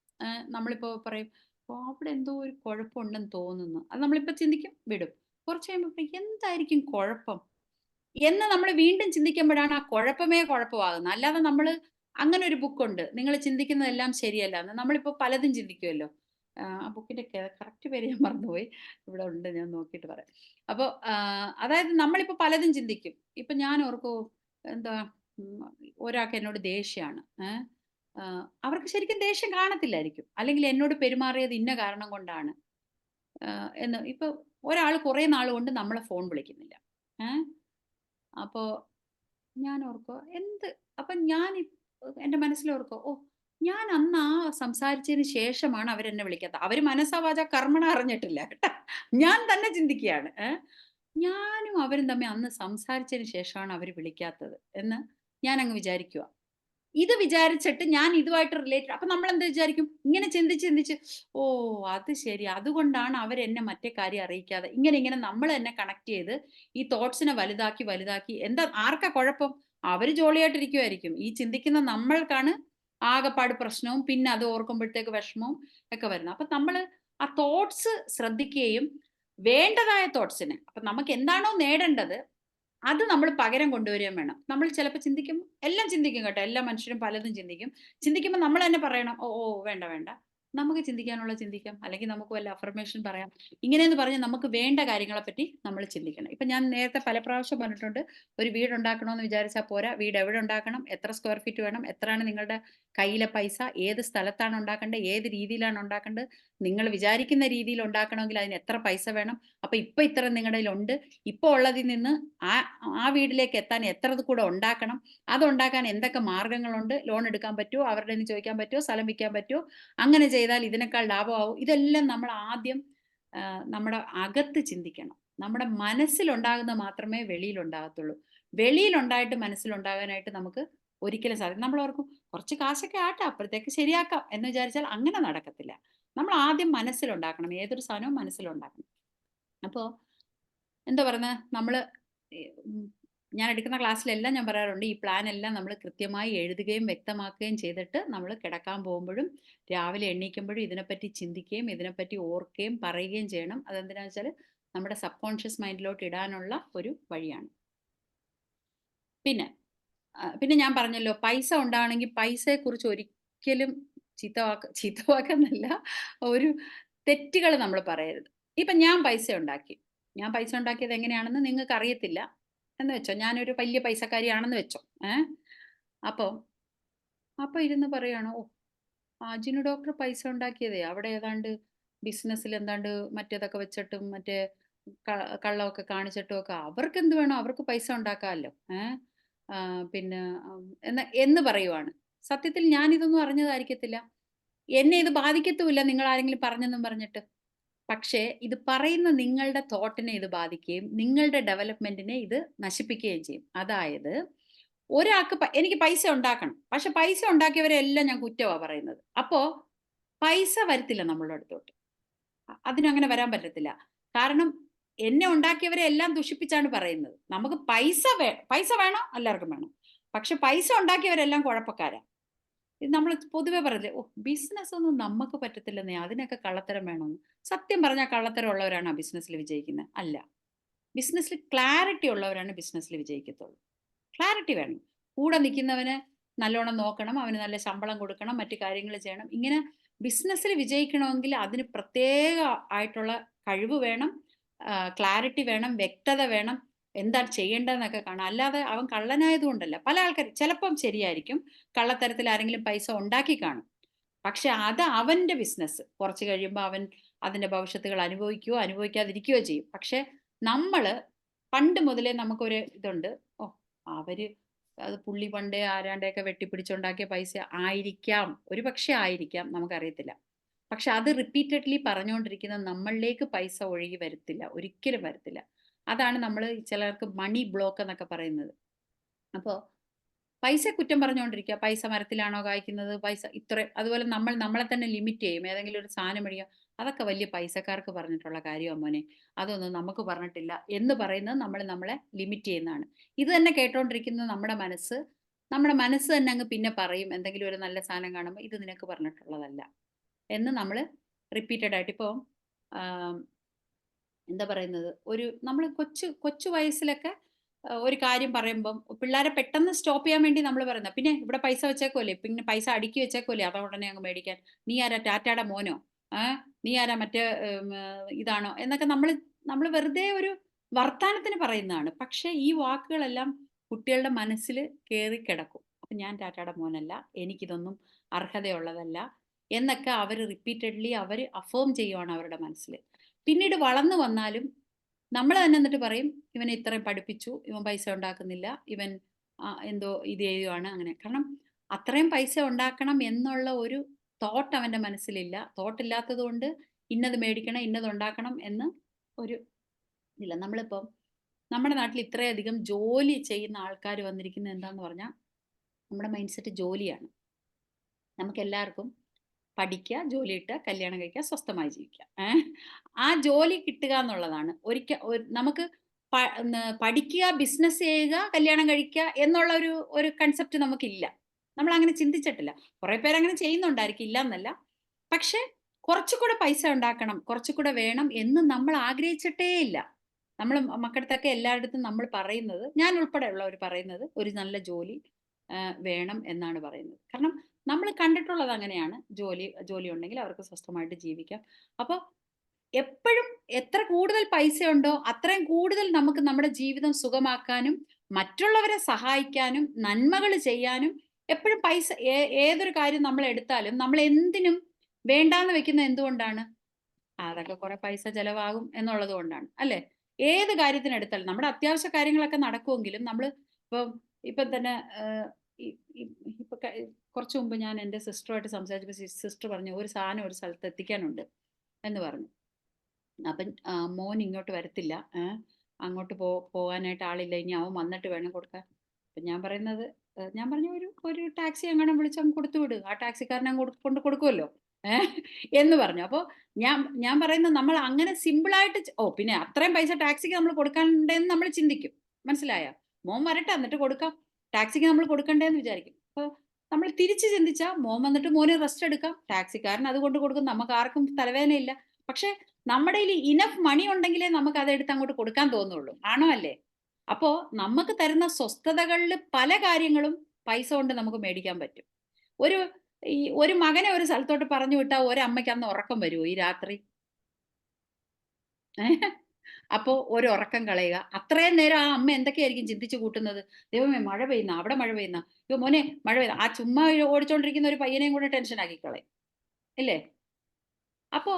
നമ്മളിപ്പോ പറയും, അവിടെ എന്തോ ഒരു കുഴപ്പമുണ്ടെന്ന് തോന്നുന്നു. അത് നമ്മളിപ്പോ ചിന്തിക്കും, വിടും. കുറച്ച് കഴിയുമ്പോൾ എന്തായിരിക്കും കുഴപ്പം എന്ന് നമ്മൾ വീണ്ടും ചിന്തിക്കുമ്പോഴാണ് ആ കുഴപ്പമേ കുഴപ്പമാകുന്നത്. അല്ലാതെ നമ്മൾ അങ്ങനെ ഒരു ബുക്കുണ്ട്, നിങ്ങൾ ചിന്തിക്കുന്നതെല്ലാം ശരിയല്ല എന്ന്. നമ്മളിപ്പോ പലതും ചിന്തിക്കുമല്ലോ. ആ ബുക്കിന്റെ കറക്റ്റ് പേര് ഞാൻ മറന്നുപോയി, ഇവിടെ ഉണ്ട്, ഞാൻ നോക്കിയിട്ട് പറയാം. അപ്പോൾ അതായത് നമ്മളിപ്പോ പലതും ചിന്തിക്കും. ഇപ്പൊ ഞാൻ ഓർക്കോ, എന്താ, ഒരാൾക്ക് എന്നോട് ദേഷ്യമാണ്. അവർക്ക് ശരിക്കും ദേഷ്യം കാണത്തില്ലായിരിക്കും, അല്ലെങ്കിൽ എന്നോട് പെരുമാറിയത് ഇന്ന കാരണം കൊണ്ടാണ് എന്ന്. ഇപ്പൊ ഒരാൾ കുറെ നാൾ കൊണ്ട് നമ്മളെ ഫോൺ വിളിക്കുന്നില്ല. അപ്പോ ഞാൻ ഓർക്കോ അപ്പൊ ഞാൻ എൻ്റെ മനസ്സിലോർക്കോ, ഞാൻ അന്ന് സംസാരിച്ചതിന് ശേഷമാണ് അവരെന്നെ വിളിക്കാത്തത്. അവര് മനസ്സാവാച കർമ്മണ അറിഞ്ഞിട്ടില്ല കേട്ടാ. ഞാൻ തന്നെ ചിന്തിക്കുകയാണ്, ഞാനും അവരും തമ്മിൽ അന്ന് സംസാരിച്ചതിന് ശേഷമാണ് അവർ വിളിക്കാത്തത് എന്ന് ഞാൻ അങ്ങ് വിചാരിക്കുക. ഇത് വിചാരിച്ചിട്ട് ഞാൻ ഇതുമായിട്ട് റിലേറ്റഡ്. അപ്പൊ നമ്മൾ എന്താ വിചാരിക്കും, ഇങ്ങനെ ചിന്തിച്ച് അത് ശരി, അതുകൊണ്ടാണ് അവരെന്നെ മറ്റേ കാര്യം അറിയിക്കാതെ. ഇങ്ങനെ നമ്മൾ തന്നെ കണക്ട് ചെയ്ത് ഈ തോട്ട്സിനെ വലുതാക്കി എന്താ, ആർക്കാ കുഴപ്പം? അവര് ജോളിയായിട്ടിരിക്കുമായിരിക്കും. ഈ ചിന്തിക്കുന്ന നമ്മൾക്കാണ് ആകെപ്പാട് പ്രശ്നവും, പിന്നെ അത് ഓർക്കുമ്പോഴത്തേക്ക് വിഷമവും ഒക്കെ വരുന്നത്. അപ്പൊ നമ്മൾ ആ തോട്ട്സ് ശ്രദ്ധിക്കുകയും വേണ്ടതായ തോട്ട്സിന്, അപ്പൊ നമുക്ക് എന്താണോ നേടേണ്ടത് അത് നമ്മൾ പകരം കൊണ്ടുവരികയും വേണം. നമ്മൾ ചിലപ്പോൾ എല്ലാം ചിന്തിക്കും കേട്ടോ. എല്ലാ മനുഷ്യരും പലതും ചിന്തിക്കുമ്പോൾ നമ്മൾ തന്നെ പറയണം, വേണ്ട നമുക്ക് ചിന്തിക്കാനുള്ള ചിന്തിക്കാം, അല്ലെങ്കിൽ നമുക്ക് വല്ല അഫർമേഷൻ പറയാം. ഇങ്ങനെയെന്ന് പറഞ്ഞ് നമുക്ക് വേണ്ട കാര്യങ്ങളെ പറ്റി നമ്മൾ ചിന്തിക്കണം. ഇപ്പം ഞാൻ നേരത്തെ പല പ്രാവശ്യം പറഞ്ഞിട്ടുണ്ട്, ഒരു വീട് ഉണ്ടാക്കണമെന്ന് വിചാരിച്ചാൽ പോരാ, വീട് എവിടെ ഉണ്ടാക്കണം, എത്ര സ്ക്വയർ ഫീറ്റ് വേണം, എത്രയാണ് നിങ്ങളുടെ കയ്യിലെ പൈസ, ഏത് സ്ഥലത്താണ് ഉണ്ടാക്കേണ്ടത്, ഏത് രീതിയിലാണ് ഉണ്ടാക്കേണ്ടത്, നിങ്ങൾ വിചാരിക്കുന്ന രീതിയിൽ ഉണ്ടാക്കണമെങ്കിൽ അതിന് എത്ര പൈസ വേണം, അപ്പം ഇപ്പം ഇത്ര നിങ്ങളുടെ കയ്യിലുണ്ട്, ഇപ്പോൾ ഉള്ളതിൽ നിന്ന് ആ ആ വീട്ടിലേക്ക് എത്താൻ എത്ര കൂടെ ഉണ്ടാക്കണം, അതുണ്ടാക്കാൻ എന്തൊക്കെ മാർഗങ്ങളുണ്ട്, ലോൺ എടുക്കാൻ പറ്റുമോ, അവരുടെ നിന്ന് ചോദിക്കാൻ പറ്റുമോ, സ്ഥലം വിൽക്കാൻ പറ്റുമോ, അങ്ങനെ ചെയ്താൽ ഇതിനേക്കാൾ ലാഭമാവും. ഇതെല്ലാം നമ്മൾ ആദ്യം നമ്മുടെ അകത്ത് ചിന്തിക്കണം. നമ്മുടെ മനസ്സിലുണ്ടാകുന്ന മാത്രമേ വെളിയിലുണ്ടാകത്തുള്ളൂ. വെളിയിലുണ്ടായിട്ട് മനസ്സിലുണ്ടാകാനായിട്ട് നമുക്ക് ഒരിക്കലും സാധിക്കും. നമ്മൾ ഓർക്കും കുറച്ച് കാശൊക്കെ ആട്ടെ, അപ്പോഴത്തേക്ക് ശരിയാക്കാം എന്ന് വിചാരിച്ചാൽ അങ്ങനെ നടക്കത്തില്ല. നമ്മൾ ആദ്യം മനസ്സിലുണ്ടാക്കണം. ഏതൊരു സാധനവും മനസ്സിലുണ്ടാക്കണം. അപ്പോൾ എന്താ പറയുന്നത്, നമ്മൾ ഞാൻ എടുക്കുന്ന ക്ലാസ്സിലെല്ലാം ഞാൻ പറയാറുണ്ട്, ഈ പ്ലാൻ എല്ലാം നമ്മൾ കൃത്യമായി എഴുതുകയും വ്യക്തമാക്കുകയും ചെയ്തിട്ട് നമ്മൾ കിടക്കാൻ പോകുമ്പോഴും രാവിലെ എണീക്കുമ്പോഴും ഇതിനെപ്പറ്റി ചിന്തിക്കുകയും ഇതിനെപ്പറ്റി ഓർക്കുകയും പറയുകയും ചെയ്യണം. അതെന്തിനാണെന്ന് വെച്ചാൽ നമ്മുടെ സബ് കോൺഷ്യസ് മൈൻഡിലോട്ട് ഇടാനുള്ള ഒരു വഴിയാണ്. പിന്നെ ഞാൻ പറഞ്ഞല്ലോ, പൈസ ഉണ്ടാകണമെങ്കിൽ പൈസയെക്കുറിച്ച് ഒരിക്കലും ചീത്തവാക്കെന്നല്ല, ഒരു തെറ്റുകൾ നമ്മൾ പറയരുത്. ഇപ്പം ഞാൻ പൈസ ഉണ്ടാക്കിയത് എങ്ങനെയാണെന്ന് നിങ്ങൾക്ക് അറിയത്തില്ല എന്ന് വെച്ചോ, ഞാനൊരു വലിയ പൈസക്കാരിയാണെന്ന് വെച്ചോ. അപ്പോൾ ഇരുന്ന് പറയുകയാണോ, ജിനു ഡോക്ടർ പൈസ ഉണ്ടാക്കിയതേ അവിടെ ഏതാണ്ട് ബിസിനസ്സിൽ എന്താണ്ട് മറ്റേതൊക്കെ വെച്ചിട്ടും മറ്റേ കള്ളമൊക്കെ കാണിച്ചിട്ടും ഒക്കെ അവർക്ക് എന്ത് വേണോ, അവർക്ക് പൈസ ഉണ്ടാക്കാമല്ലോ, പിന്നെ എന്ന് പറയുവാണ്. സത്യത്തിൽ ഞാനിതൊന്നും അറിഞ്ഞതായിരിക്കത്തില്ല, എന്നെ ഇത് ബാധിക്കത്തുമില്ല നിങ്ങൾ ആരെങ്കിലും പറഞ്ഞെന്നും പറഞ്ഞിട്ട്. പക്ഷേ ഇത് പറയുന്ന നിങ്ങളുടെ തോട്ടിനെ ഇത് ബാധിക്കുകയും നിങ്ങളുടെ ഡെവലപ്മെന്റിനെ ഇത് നശിപ്പിക്കുകയും ചെയ്യും. അതായത് ഒരാൾക്ക് എനിക്ക് പൈസ ഉണ്ടാക്കണം, പക്ഷെ പൈസ ഉണ്ടാക്കിയവരെല്ലാം ഞാൻ കുറ്റമാണ് പറയുന്നത്. അപ്പോൾ പൈസ വരത്തില്ല നമ്മളുടെ അടുത്തോട്ട്, അതിനങ്ങനെ വരാൻ പറ്റത്തില്ല. കാരണം എന്നെ ഉണ്ടാക്കിയവരെ എല്ലാം ദുഷിപ്പിച്ചാണ് പറയുന്നത്. നമുക്ക് പൈസ വേണം, എല്ലാവർക്കും വേണം, പക്ഷെ പൈസ ഉണ്ടാക്കിയവരെല്ലാം കുഴപ്പക്കാരാ. ഇത് നമ്മൾ പൊതുവെ പറയില്ലേ, ബിസിനസ് ഒന്നും നമുക്ക് പറ്റത്തില്ലെന്നേ, അതിനൊക്കെ കള്ളത്തരം വേണമെന്ന്. സത്യം പറഞ്ഞാൽ കള്ളത്തരം ഉള്ളവരാണ് ആ ബിസിനസ്സിൽ വിജയിക്കുന്നത്? അല്ല. ബിസിനസ്സിൽ ക്ലാരിറ്റി ഉള്ളവരാണ് ബിസിനസ്സിൽ വിജയിക്കത്തുള്ളൂ. ക്ലാരിറ്റി വേണം. കൂടെ നിൽക്കുന്നവന് നല്ലോണം നോക്കണം, അവന് നല്ല ശമ്പളം കൊടുക്കണം, മറ്റു കാര്യങ്ങൾ ചെയ്യണം. ഇങ്ങനെ ബിസിനസ്സിൽ വിജയിക്കണമെങ്കിൽ അതിന് പ്രത്യേക ആയിട്ടുള്ള കഴിവ് വേണം, ക്ലാരിറ്റി വേണം, വ്യക്തത വേണം, എന്താണ് ചെയ്യേണ്ടതെന്നൊക്കെ കാണാം. അല്ലാതെ അവൻ കള്ളനായതുകൊണ്ടല്ല. പല ആൾക്കാർ ചിലപ്പം ശരിയായിരിക്കും, കള്ളത്തരത്തിൽ ആരെങ്കിലും പൈസ ഉണ്ടാക്കി കാണും, പക്ഷെ അത് അവൻ്റെ ബിസിനസ്. കുറച്ച് കഴിയുമ്പോൾ അവൻ അതിൻ്റെ ഭവിഷ്യത്തുകൾ അനുഭവിക്കുകയോ അനുഭവിക്കാതിരിക്കുകയോ ചെയ്യും. പക്ഷെ നമ്മൾ പണ്ട് മുതലേ നമുക്കൊരു ഇതുണ്ട്, അവര് അത് പുള്ളി പണ്ടേ ആരാണ്ടെയൊക്കെ വെട്ടിപ്പിടിച്ചുണ്ടാക്കിയ പൈസ ആയിരിക്കാം, ഒരു പക്ഷേ ആയിരിക്കാം, നമുക്കറിയത്തില്ല. പക്ഷെ അത് റിപ്പീറ്റഡ്ലി പറഞ്ഞുകൊണ്ടിരിക്കുന്ന നമ്മളിലേക്ക് പൈസ ഒഴുകി വരത്തില്ല, ഒരിക്കലും വരത്തില്ല. അതാണ് നമ്മൾ ചിലർക്ക് മണി ബ്ലോക്ക് എന്നൊക്കെ പറയുന്നത്. അപ്പോൾ പൈസ കുറ്റം പറഞ്ഞുകൊണ്ടിരിക്കുക, പൈസ മരത്തിലാണോ കായ്ക്കുന്നത്, പൈസ ഇത്ര, അതുപോലെ നമ്മളെ തന്നെ ലിമിറ്റ് ചെയ്യും. ഏതെങ്കിലും ഒരു സാധനം മേടിക്കുക, അതൊക്കെ വലിയ പൈസക്കാർക്ക് പറഞ്ഞിട്ടുള്ള കാര്യമാണ് മോനെ, അതൊന്നും നമുക്ക് പറഞ്ഞിട്ടില്ല എന്ന് പറയുന്നത് നമ്മളെ ലിമിറ്റ് ചെയ്യുന്നതാണ്. ഇത് തന്നെ കേട്ടോണ്ടിരിക്കുന്ന നമ്മുടെ മനസ്സ് തന്നെ അങ്ങ് പിന്നെ പറയും, എന്തെങ്കിലും ഒരു നല്ല സാധനം കാണുമ്പോൾ ഇത് നിനക്ക് പറഞ്ഞിട്ടുള്ളതല്ല എന്ന് നമ്മൾ റിപ്പീറ്റഡ് ആയിട്ട്. ഇപ്പോൾ എന്താ പറയുന്നത്, നമ്മൾ കൊച്ചു വയസ്സിലൊക്കെ ഒരു കാര്യം പറയുമ്പം പിള്ളേരെ പെട്ടെന്ന് സ്റ്റോപ്പ് ചെയ്യാൻ വേണ്ടി നമ്മൾ പറയുന്നത്, പിന്നെ ഇവിടെ പൈസ വെച്ചേക്കോല്ലേ, പിന്നെ പൈസ അടുക്കി വെച്ചേക്കോല്ലേ, അത് ഉടനെ അങ്ങ് മേടിക്കാൻ, നീ ആരാ ടാറ്റാടെ മോനോ, നീ ആരാ മറ്റേ ഇതാണോ എന്നൊക്കെ നമ്മൾ വെറുതെ ഒരു വർത്താനത്തിന് പറയുന്നതാണ്. പക്ഷേ ഈ വാക്കുകളെല്ലാം കുട്ടികളുടെ മനസ്സിൽ കയറി കിടക്കും. അപ്പം ഞാൻ ടാറ്റാടെ മോനല്ല, എനിക്കിതൊന്നും അർഹതയുള്ളതല്ല എന്നൊക്കെ അവർ റിപ്പീറ്റഡ്ലി അഫേം ചെയ്യുവാണ് അവരുടെ മനസ്സിൽ. പിന്നീട് വളർന്നു വന്നാലും നമ്മൾ തന്നെ എന്നിട്ട് പറയും, ഇവനെ ഇത്രയും പഠിപ്പിച്ചു, ഇവൻ പൈസ ഉണ്ടാക്കുന്നില്ല, ഇവൻ എന്തോ ഇത് ചെയ്യുവാണ്, അങ്ങനെ. കാരണം അത്രയും പൈസ ഉണ്ടാക്കണം എന്നുള്ള ഒരു തോട്ട് അവൻ്റെ മനസ്സിലില്ല. തോട്ടില്ലാത്തത് കൊണ്ട് ഇന്നത് മേടിക്കണം, ഇന്നത് ഉണ്ടാക്കണം എന്ന് ഒരു ഇല്ല. നമ്മളിപ്പം നമ്മുടെ നാട്ടിൽ ഇത്രയധികം ജോലി ചെയ്യുന്ന ആൾക്കാർ വന്നിരിക്കുന്നത് എന്താന്ന് പറഞ്ഞാൽ, നമ്മുടെ മൈൻഡ് സെറ്റ് ജോലിയാണ്. നമുക്കെല്ലാവർക്കും പഠിക്കുക, ജോലി കിട്ടുക, കല്യാണം കഴിക്കുക, സ്വസ്ഥമായി ജീവിക്കുക. ആ ജോലി കിട്ടുക എന്നുള്ളതാണ്. നമുക്ക് പഠിക്കുക, ബിസിനസ് ചെയ്യുക, കല്യാണം കഴിക്കുക എന്നുള്ള ഒരു കൺസെപ്റ്റ് നമുക്കില്ല. നമ്മൾ അങ്ങനെ ചിന്തിച്ചിട്ടില്ല. കുറേ പേരങ്ങനെ ചെയ്യുന്നുണ്ടായിരിക്കും, ഇല്ല എന്നല്ല. പക്ഷെ കുറച്ചുകൂടെ പൈസ ഉണ്ടാക്കണം, കുറച്ചുകൂടെ വേണം എന്ന് നമ്മൾ ആഗ്രഹിച്ചിട്ടേ ഇല്ല. നമ്മൾ മക്കളടുത്തൊക്കെ എല്ലായിടത്തും നമ്മൾ പറയുന്നത്, ഞാൻ ഉൾപ്പെടെ ഉള്ളവർ പറയുന്നത്, ഒരു നല്ല ജോലി വേണം എന്നാണ് പറയുന്നത്. കാരണം നമ്മൾ കണ്ടിട്ടുള്ളത് അങ്ങനെയാണ്. ജോലി ഉണ്ടെങ്കിൽ അവർക്ക് സ്വസ്ഥമായിട്ട് ജീവിക്കാം. അപ്പോൾ എപ്പോഴും എത്ര കൂടുതൽ പൈസയുണ്ടോ അത്രയും കൂടുതൽ നമുക്ക് നമ്മുടെ ജീവിതം സുഖമാക്കാനും മറ്റുള്ളവരെ സഹായിക്കാനും നന്മകൾ ചെയ്യാനും എപ്പോഴും പൈസ ഏതൊരു കാര്യം നമ്മൾ എടുത്താലും നമ്മൾ എന്തിനും വേണ്ടാന്ന് വെക്കുന്നത് എന്തുകൊണ്ടാണ്? അതൊക്കെ കുറെ പൈസ ചെലവാകും എന്നുള്ളത് കൊണ്ടാണ് അല്ലേ? ഏത് കാര്യത്തിന് എടുത്താലും നമ്മുടെ അത്യാവശ്യ കാര്യങ്ങളൊക്കെ നടക്കുമെങ്കിലും നമ്മൾ ഇപ്പം ഇപ്പം തന്നെ ഈ- ഈ- ഇപ്പൊ കുറച്ചു മുമ്പ് ഞാൻ എൻ്റെ സിസ്റ്ററുമായിട്ട് സംസാരിച്ചപ്പോൾ സിസ്റ്റർ പറഞ്ഞു ഒരു സാധനം ഒരു സ്ഥലത്ത് എത്തിക്കാനുണ്ട് എന്ന് പറഞ്ഞു. അപ്പം മോൻ ഇങ്ങോട്ട് വരത്തില്ല, അങ്ങോട്ട് പോകാനായിട്ട് ആളില്ല, ഇനി അവൻ വന്നിട്ട് വേണം കൊടുക്കാൻ. അപ്പം ഞാൻ പറയുന്നത് ഞാൻ പറഞ്ഞു ഒരു ടാക്സി എങ്ങനെ വിളിച്ചങ്ങ് കൊടുത്തു വിട്, ആ ടാക്സിക്കാരനെ കൊണ്ട് കൊടുക്കുമല്ലോ എന്ന് പറഞ്ഞു. അപ്പോൾ ഞാൻ പറയുന്നത് നമ്മൾ അങ്ങനെ സിമ്പിളായിട്ട് പിന്നെ അത്രയും പൈസ ടാക്സിക്ക് നമ്മൾ കൊടുക്കണ്ടേന്ന് നമ്മൾ ചിന്തിക്കും. മനസ്സിലായോ? മോൻ വരട്ടെ എന്നിട്ട് കൊടുക്കാം, ടാക്സിക്ക് നമ്മൾ കൊടുക്കണ്ടേന്ന് വിചാരിക്കും. അപ്പോൾ നമ്മൾ തിരിച്ച് ചിന്തിച്ചാൽ മോൻ വന്നിട്ട് മോന് റെസ്റ്റ് എടുക്കാം, ടാക്സിക്കാരൻ അത് കൊണ്ട് കൊടുക്കും, നമുക്ക് ആർക്കും തലവേദനയില്ല. പക്ഷെ നമ്മുടെ കയ്യിൽ ഇനഫ് മണി ഉണ്ടെങ്കിലേ നമുക്ക് അതെടുത്ത് അങ്ങോട്ട് കൊടുക്കാൻ തോന്നുള്ളൂ. ആണോ അല്ലേ? അപ്പോ നമുക്ക് തരുന്ന സ്വസ്ഥതകളിൽ പല കാര്യങ്ങളും പൈസ കൊണ്ട് നമുക്ക് മേടിക്കാൻ പറ്റും. ഒരു മകനെ ഒരു സ്ഥലത്തോട്ട് പറഞ്ഞു വിട്ടാൽ ഒരമ്മയ്ക്ക് അന്ന് ഉറക്കം വരുമോ ഈ രാത്രി? അപ്പോ ഒരു ഉറക്കം കളയുക. അത്രയും നേരം ആ അമ്മ എന്തൊക്കെയായിരിക്കും ചിന്തിച്ചു കൂട്ടുന്നത്? ദൈവമേ മഴ പെയ്യുന്ന, അവിടെ മഴ പെയ്യുന്ന, അയ്യോ മോനെ മഴ പെയ്യുന്ന, ആ ചുമ്മാ ഓടിച്ചോണ്ടിരിക്കുന്ന ഒരു പയ്യനെയും കൂടെ ടെൻഷൻ ആക്കി കളയും. ഇല്ലേ? അപ്പോ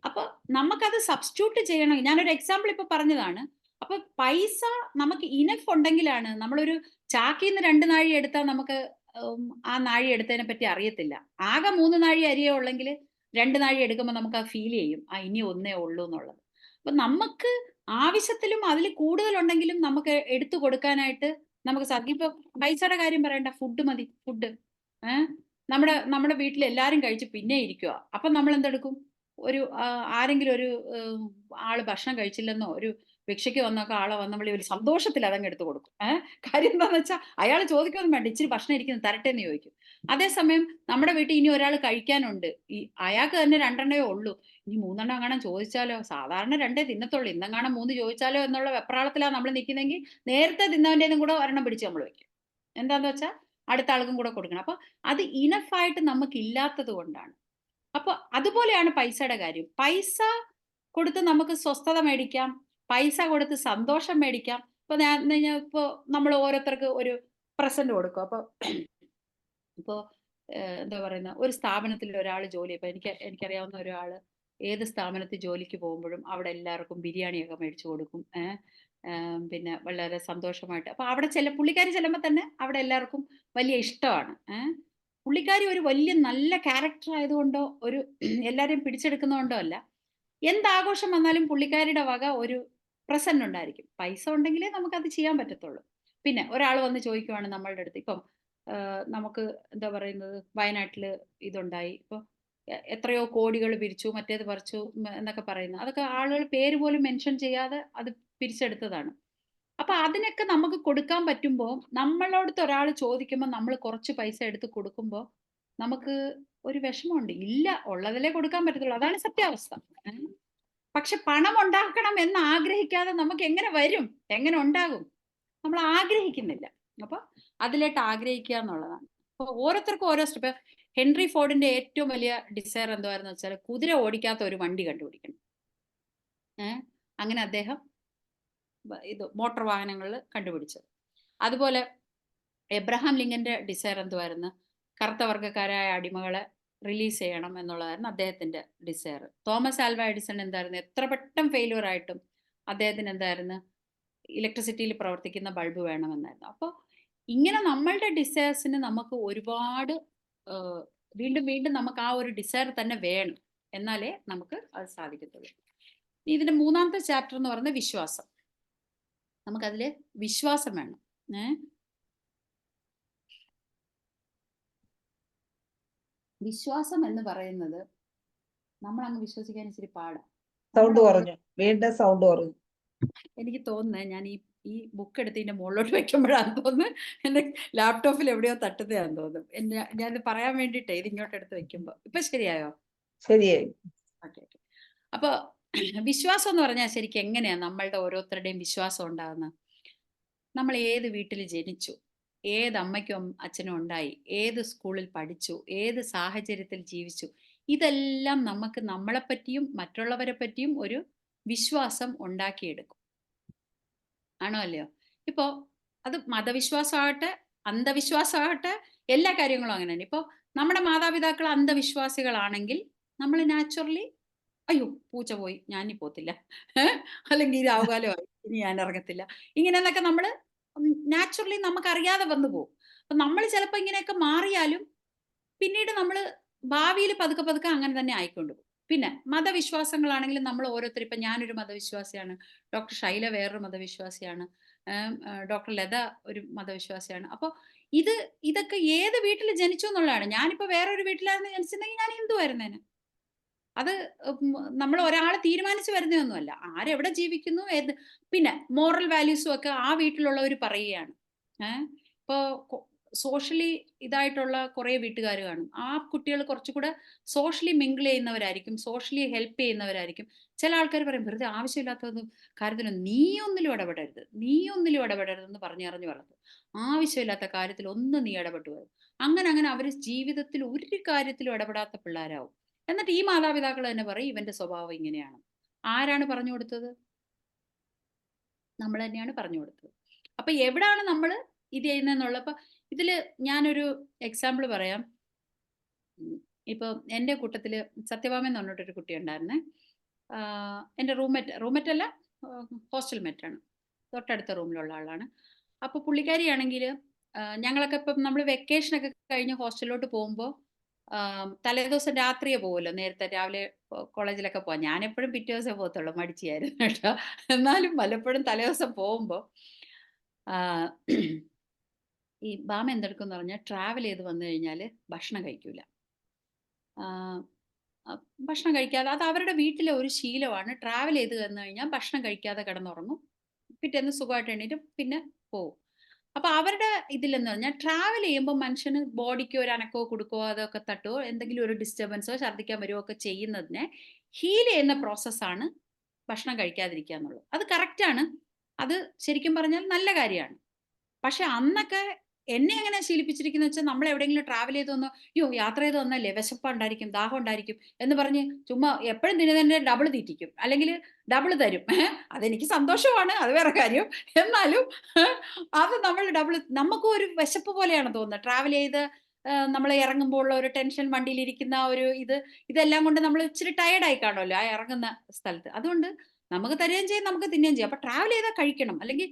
അപ്പൊ നമുക്കത് സബ്സ്റ്റിറ്റ്യൂട്ട് ചെയ്യണം. ഞാനൊരു എക്സാമ്പിൾ ഇപ്പൊ പറഞ്ഞതാണ്. അപ്പൊ പൈസ നമുക്ക് ഇനഫ് ഉണ്ടെങ്കിലാണ്, നമ്മളൊരു ചാക്കിന്ന് 2 നാഴി എടുത്താൽ നമുക്ക് ആ നാഴി എടുത്തതിനെ പറ്റി അറിയത്തില്ല. ആകെ 3 നാഴി അരിയേ ഉള്ളെങ്കിൽ 2 നാഴി എടുക്കുമ്പോൾ നമുക്ക് ആ ഫീൽ ചെയ്യും, ആ ഇനി ഒന്നേ ഉള്ളൂ എന്നുള്ളത്. അപ്പൊ നമുക്ക് ആവശ്യത്തിലും അതിൽ കൂടുതലുണ്ടെങ്കിലും നമുക്ക് എടുത്തു കൊടുക്കാനായിട്ട് നമുക്ക് സാധിക്കും. ഇപ്പൊ പൈസയുടെ കാര്യം പറയണ്ട, ഫുഡ് മതി, ഫുഡ് നമ്മുടെ വീട്ടിൽ എല്ലാരും കഴിച്ച് പിന്നെ ഇരിക്കുക. അപ്പൊ നമ്മൾ എന്തെടുക്കും? ആരെങ്കിലും ഒരു ആള് ഭക്ഷണം കഴിച്ചില്ലെന്നോ ഒരു ഭിക്ഷയ്ക്ക് വന്നൊക്കെ ആളെ വന്ന് നമ്മൾ ഒരു സന്തോഷത്തിൽ അതങ്ങ് എടുത്തു കൊടുക്കും. കാര്യം എന്താന്ന് വെച്ചാൽ അയാൾ ചോദിക്കൊന്നും വേണ്ട, ഇച്ചിരി ഭക്ഷണം ഇരിക്കുന്നു തരട്ടെ എന്ന് ചോദിക്കും. അതേസമയം നമ്മുടെ വീട്ടിൽ ഇനി ഒരാൾ കഴിക്കാനുണ്ട്, അയാൾക്ക് തന്നെ 2 ഉള്ളൂ, ഇനി 3 അങ്ങനെ ചോദിച്ചാലോ, സാധാരണ 2 തിന്നത്തുള്ളൂ, ഇന്നെങ്ങാണം 3 ചോദിച്ചാലോ എന്നുള്ള വെപ്രാളത്തിലാണ് നമ്മൾ നിൽക്കുന്നെങ്കിൽ നേരത്തെ തിന്നവൻ്റെനും കൂടെ ഒരെണ്ണം പിടിച്ച് നമ്മൾ വെക്കും. എന്താന്ന് വെച്ചാൽ അടുത്ത ആൾക്കും കൂടെ കൊടുക്കണം. അപ്പൊ അത് ഇനഫായിട്ട് നമുക്ക് ഇല്ലാത്തത് കൊണ്ടാണ്. അപ്പൊ അതുപോലെയാണ് പൈസയുടെ കാര്യം. പൈസ കൊടുത്ത് നമുക്ക് സ്വസ്ഥത മേടിക്കാം, പൈസ കൊടുത്ത് സന്തോഷം മേടിക്കാം. ഇപ്പൊ നമ്മൾ ഓരോരുത്തർക്ക് ഒരു പ്രസന്റ് കൊടുക്കും. ഇപ്പോ എന്താ പറയുന്ന ഒരു സ്ഥാപനത്തിൽ ഒരാൾ ജോലി, ഇപ്പൊ എനിക്കറിയാവുന്ന ഒരാള് ഏത് സ്ഥാപനത്തിൽ ജോലിക്ക് പോകുമ്പോഴും അവിടെ എല്ലാവർക്കും ബിരിയാണിയൊക്കെ മേടിച്ചു കൊടുക്കും. പിന്നെ വളരെ സന്തോഷമായിട്ട് അപ്പൊ അവിടെ പുള്ളിക്കാരി ചെല്ലുമ്പോൾ തന്നെ അവിടെ എല്ലാവർക്കും വലിയ ഇഷ്ടമാണ്. പുള്ളിക്കാരി ഒരു വലിയ നല്ല ക്യാരക്ടർ ആയതുകൊണ്ടോ എല്ലാരെയും പിടിച്ചെടുക്കുന്നതുകൊണ്ടോ അല്ല, എന്താഘോഷം വന്നാലും പുള്ളിക്കാരിയുടെ വക ഒരു പ്രസന്റ് ഉണ്ടായിരിക്കും. പൈസ ഉണ്ടെങ്കിലേ നമുക്കത് ചെയ്യാൻ പറ്റത്തുള്ളൂ. പിന്നെ ഒരാൾ വന്ന് ചോദിക്കുവാണ് നമ്മളുടെ അടുത്ത്, ഇപ്പം നമുക്ക് എന്താ പറയുന്നത്, വയനാട്ടിൽ ഇതുണ്ടായി, ഇപ്പൊ എത്രയോ കോടികൾ പിരിച്ചു, മറ്റേത് പറിച്ചു എന്നൊക്കെ പറയുന്നത്, അതൊക്കെ ആളുകൾ പേര് പോലും മെൻഷൻ ചെയ്യാതെ അത് പിരിച്ചെടുത്തതാണ്. അപ്പൊ അതിനൊക്കെ നമുക്ക് കൊടുക്കാൻ പറ്റുമ്പോൾ, നമ്മളോടത്ത് ഒരാൾ ചോദിക്കുമ്പോൾ നമ്മൾ കുറച്ച് പൈസ എടുത്ത് കൊടുക്കുമ്പോൾ നമുക്ക് ഒരു വിഷമമുണ്ട്. ഇല്ല, ഉള്ളതിലേ കൊടുക്കാൻ പറ്റത്തുള്ളൂ, അതാണ് സത്യാവസ്ഥ. പക്ഷെ പണം ഉണ്ടാക്കണം എന്ന് ആഗ്രഹിക്കാതെ നമുക്ക് എങ്ങനെ വരും, എങ്ങനെ ഉണ്ടാകും? നമ്മൾ ആഗ്രഹിക്കുന്നില്ല. അപ്പൊ അതിലേട്ട് ആഗ്രഹിക്കുക എന്നുള്ളതാണ്. അപ്പൊ ഓരോരുത്തർക്കും ഓരോ സ്റ്റെപ്പ്. ഹെൻറി ഫോർഡിന്റെ ഏറ്റവും വലിയ ഡിസയർ എന്തുവായിരുന്നു വെച്ചാൽ കുതിര ഓടിക്കാത്ത ഒരു വണ്ടി കണ്ടുപിടിക്കണം. അങ്ങനെ അദ്ദേഹം മോട്ടോർ വാഹനങ്ങളിൽ കണ്ടുപിടിച്ചത്. അതുപോലെ എബ്രഹാം ലിങ്കന്റെ ഡിസയർ എന്തുവായിരുന്നു? കറുത്ത വർഗ്ഗക്കാരായ അടിമകളെ റിലീസ് ചെയ്യണം എന്നുള്ളതായിരുന്നു അദ്ദേഹത്തിന്റെ ഡിസയർ. തോമസ് ആൽവ എഡിസൺ എന്തായിരുന്നു? എത്ര പെട്ടെന്ന് ഫെയിലിയർ ആയിട്ടും അദ്ദേഹത്തിന് എന്തായിരുന്നു? ഇലക്ട്രിസിറ്റിയിൽ പ്രവർത്തിക്കുന്ന ബൾബ് വേണമെന്നായിരുന്നു. അപ്പോൾ ഇങ്ങനെ നമ്മളുടെ ഡിസയേഴ്സിന് നമുക്ക് ഒരുപാട് വീണ്ടും വീണ്ടും നമുക്ക് ആ ഒരു ഡിസയർ തന്നെ വേണം, എന്നാലേ നമുക്ക് അത് സാധിക്കത്തുള്ളൂ. ഇതിന്റെ 3ാമത്തെ ചാപ്റ്റർ എന്ന് പറയുന്നത് വിശ്വാസം. നമുക്കതില് വിശ്വാസം വേണം. വിശ്വാസം എന്ന് പറയുന്നത് നമ്മൾ അങ്ങ് വിശ്വസിക്കാൻ ഇച്ചിരി പാടാണ്. സൗണ്ട് കുറഞ്ഞു, വീണ്ടും സൗണ്ട് കുറഞ്ഞു. എനിക്ക് തോന്നുന്നത് ഞാൻ ഈ ബുക്ക് എടുത്ത് ഇതിന്റെ മുകളിലോട്ട് വെക്കുമ്പോഴാണ് തോന്നുന്നത് എന്റെ ലാപ്ടോപ്പിൽ എവിടെയോ തട്ടുന്നതാന്ന് തോന്നുന്നു. ഞാനിത് പറയാൻ വേണ്ടിയിട്ടേ ഇത് ഇങ്ങോട്ട് എടുത്ത് വെക്കുമ്പോ. ഇപ്പൊ ശരിയായോ? ശരിയായി. ഓക്കെ. അപ്പൊ വിശ്വാസം എന്ന് പറഞ്ഞാൽ ശരിക്കും എങ്ങനെയാ നമ്മളുടെ ഓരോരുത്തരുടെയും വിശ്വാസം ഉണ്ടാകുന്നത്? നമ്മൾ ഏത് വീട്ടിൽ ജനിച്ചു, ഏത് അമ്മയ്ക്കും അച്ഛനും ഉണ്ടായി, ഏത് സ്കൂളിൽ പഠിച്ചു, ഏത് സാഹചര്യത്തിൽ ജീവിച്ചു, ഇതെല്ലാം നമുക്ക് നമ്മളെപ്പറ്റിയും മറ്റുള്ളവരെ പറ്റിയും ഒരു വിശ്വാസം ഉണ്ടാക്കിയെടുക്കും. ആണോ അല്ലയോ? ഇപ്പോ അത് മതവിശ്വാസമാകട്ടെ, അന്ധവിശ്വാസമാകട്ടെ, എല്ലാ കാര്യങ്ങളും അങ്ങനെ തന്നെ. ഇപ്പോ നമ്മുടെ മാതാപിതാക്കൾ അന്ധവിശ്വാസികളാണെങ്കിൽ നമ്മൾ നാച്ചുറലി അയ്യോ പൂച്ച പോയി ഞാനിനി പോത്തില്ല. അല്ലെങ്കിൽ ഈ രാവുകാലമായി ഇനി ഞാൻ ഇറങ്ങത്തില്ല. ഇങ്ങനെന്നൊക്കെ നമ്മള് നാച്ചുറലി നമുക്കറിയാതെ വന്നു പോകും. അപ്പൊ നമ്മൾ ചിലപ്പോ ഇങ്ങനെയൊക്കെ മാറിയാലും പിന്നീട് നമ്മള് ഭാവിയിൽ പതുക്കെ പതുക്കെ അങ്ങനെ തന്നെ ആയിക്കൊണ്ട് പോകും. പിന്നെ മതവിശ്വാസങ്ങളാണെങ്കിലും നമ്മൾ ഓരോരുത്തർ ഇപ്പൊ ഞാനൊരു മതവിശ്വാസിയാണ്, ഡോക്ടർ ഷൈല വേറൊരു മതവിശ്വാസിയാണ്, ഡോക്ടർ ലത ഒരു മതവിശ്വാസിയാണ്. അപ്പൊ ഇത് ഇതൊക്കെ ഏത് വീട്ടിൽ ജനിച്ചു എന്നുള്ളതാണ്. ഞാനിപ്പോ വേറൊരു വീട്ടിലായിരുന്നു ജനിച്ചിരുന്നെങ്കിൽ ഞാൻ ഹിന്ദു ആയിരുന്നേനെ. അത് നമ്മൾ ഒരാളെ തീരുമാനിച്ചു വരുന്നതൊന്നുമല്ല. ആരെവിടെ ജീവിക്കുന്നു പിന്നെ മോറൽ വാല്യൂസും ഒക്കെ ആ വീട്ടിലുള്ളവർ പറയുകയാണ്. ഇപ്പോ സോഷ്യലി ഇതായിട്ടുള്ള കുറേ വീട്ടുകാർ കാണും. ആ കുട്ടികൾ കുറച്ചുകൂടെ സോഷ്യലി മിങ്കിൾ ചെയ്യുന്നവരായിരിക്കും, സോഷ്യലി ഹെൽപ്പ് ചെയ്യുന്നവരായിരിക്കും. ചില ആൾക്കാർ പറയും വെറുതെ ആവശ്യമില്ലാത്തതൊന്നും കാര്യത്തിന് നീ ഒന്നിലും ഇടപെടരുത്, നീ ഒന്നിലും ഇടപെടരുത് എന്ന് പറഞ്ഞറിഞ്ഞ് വളർത്തും. ആവശ്യമില്ലാത്ത കാര്യത്തിൽ ഒന്നും നീ ഇടപെട്ടു വരും. അങ്ങനെ അങ്ങനെ അവർ ജീവിതത്തിൽ ഒരു കാര്യത്തിലും ഇടപെടാത്ത പിള്ളേരാവും. എന്നിട്ട് ഈ മാതാപിതാക്കൾ തന്നെ പറയും ഇവന്റെ സ്വഭാവം ഇങ്ങനെയാണ്. ആരാണ് പറഞ്ഞു കൊടുത്തത്? നമ്മൾ തന്നെയാണ് പറഞ്ഞു കൊടുത്തത്. അപ്പൊ എവിടാണ് നമ്മൾ ഇത് ചെയ്യുന്നതെന്നുള്ള അപ്പൊ ഇതില് ഞാനൊരു എക്സാമ്പിൾ പറയാം. ഇപ്പൊ എൻ്റെ കൂട്ടത്തില് സത്യഭാമ എന്ന് പറഞ്ഞിട്ടൊരു കുട്ടി ഉണ്ടായിരുന്നേ. എൻ്റെ റൂംമേറ്റ് അല്ല, ഹോസ്റ്റൽ മേറ്റ് ആണ്, തൊട്ടടുത്ത റൂമിലുള്ള ആളാണ്. അപ്പൊ പുള്ളിക്കാരിയാണെങ്കിൽ ഞങ്ങളൊക്കെ ഇപ്പം നമ്മൾ വെക്കേഷനൊക്കെ കഴിഞ്ഞ് ഹോസ്റ്റലിലോട്ട് പോകുമ്പോൾ തലേദിവസം രാത്രിയെ പോകുമല്ലോ, നേരത്തെ രാവിലെ കോളേജിലൊക്കെ പോവാം. ഞാനെപ്പോഴും പിറ്റേ ദിവസം പോകത്തുള്ളൂ, മടിച്ചിയായിരുന്നു കേട്ടോ. എന്നാലും പലപ്പോഴും തലേദിവസം പോകുമ്പോൾ ഈ ബാമ എന്തെടുക്കുമെന്ന് പറഞ്ഞാൽ ട്രാവൽ ചെയ്ത് വന്നു കഴിഞ്ഞാൽ ഭക്ഷണം കഴിക്കൂല. ഭക്ഷണം കഴിക്കാതെ, അത് അവരുടെ വീട്ടിലെ ഒരു ശീലമാണ്. ട്രാവൽ ചെയ്ത് വന്നു കഴിഞ്ഞാൽ ഭക്ഷണം കഴിക്കാതെ കിടന്നുറങ്ങും, പിറ്റേന്ന് സുഖമായിട്ട് എണീറ്റ് പിന്നെ പോവും. അപ്പൊ അവരുടെ ഇതിലെന്ന് പറഞ്ഞാൽ ട്രാവൽ ചെയ്യുമ്പോൾ മനുഷ്യന് ബോഡിക്ക് ഒരു അനക്കോ കൊടുക്കോ അതൊക്കെ തട്ടുകയോ എന്തെങ്കിലും ഒരു ഡിസ്റ്റർബൻസോ ഛർദ്ദിക്കാൻ വരുമോ ഒക്കെ ചെയ്യുന്നതിനെ ഹീൽ ചെയ്യുന്ന പ്രോസസ്സാണ് ഭക്ഷണം കഴിക്കാതിരിക്കുക എന്നുള്ളത്. അത് കറക്റ്റാണ്, അത് ശരിക്കും പറഞ്ഞാൽ നല്ല കാര്യമാണ്. പക്ഷെ അന്നൊക്കെ എന്നെ എങ്ങനെ ശീലിപ്പിച്ചിരിക്കുന്നത് വെച്ചാൽ നമ്മൾ എവിടെയെങ്കിലും ട്രാവൽ ചെയ്ത് വന്നോ, അയ്യോ യാത്ര ചെയ്ത് വന്നല്ലേ വിശപ്പുണ്ടായിരിക്കും, ദാഹം ഉണ്ടായിരിക്കും എന്ന് പറഞ്ഞ് ചുമ്മാ എപ്പോഴും തന്നെ ഡബിൾ തീറ്റിക്കും, അല്ലെങ്കിൽ ഡബിൾ തരും. അതെനിക്ക് സന്തോഷമാണ്, അത് വേറെ കാര്യം. എന്നാലും അത് നമ്മൾ ഡബിൾ, നമുക്കും ഒരു വിശപ്പ് പോലെയാണ് തോന്നുന്നത്. ട്രാവൽ ചെയ്ത് നമ്മൾ ഇറങ്ങുമ്പോൾ ഉള്ള ഒരു ടെൻഷൻ, വണ്ടിയിലിരിക്കുന്ന ഒരു ഇതെല്ലാം കൊണ്ട് നമ്മൾ ഇച്ചിരി ടയർഡായി കാണുമല്ലോ ആ ഇറങ്ങുന്ന സ്ഥലത്ത്. അതുകൊണ്ട് നമുക്ക് തരുകയും ചെയ്യും, നമുക്ക് തിന്നുകയും ചെയ്യും. അപ്പൊ ട്രാവൽ ചെയ്താൽ കഴിക്കണം, അല്ലെങ്കിൽ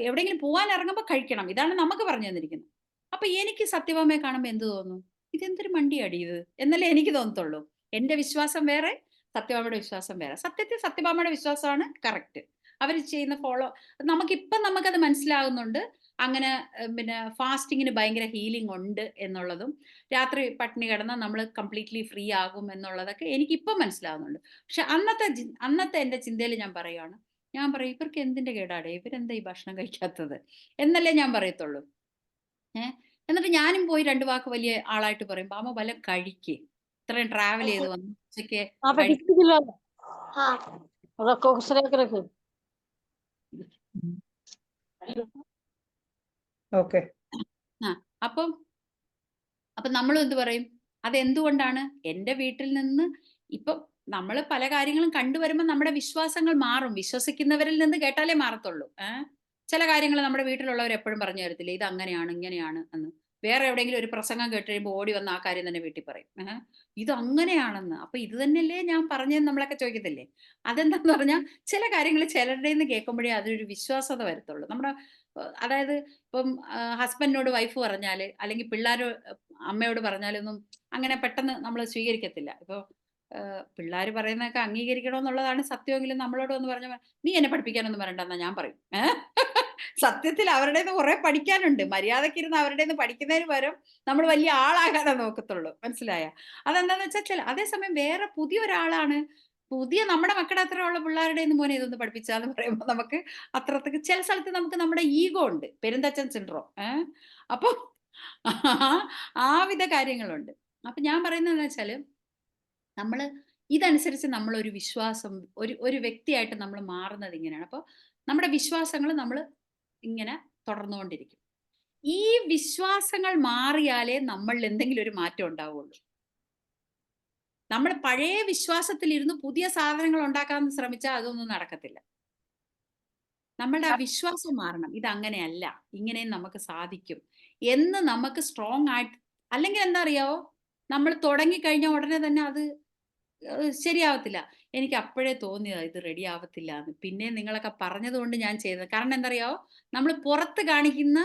എവിടെയെങ്കിലും പോകാൻ ഇറങ്ങുമ്പോൾ കഴിക്കണം. ഇതാണ് നമുക്ക് പറഞ്ഞു തന്നിരിക്കുന്നത്. അപ്പൊ എനിക്ക് സത്യഭാമയെ കാണുമ്പോൾ എന്ത് തോന്നുന്നു? ഇതെന്തൊരു മണ്ടിയാടി ഇത് എന്നല്ലേ എനിക്ക് തോന്നത്തുള്ളൂ. എന്റെ വിശ്വാസം വേറെ, സത്യഭാമയുടെ വിശ്വാസം വേറെ. സത്യത്തിൽ സത്യഭാമയുടെ വിശ്വാസമാണ് കറക്റ്റ്. അവർ ചെയ്യുന്ന നമുക്കത് മനസ്സിലാകുന്നുണ്ട്. അങ്ങനെ പിന്നെ ഫാസ്റ്റിങ്ങിന് ഭയങ്കര ഹീലിംഗ് ഉണ്ട് എന്നുള്ളതും, രാത്രി പട്ടിണി കിടന്നാൽ നമ്മൾ കംപ്ലീറ്റ്ലി ഫ്രീ ആകും എന്നുള്ളതൊക്കെ എനിക്കിപ്പം മനസ്സിലാകുന്നുണ്ട്. പക്ഷെ അന്നത്തെ എൻ്റെ ചിന്തയിൽ ഞാൻ പറയുകയാണ്, ഞാൻ പറയും ഇവർക്ക് എന്തിന്റെ കേടാടേ, ഇവരെന്താ ഈ ഭക്ഷണം കഴിക്കാത്തത് എന്നല്ലേ ഞാൻ പറയത്തുള്ളൂ. എന്നിട്ട് ഞാനും പോയി 2 വാക്ക് വലിയ ആളായിട്ട് പറയും, ബാമ വല്ലതും കഴിക്ക്, ഇത്രയും ട്രാവൽ ചെയ്ത് വന്ന് ഉച്ചയ്ക്ക് ഓക്കെ. അപ്പം നമ്മളും എന്ത് പറയും, അതെന്തുകൊണ്ടാണ്? എൻ്റെ വീട്ടിൽ നിന്ന് ഇപ്പം നമ്മൾ പല കാര്യങ്ങളും കണ്ടുവരുമ്പോൾ നമ്മുടെ വിശ്വാസങ്ങൾ മാറും. വിശ്വസിക്കുന്നവരിൽ നിന്ന് കേട്ടാലേ മാറത്തുള്ളൂ. ചില കാര്യങ്ങൾ നമ്മുടെ വീട്ടിലുള്ളവർ എപ്പോഴും പറഞ്ഞു തരത്തില്ല, ഇത് അങ്ങനെയാണ് ഇങ്ങനെയാണ് എന്ന്. വേറെ എവിടെയെങ്കിലും ഒരു പ്രസംഗം കേട്ട് കഴിയുമ്പോൾ ഓടി വന്ന് ആ കാര്യം തന്നെ വീട്ടിൽ പറയും, ഇത് അങ്ങനെയാണെന്ന്. അപ്പൊ ഇത് തന്നെയല്ലേ ഞാൻ പറഞ്ഞതെന്ന് നമ്മളൊക്കെ ചോദിക്കത്തില്ലേ? അതെന്താന്ന് പറഞ്ഞാൽ ചില കാര്യങ്ങൾ ചിലരുടെ നിന്ന് കേൾക്കുമ്പോഴേ അതൊരു വിശ്വാസത വരത്തുള്ളൂ. നമ്മുടെ അതായത് ഇപ്പം ഹസ്ബൻഡിനോട് വൈഫ് പറഞ്ഞാല്, അല്ലെങ്കിൽ പിള്ളേർ അമ്മയോട് പറഞ്ഞാലൊന്നും അങ്ങനെ പെട്ടെന്ന് നമ്മൾ സ്വീകരിക്കത്തില്ല. ഇപ്പോൾ പിള്ളേർ പറയുന്നതൊക്കെ അംഗീകരിക്കണമെന്നുള്ളതാണ് സത്യമെങ്കിലും നമ്മളോട് വന്ന് പറഞ്ഞ നീ എന്നെ പഠിപ്പിക്കാനൊന്നും വരണ്ടെന്നാ ഞാൻ പറയും. സത്യത്തിൽ അവരുടെ നിന്ന് കുറെ പഠിക്കാനുണ്ട്. മര്യാദക്കിരുന്ന് അവരുടെ നിന്ന് പഠിക്കുന്നതിന് പകരം നമ്മൾ വലിയ ആളാകാനേ നോക്കത്തുള്ളൂ. മനസ്സിലായ? അതെന്താന്ന് വെച്ചാൽ അതേസമയം വേറെ പുതിയൊരാളാണ്, പുതിയ നമ്മുടെ മക്കളുടെ അത്രയുള്ള പിള്ളേരുടെ മോനെ ഇതൊന്ന് പഠിപ്പിച്ചാന്ന് പറയുമ്പോൾ നമുക്ക് അത്രത്തേക്ക് ചില സ്ഥലത്ത് നമുക്ക് നമ്മുടെ ഈഗോ ഉണ്ട്, പെരുന്തച്ചൻ സിൻഡ്രോം. അപ്പൊ ആ വിധ കാര്യങ്ങളുണ്ട്. അപ്പൊ ഞാൻ പറയുന്നതെന്ന് വെച്ചാല് നമ്മള് ഇതനുസരിച്ച് നമ്മളൊരു വിശ്വാസം, ഒരു വ്യക്തിയായിട്ട് നമ്മൾ മാറുന്നത് ഇങ്ങനെയാണ്. അപ്പോൾ നമ്മുടെ വിശ്വാസങ്ങൾ നമ്മൾ ഇങ്ങനെ തുടർന്നുകൊണ്ടിരിക്കും. ഈ വിശ്വാസങ്ങൾ മാറിയാലേ നമ്മളിൽ എന്തെങ്കിലും ഒരു മാറ്റം ഉണ്ടാവുള്ളൂ. നമ്മൾ പഴയ വിശ്വാസത്തിലിരുന്ന് പുതിയ സാധനങ്ങൾ ഉണ്ടാക്കാൻ ശ്രമിച്ചാൽ അതൊന്നും നടക്കത്തില്ല. നമ്മളുടെ ആ വിശ്വാസം മാറണം. ഇതങ്ങനെയല്ല, ഇങ്ങനെയും നമുക്ക് സാധിക്കും എന്ന് നമുക്ക് സ്ട്രോങ് ആയിട്ട്, അല്ലെങ്കിൽ എന്താ അറിയാവോ, നമ്മൾ തുടങ്ങിക്കഴിഞ്ഞ ഉടനെ തന്നെ അത് ശരിയാവത്തില്ല. എനിക്ക് അപ്പോഴേ തോന്നിയതാ ഇത് റെഡി ആവത്തില്ല എന്ന്. പിന്നെ നിങ്ങളൊക്കെ പറഞ്ഞത് കൊണ്ട് ഞാൻ ചെയ്തത്. കാരണം എന്തറിയാവോ, നമ്മൾ പുറത്ത് കാണിക്കുന്ന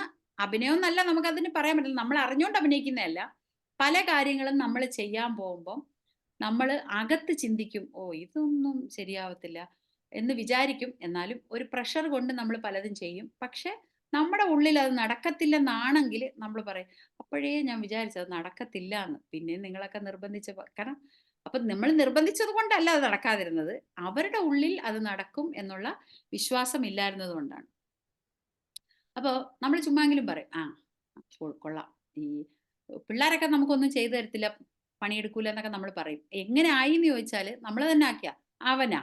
അഭിനയം എന്നല്ല നമുക്കതിന് പറയാൻ പറ്റില്ല. നമ്മൾ അറിഞ്ഞുകൊണ്ട് അഭിനയിക്കുന്നതല്ല. പല കാര്യങ്ങളും നമ്മൾ ചെയ്യാൻ പോകുമ്പം നമ്മൾ അകത്ത് ചിന്തിക്കും, ഓ ഇതൊന്നും ശരിയാവത്തില്ല എന്ന് വിചാരിക്കും. എന്നാലും ഒരു പ്രഷർ കൊണ്ട് നമ്മൾ പലതും ചെയ്യും. പക്ഷെ നമ്മുടെ ഉള്ളിൽ അത് നടക്കത്തില്ലെന്നാണെങ്കിൽ നമ്മൾ പറയും, അപ്പോഴേ ഞാൻ വിചാരിച്ചത് നടക്കത്തില്ല എന്ന്. പിന്നെ നിങ്ങളൊക്കെ നിർബന്ധിച്ച് കാരണം അപ്പൊ നമ്മൾ നിർബന്ധിച്ചത് കൊണ്ടല്ല അത് നടക്കാതിരുന്നത്. അവരുടെ ഉള്ളിൽ അത് നടക്കും എന്നുള്ള വിശ്വാസം ഇല്ലായിരുന്നത് കൊണ്ടാണ്. അപ്പൊ നമ്മൾ ചുമ്മാങ്കിലും പറയും, ആ കൊള്ളാം, ഈ പിള്ളേരൊക്കെ നമുക്കൊന്നും ചെയ്തു തരത്തില്ല, പണിയെടുക്കൂല എന്നൊക്കെ നമ്മൾ പറയും. എങ്ങനെ ആയി എന്ന് ചോദിച്ചാല് നമ്മൾ തന്നെ ആക്കിയ അവനാ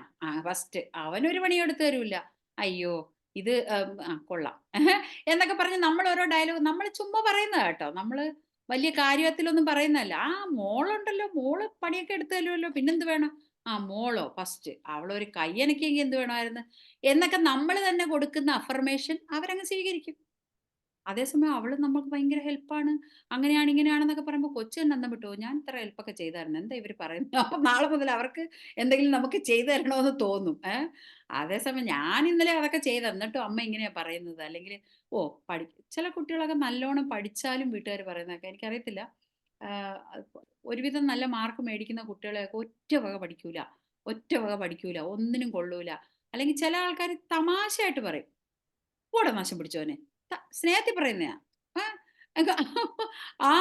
ഫസ്റ്റ് അവനൊരു പണിയെടുത്ത് തരൂല്ല, അയ്യോ ഇത് കൊള്ളാം എന്നൊക്കെ പറഞ്ഞ് നമ്മൾ ഓരോ ഡയലോഗ് നമ്മൾ ചുമ്മാ പറയുന്നതാ കേട്ടോ. നമ്മള് വലിയ കാര്യത്തിലൊന്നും പറയുന്നതല്ല. ആ മോളുണ്ടല്ലോ, മോള് പണിയൊക്കെ എടുത്തു തരുമല്ലോ, പിന്നെന്ത് വേണം, ആ മോളോ ഫസ്റ്റ് അവളൊരു കയ്യനക്കെങ്കിൽ എന്ത് വേണമായിരുന്നു എന്നൊക്കെ നമ്മൾ തന്നെ കൊടുക്കുന്ന അഫർമേഷൻ അവരങ്ങ് സ്വീകരിക്കും. അതേസമയം അവള് നമുക്ക് ഭയങ്കര ഹെൽപ്പാണ്, അങ്ങനെയാണ് ഇങ്ങനെയാണെന്നൊക്കെ പറയുമ്പോൾ കൊച്ചു തന്നെ അന്തം വിട്ടു പോകും. ഞാൻ ഇത്ര ഹെൽപ്പൊക്കെ ചെയ്തായിരുന്നു, എന്താ ഇവര് പറയുന്നത്? അപ്പൊ നാളെ മുതൽ അവർക്ക് എന്തെങ്കിലും നമുക്ക് ചെയ്തു തരണമെന്ന് തോന്നും. അതേസമയം ഞാൻ ഇന്നലെ അതൊക്കെ ചെയ്ത് എന്നിട്ടും അമ്മ ഇങ്ങനെയാ പറയുന്നത്, അല്ലെങ്കിൽ ഓ ചില കുട്ടികളൊക്കെ നല്ലോണം പഠിച്ചാലും വീട്ടുകാർ പറയുന്നതൊക്കെ എനിക്കറിയത്തില്ല. ആഹ് ഒരുവിധം നല്ല മാർക്ക് മേടിക്കുന്ന കുട്ടികളെയൊക്കെ ഒറ്റ വക പഠിക്കൂല, ഒന്നിനും കൊള്ളൂല. അല്ലെങ്കിൽ ചില ആൾക്കാർ തമാശയായിട്ട് പറയും, കൂടെ നാശം പിടിച്ചോനെ, സ്നേഹത്തിൽ പറയുന്നയാ. ആ എങ്ക ആ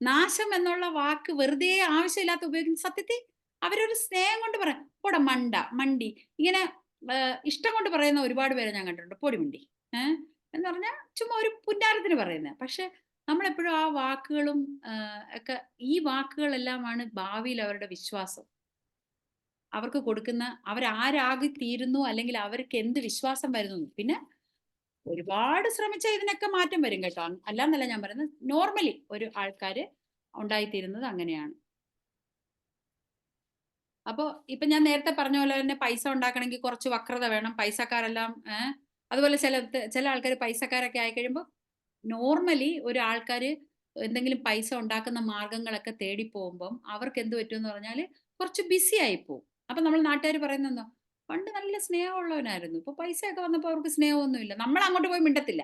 നാശം എന്നുള്ള വാക്ക് വെറുതെ ആവശ്യമില്ലാത്ത ഉപയോഗിക്കുന്ന, സത്യത്തിൽ അവരൊരു സ്നേഹം കൊണ്ട് പറയാം, പോടാ മണ്ടി ഇങ്ങനെ ഇഷ്ടം കൊണ്ട് പറയുന്ന ഒരുപാട് പേരെ ഞാൻ കണ്ടിട്ടുണ്ട്, പൊടി മിണ്ടി എന്ന് പറഞ്ഞാൽ ചുമ്മാ ഒരു പുന്നാരത്തിന് പറയുന്നത്. പക്ഷെ നമ്മളെപ്പോഴും ആ വാക്കുകളും ഒക്കെ, ഈ വാക്കുകളെല്ലാമാണ് ഭാവിയിൽ അവരുടെ വിശ്വാസം, അവർക്ക് കൊടുക്കുന്ന, അവരാരാകി തീരുന്നു അല്ലെങ്കിൽ അവർക്ക് എന്ത് വിശ്വാസം വരുന്നു. പിന്നെ ഒരുപാട് ശ്രമിച്ചാൽ ഇതിനൊക്കെ മാറ്റം വരും കേട്ടോ. അല്ലാന്നല്ല ഞാൻ പറയുന്നത്, നോർമലി ഒരു ആൾക്കാര് ഉണ്ടായിത്തീരുന്നത് അങ്ങനെയാണ്. അപ്പൊ ഇപ്പൊ ഞാൻ നേരത്തെ പറഞ്ഞ പോലെ തന്നെ പൈസ ഉണ്ടാക്കണമെങ്കിൽ കുറച്ച് വക്രത വേണം. പൈസക്കാരെല്ലാം അതുപോലെ ചില ആൾക്കാർ പൈസക്കാരൊക്കെ ആയിക്കഴിയുമ്പോൾ നോർമലി ഒരു ആൾക്കാര് എന്തെങ്കിലും പൈസ ഉണ്ടാക്കുന്ന മാർഗങ്ങളൊക്കെ തേടി പോകുമ്പം അവർക്ക് എന്ത് പറ്റുമെന്ന് പറഞ്ഞാല് കുറച്ച് ബിസി ആയി പോകും. അപ്പൊ നമ്മൾ നാട്ടുകാർ പറയുന്നെന്തോ, പണ്ട് നല്ല സ്നേഹമുള്ളവനായിരുന്നു, ഇപ്പൊ പൈസയൊക്കെ വന്നപ്പോ അവർക്ക് സ്നേഹമൊന്നുമില്ല. നമ്മൾ അങ്ങോട്ട് പോയി മിണ്ടത്തില്ല.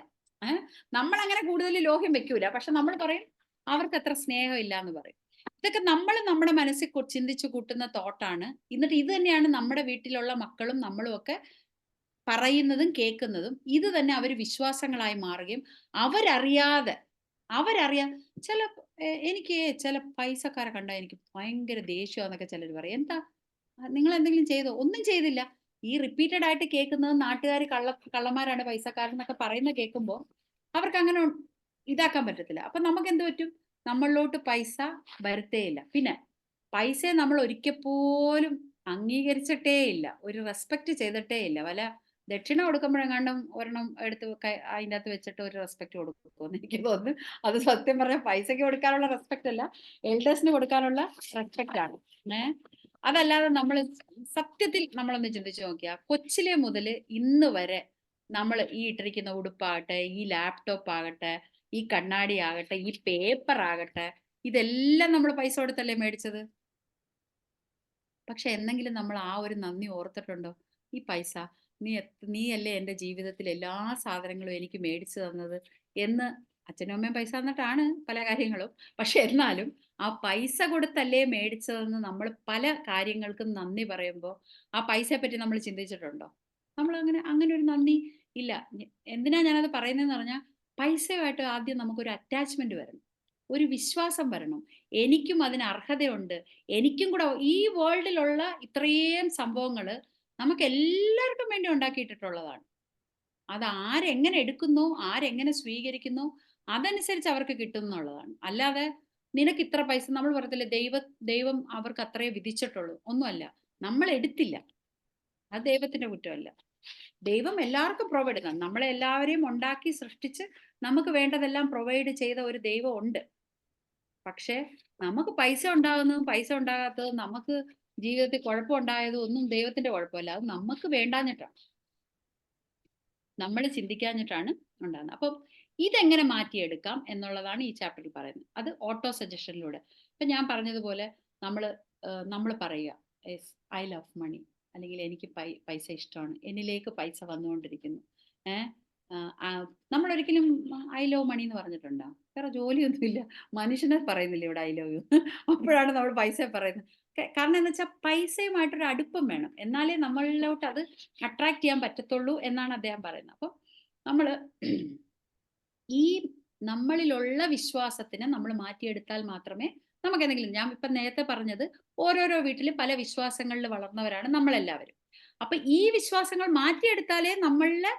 നമ്മൾ അങ്ങനെ കൂടുതൽ ലോഹ്യം വെക്കൂല. പക്ഷെ നമ്മൾ പറയും അവർക്ക് അത്ര സ്നേഹം ഇല്ല എന്ന് പറയും. ഇതൊക്കെ നമ്മൾ നമ്മുടെ മനസ്സിൽ ചിന്തിച്ചു കൂട്ടുന്ന തോട്ടാണ്. എന്നിട്ട് ഇത് തന്നെയാണ് നമ്മുടെ വീട്ടിലുള്ള മക്കളും നമ്മളും ഒക്കെ പറയുന്നതും കേൾക്കുന്നതും. ഇത് തന്നെ അവർ വിശ്വാസങ്ങളായി മാറുകയും അവരറിയാതെ ചില എനിക്ക് ചില പൈസക്കാരെ കണ്ടാൽ എനിക്ക് ഭയങ്കര ദേഷ്യമാന്നൊക്കെ ചിലർ പറയും. എന്താ നിങ്ങൾ എന്തെങ്കിലും ചെയ്തോ? ഒന്നും ചെയ്തില്ല. ഈ റിപ്പീറ്റഡ് ആയിട്ട് കേൾക്കുന്നത് നാട്ടുകാർ കള്ളന്മാരാണ് പൈസക്കാരെന്നൊക്കെ പറയുന്നത് കേൾക്കുമ്പോൾ അവർക്ക് അങ്ങനെ ഇതാക്കാൻ പറ്റത്തില്ല. അപ്പൊ നമുക്ക് എന്ത് പറ്റും? നമ്മളിലോട്ട് പൈസ വരത്തേയില്ല. പിന്നെ പൈസയെ നമ്മൾ ഒരിക്കൽ പോലും അംഗീകരിച്ചിട്ടേ ഇല്ല, ഒരു റെസ്പെക്ട് ചെയ്തിട്ടേ ഇല്ല. വല്ല ദക്ഷിണ കൊടുക്കുമ്പോഴെങ്ങാണ്ടും ഒരെണ്ണം എടുത്ത് അതിൻ്റെ അകത്ത് വെച്ചിട്ട് ഒരു റെസ്പെക്ട് കൊടുക്കുമെന്ന് എനിക്ക് തോന്നുന്നു. അത് സത്യം പറഞ്ഞാൽ പൈസയ്ക്ക് കൊടുക്കാനുള്ള റെസ്പെക്ട് അല്ല, എൽഡേഴ്സിന് കൊടുക്കാനുള്ള റെസ്പെക്ട് ആണ്. അതല്ലാതെ നമ്മൾ സത്യത്തിൽ നമ്മളൊന്ന് ചിന്തിച്ചു നോക്കിയാ, കൊച്ചിലെ മുതൽ ഇന്ന് വരെ നമ്മൾ ഈ ഇട്ടിരിക്കുന്ന ഉടുപ്പാകട്ടെ, ഈ ലാപ്ടോപ്പ് ആകട്ടെ, ഈ കണ്ണാടി ആകട്ടെ, ഈ പേപ്പർ ആകട്ടെ, ഇതെല്ലാം നമ്മൾ പൈസ കൊടുത്തല്ലേ മേടിച്ചത്. പക്ഷെ എന്നെങ്കിലും നമ്മൾ ആ ഒരു നന്ദി ഓർത്തിട്ടുണ്ടോ? ഈ പൈസ നീയല്ലേ എൻ്റെ ജീവിതത്തിൽ എല്ലാ സാധനങ്ങളും എനിക്ക് മേടിച്ചു തന്നത് എന്ന്. അച്ഛനും അമ്മയും പൈസ തന്നിട്ടാണ് പല കാര്യങ്ങളും. പക്ഷെ എന്നാലും ആ പൈസ കൊടുത്തല്ലേ മേടിച്ചതെന്ന് നമ്മൾ പല കാര്യങ്ങൾക്കും നന്ദി പറയുമ്പോൾ ആ പൈസയെ പറ്റി നമ്മൾ ചിന്തിച്ചിട്ടുണ്ടോ? നമ്മൾ അങ്ങനെ ഒരു നന്ദി ഇല്ല. എന്തിനാ ഞാനത് പറയുന്നതെന്ന് പറഞ്ഞാൽ, പൈസയുമായിട്ട് ആദ്യം നമുക്കൊരു അറ്റാച്ച്മെന്റ് വരണം, ഒരു വിശ്വാസം വരണം. എനിക്കും അതിന് അർഹതയുണ്ട്, എനിക്കും കൂടെ ഈ വേൾഡിലുള്ള ഇത്രയും സംഭവങ്ങൾ നമുക്ക് എല്ലാവർക്കും വേണ്ടി ഉണ്ടാക്കിയിട്ടുള്ളതാണ്. അത് ആരെങ്ങനെ എടുക്കുന്നു, ആരെങ്ങനെ സ്വീകരിക്കുന്നു, അതനുസരിച്ച് അവർക്ക് കിട്ടും എന്നുള്ളതാണ്. അല്ലാതെ നിനക്ക് ഇത്ര പൈസ, നമ്മൾ പറയത്തില്ലേ ദൈവം അവർക്ക് അത്രേ വിധിച്ചിട്ടുള്ളൂ, ഒന്നുമല്ല. നമ്മൾ എടുത്തില്ല, അത് ദൈവത്തിന്റെ കുറ്റമല്ല. ദൈവം എല്ലാവർക്കും പ്രൊവൈഡ് ചെയ്യണം. നമ്മളെ എല്ലാവരെയും ഉണ്ടാക്കി സൃഷ്ടിച്ച് നമുക്ക് വേണ്ടതെല്ലാം പ്രൊവൈഡ് ചെയ്ത ഒരു ദൈവം ഉണ്ട്. പക്ഷേ നമുക്ക് പൈസ ഉണ്ടാകുന്നതും പൈസ ഉണ്ടാകാത്തതും നമുക്ക് ജീവിതത്തിൽ കുഴപ്പമുണ്ടായതും ഒന്നും ദൈവത്തിന്റെ കുഴപ്പമില്ല. അത് നമുക്ക് വേണ്ടാഞ്ഞിട്ടാണ്, നമ്മൾ ചിന്തിക്കാഞ്ഞിട്ടാണ് ഉണ്ടാകുന്നത്. അപ്പം ഇതെങ്ങനെ മാറ്റിയെടുക്കാം എന്നുള്ളതാണ് ഈ ചാപ്റ്ററിൽ പറയുന്നത്. അത് ഓട്ടോ സജഷനിലൂടെ. ഇപ്പം ഞാൻ പറഞ്ഞതുപോലെ നമ്മൾ പറയുക ഐ ലവ് മണി, അല്ലെങ്കിൽ എനിക്ക് പൈസ ഇഷ്ടമാണ്, എന്നിലേക്ക് പൈസ വന്നുകൊണ്ടിരിക്കുന്നു. നമ്മളൊരിക്കലും ഐ ലവ് മണി എന്ന് പറഞ്ഞിട്ടുണ്ടോ? വേറെ ജോലിയൊന്നുമില്ല, മനുഷ്യനെ പറയുന്നില്ല ഇവിടെ ഐ ലവ് യു. അപ്പോഴാണ് നമ്മൾ പൈസ പറയുന്നത്. കാരണം എന്ന് വെച്ചാൽ പൈസയുമായിട്ടൊരു അടുപ്പം വേണം, എന്നാലേ നമ്മളിലോട്ട് അത് അട്രാക്ട് ചെയ്യാൻ പറ്റത്തുള്ളൂ എന്നാണ് അദ്ദേഹം പറയുന്നത്. അപ്പം നമ്മൾ ഈ നമ്മളിലുള്ള വിശ്വാസത്തിനെ നമ്മൾ മാറ്റിയെടുത്താൽ മാത്രമേ നമുക്ക് എന്തെങ്കിലും. ഞാൻ ഇപ്പം നേരത്തെ പറഞ്ഞത് ഓരോരോ വീട്ടിൽ പല വിശ്വാസങ്ങളിൽ വളർന്നവരാണ് നമ്മളെല്ലാവരും. അപ്പൊ ഈ വിശ്വാസങ്ങൾ മാറ്റിയെടുത്താലേ നമ്മളിലെ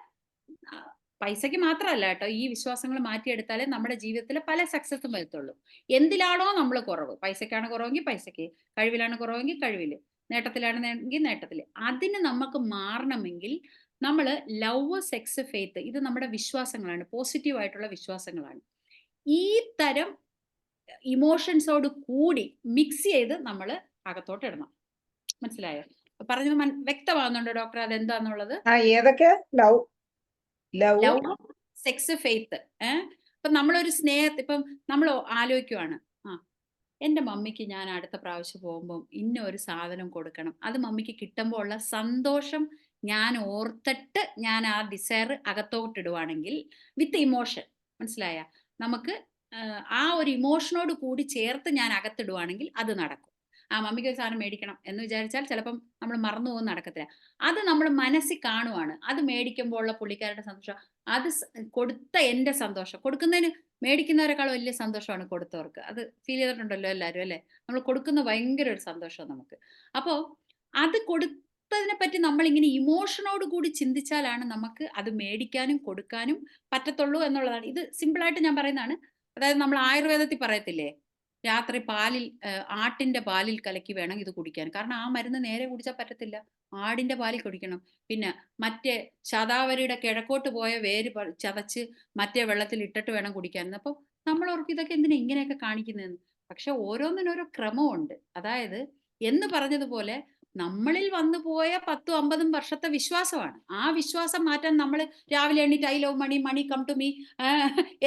പൈസയ്ക്ക് മാത്രമല്ല കേട്ടോ, ഈ വിശ്വാസങ്ങൾ മാറ്റിയെടുത്താലേ നമ്മുടെ ജീവിതത്തിൽ പല സക്സസും വരത്തുള്ളൂ. എന്തിലാണോ നമ്മൾ കുറവ്, പൈസയ്ക്കാണ് കുറവെങ്കിൽ പൈസയ്ക്ക്, കഴിവിലാണ് കുറവെങ്കിൽ കഴിവിൽ, നേട്ടത്തിലാണെങ്കിൽ നേട്ടത്തിൽ, അതിന് നമുക്ക് മാറണമെങ്കിൽ നമ്മൾ ലവ്, സെക്സ്, ഫെയ്ത്ത്, ഇത് നമ്മുടെ വിശ്വാസങ്ങളാണ്, പോസിറ്റീവ് ആയിട്ടുള്ള വിശ്വാസങ്ങളാണ്. ഈ തരം ഇമോഷൻസോട് കൂടി മിക്സ് ചെയ്ത് നമ്മൾ അകത്തോട്ട് ഇടണം. മനസ്സിലായോ? പറഞ്ഞത് വ്യക്തമാകുന്നുണ്ടോ ഡോക്ടർ അതെന്താന്നുള്ളത്? ഏതൊക്കെ? Love, love, sex, faith. ഇപ്പൊ നമ്മളൊരു ഇപ്പം നമ്മൾ ആലോചിക്കുവാണ്, എൻ്റെ മമ്മിക്ക് ഞാൻ അടുത്ത പ്രാവശ്യം പോകുമ്പോൾ ഇന്ന ഒരു സാധനം കൊടുക്കണം, അത് മമ്മിക്ക് കിട്ടുമ്പോൾ ഉള്ള സന്തോഷം ഞാൻ ഓർത്തിട്ട് ഞാൻ ആ ഡിസയർ അകത്തോട്ടിടുവാണെങ്കിൽ വിത്ത് ഇമോഷൻ, മനസ്സിലായ, നമുക്ക് ആ ഒരു ഇമോഷനോട് കൂടി ചേർത്ത് ഞാൻ അകത്തിടുവാണെങ്കിൽ അത് നടക്കും. മമ്മിക്ക് ഒരു സാധനം മേടിക്കണം എന്ന് വിചാരിച്ചാൽ ചിലപ്പം നമ്മൾ മറന്നു പോകുന്ന നടക്കത്തില്ല. അത് നമ്മൾ മനസ്സിൽ കാണുവാണ്, അത് മേടിക്കുമ്പോൾ ഉള്ള പുള്ളിക്കാരുടെ സന്തോഷം, അത് കൊടുത്ത എൻ്റെ സന്തോഷം, കൊടുക്കുന്നതിന് മേടിക്കുന്നവരെക്കാൾ വലിയ സന്തോഷമാണ് കൊടുത്തവർക്ക്. അത് ഫീൽ ചെയ്തിട്ടുണ്ടല്ലോ എല്ലാവരും അല്ലേ? നമ്മൾ കൊടുക്കുന്ന ഭയങ്കര ഒരു സന്തോഷം നമുക്ക്. അപ്പോൾ അത് കൊടുത്തതിനെ പറ്റി നമ്മൾ ഇങ്ങനെ ഇമോഷനോട് കൂടി ചിന്തിച്ചാലാണ് നമുക്ക് അത് മേടിക്കാനും കൊടുക്കാനും പറ്റത്തുള്ളൂ എന്നുള്ളതാണ്. ഇത് സിമ്പിളായിട്ട് ഞാൻ പറയുന്നതാണ്. അതായത് നമ്മൾ ആയുർവേദത്തിൽ പറയത്തില്ലേ, രാത്രി ആട്ടിന്റെ പാലിൽ കലക്കി വേണം ഇത് കുടിക്കാൻ. കാരണം ആ മരുന്ന് നേരെ കുടിച്ചാൽ പറ്റത്തില്ല, ആടിന്റെ പാലിൽ കുടിക്കണം. പിന്നെ മറ്റേ ശതാവരിയുടെ കിഴക്കോട്ട് പോയ വേര് ചതച്ച് മറ്റേ വെള്ളത്തിൽ ഇട്ടിട്ട് വേണം കുടിക്കാൻ. അപ്പം നമ്മളോർക്ക് ഇതൊക്കെ എന്തിനാ ഇങ്ങനെയൊക്കെ കാണിക്കുന്നതെന്ന്. പക്ഷെ ഓരോന്നിനോരോ ക്രമമുണ്ട്. അതായത് എന്ന് പറഞ്ഞതുപോലെ നമ്മളിൽ വന്നു പോയ 10-50 വർഷത്തെ വിശ്വാസമാണ്. ആ വിശ്വാസം മാറ്റാൻ നമ്മൾ രാവിലെ എണ്ണീറ്റ് I love money, money come to me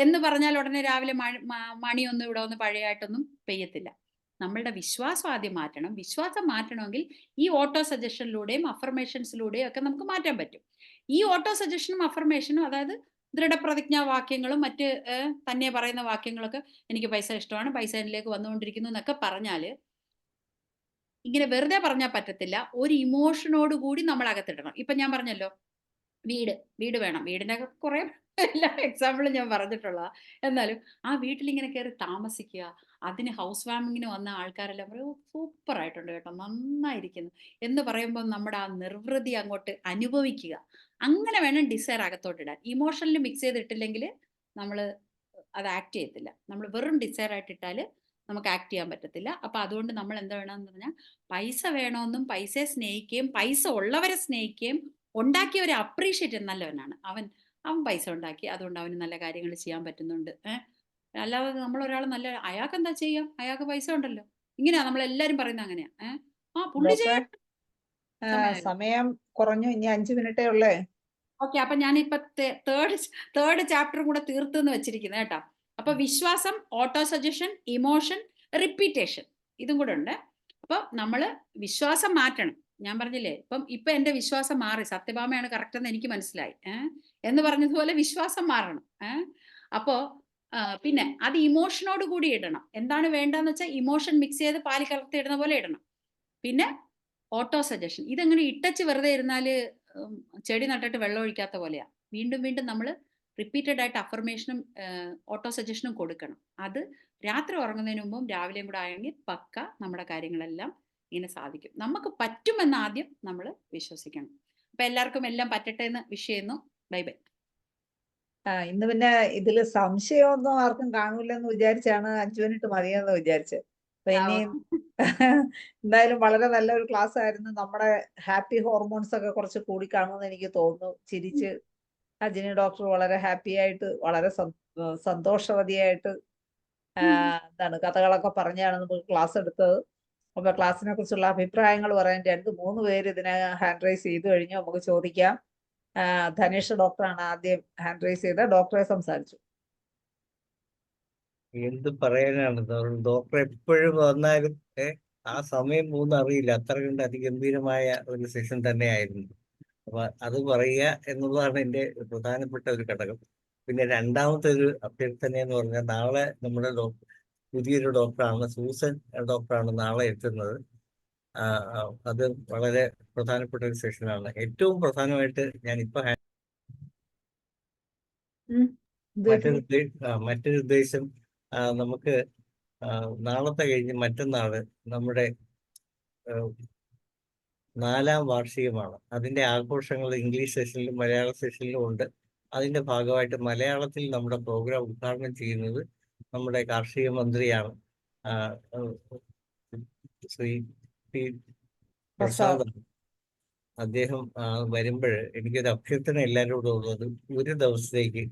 എന്ന് പറഞ്ഞാൽ ഉടനെ രാവിലെ മണിയൊന്നും ഇവിടെ ഒന്ന് പഴയതായിട്ടൊന്നും പെയ്യത്തില്ല. നമ്മളുടെ വിശ്വാസം ആദ്യം മാറ്റണം. വിശ്വാസം മാറ്റണമെങ്കിൽ ഈ ഓട്ടോ സജഷനിലൂടെയും അഫർമേഷൻസിലൂടെയും ഒക്കെ നമുക്ക് മാറ്റാൻ പറ്റും. ഈ ഓട്ടോ സജഷനും അഫർമേഷനും, അതായത് ദൃഢപ്രതിജ്ഞാ വാക്യങ്ങളും മറ്റ് തന്നെ പറയുന്ന വാക്യങ്ങളൊക്കെ, എനിക്ക് പൈസ ഇഷ്ടമാണ്, പൈസ എന്നിലേക്ക് വന്നുകൊണ്ടിരിക്കുന്നു എന്നൊക്കെ പറഞ്ഞാൽ ഇങ്ങനെ വെറുതെ പറഞ്ഞാൽ പറ്റത്തില്ല. ഒരു ഇമോഷനോട് കൂടി നമ്മൾ അകത്തിടണം. ഇപ്പൊ ഞാൻ പറഞ്ഞല്ലോ, വീട് വേണം. വീടിന്റെ കുറെ എല്ലാ എക്സാമ്പിളും ഞാൻ പറഞ്ഞിട്ടുള്ള. എന്നാലും ആ വീട്ടിലിങ്ങനെ കയറി താമസിക്കുക, അതിന് ഹൗസ് വാമിങ്ങിന് വന്ന ആൾക്കാരെല്ലാം പറയും സൂപ്പർ ആയിട്ടുണ്ട് കേട്ടോ, നന്നായിരിക്കുന്നു എന്ന് പറയുമ്പോൾ നമ്മുടെ ആ നിർവൃതി അങ്ങോട്ട് അനുഭവിക്കുക. അങ്ങനെ വേണം ഡിസയർ അകത്തോട്ടിടാൻ. ഇമോഷണലി മിക്സ് ചെയ്തിട്ടില്ലെങ്കിൽ നമ്മൾ അത് ആക്ട് ചെയ്യത്തില്ല. നമ്മൾ വെറും ഡിസയർ ആയിട്ടിട്ടാൽ നമുക്ക് ആക്ട് ചെയ്യാൻ പറ്റത്തില്ല. അപ്പൊ അതുകൊണ്ട് നമ്മൾ എന്താ വേണമെന്ന് പറഞ്ഞാൽ, പൈസ വേണമെന്നും പൈസയെ സ്നേഹിക്കുകയും പൈസ ഉള്ളവരെ സ്നേഹിക്കുകയും ഉണ്ടാക്കിയവരെ അപ്രീഷിയേറ്റ് ചെയ്യുന്ന നല്ലവനാണ് അവൻ. പൈസ ഉണ്ടാക്കി, അതുകൊണ്ട് അവന് നല്ല കാര്യങ്ങൾ ചെയ്യാൻ പറ്റുന്നുണ്ട്. അല്ലാതെ നമ്മളൊരാൾ നല്ല, അയാൾക്ക് എന്താ ചെയ്യാം, അയാൾക്ക് പൈസ ഉണ്ടല്ലോ, ഇങ്ങനെയാ നമ്മളെല്ലാരും പറയുന്നത്. അങ്ങനെയാ. പുള്ളി ചെയ്യാൻ സമയം കുറഞ്ഞു, ഇനി 5 മിനിറ്റേ ഉള്ളേ. ഓക്കെ, അപ്പൊ ഞാൻ ഇപ്പൊ തേർഡ് ചാപ്റ്ററും കൂടെ തീർത്തെന്ന് വെച്ചിരിക്കുന്നത് കേട്ടോ. അപ്പൊ വിശ്വാസം, ഓട്ടോ സജഷൻ, ഇമോഷൻ, റിപ്പീറ്റേഷൻ, ഇതും കൂടെ ഉണ്ട്. അപ്പൊ നമ്മള് വിശ്വാസം മാറ്റണം. ഞാൻ പറഞ്ഞില്ലേ, ഇപ്പൊ എന്റെ വിശ്വാസം മാറി, സത്യഭാമയാണ് കറക്റ്റ് എന്ന് എനിക്ക് മനസ്സിലായി. എന്ന് പറഞ്ഞതുപോലെ വിശ്വാസം മാറണം. അപ്പോ പിന്നെ അത് ഇമോഷനോട് കൂടി ഇടണം. എന്താണ് വേണ്ടതെന്ന് വെച്ചാൽ ഇമോഷൻ മിക്സ് ചെയ്ത് പാല് കലർത്തി ഇടുന്ന പോലെ ഇടണം. പിന്നെ ഓട്ടോ സജഷൻ, ഇതെങ്ങനെ ഇട്ടച്ച് വെറുതെ ഇരുന്നാല് ചെടി നട്ടിട്ട് വെള്ളം ഒഴിക്കാത്ത പോലെയാ. വീണ്ടും വീണ്ടും നമ്മൾ റിപ്പീറ്റഡ് ആയിട്ട് അഫർമേഷനും ഓട്ടോ സജഷനും കൊടുക്കണം. അത് രാത്രി ഉറങ്ങുന്നതിന് മുമ്പും രാവിലെയും കൂടെ ആയെങ്കിൽ പക്ക നമ്മുടെ കാര്യങ്ങളെല്ലാം ഇങ്ങനെ സാധിക്കും. നമുക്ക് പറ്റുമെന്ന് ആദ്യം നമ്മൾ വിശ്വസിക്കണം. അപ്പൊ എല്ലാവർക്കും എല്ലാം പറ്റട്ടെ എന്ന് വിഷ് ചെയ്യുന്നു. Bye bye. ഇന്ന് പിന്നെ ഇതില് സംശയമൊന്നും ആർക്കും കാണൂലെന്ന് വിചാരിച്ചാണ് 5 മിനിറ്റ് മതിയെന്ന് വിചാരിച്ചത്. അപ്പൊ ഇനി എന്തായാലും വളരെ നല്ലൊരു ക്ലാസ് ആയിരുന്നു. നമ്മുടെ ഹാപ്പി ഹോർമോൺസ് ഒക്കെ കുറച്ച് കൂടി കാണുമെന്ന് എനിക്ക് തോന്നുന്നു. ചിരിച്ച് അജിനി ഡോക്ടർ വളരെ ഹാപ്പി ആയിട്ട് വളരെ സന്തോഷവതിയായിട്ട് എന്താണ് കഥകളൊക്കെ പറഞ്ഞാണ് നമുക്ക് ക്ലാസ് എടുത്തത്. അപ്പൊ ക്ലാസ്സിനെ കുറിച്ചുള്ള അഭിപ്രായങ്ങൾ പറയാൻ 2-3 പേര് ഇതിനെ ഹാൻഡ് റൈസ് ചെയ്തു കഴിഞ്ഞു. നമുക്ക് ചോദിക്കാം. ധനേഷ് ഡോക്ടറാണ് ആദ്യം ഹാൻഡ് റൈസ് ചെയ്ത. ഡോക്ടറെ സംസാരിച്ചു. എന്ത് പറയാനാണ് ഡോക്ടർ എപ്പോഴും വന്നാലും ആ സമയം പോകുന്ന അറിയില്ല. അത്ര കണ്ട് അതിഗംഭീരമായ ഒരു സെഷൻ തന്നെയായിരുന്നു. അപ്പൊ അത് പറയുക എന്നുള്ളതാണ് എൻ്റെ പ്രധാനപ്പെട്ട ഒരു ഘടകം. പിന്നെ രണ്ടാമത്തെ ഒരു അഭ്യർത്ഥന എന്ന് പറഞ്ഞാൽ നാളെ നമ്മുടെ പുതിയൊരു ഡോക്ടറാണ്, സൂസൻ ഡോക്ടറാണ് നാളെ എത്തുന്നത്. അത് വളരെ പ്രധാനപ്പെട്ട ഒരു സെഷനാണ്. ഏറ്റവും പ്രധാനമായിട്ട് ഞാൻ ഇപ്പൊ മറ്റൊരു ഉദ്ദേശം നമുക്ക് നാളത്തെ കഴിഞ്ഞ് മറ്റന്നാള് നമ്മുടെ 4ാം വാർഷികമാണ്. അതിന്റെ ആഘോഷങ്ങൾ ഇംഗ്ലീഷ് സെഷനിലും മലയാള സെഷനിലും ഉണ്ട്. അതിന്റെ ഭാഗമായിട്ട് മലയാളത്തിൽ നമ്മുടെ പ്രോഗ്രാം ഉദ്ഘാടനം ചെയ്യുന്നത് നമ്മുടെ കാർഷിക മന്ത്രിയാണ്, ശ്രീ പി പ്രസാദ്. അദ്ദേഹം വരുമ്പോൾ എനിക്കൊരു അഭ്യർത്ഥന എല്ലാവരോടും ഉള്ളത്, ഒരു ദിവസത്തേക്ക്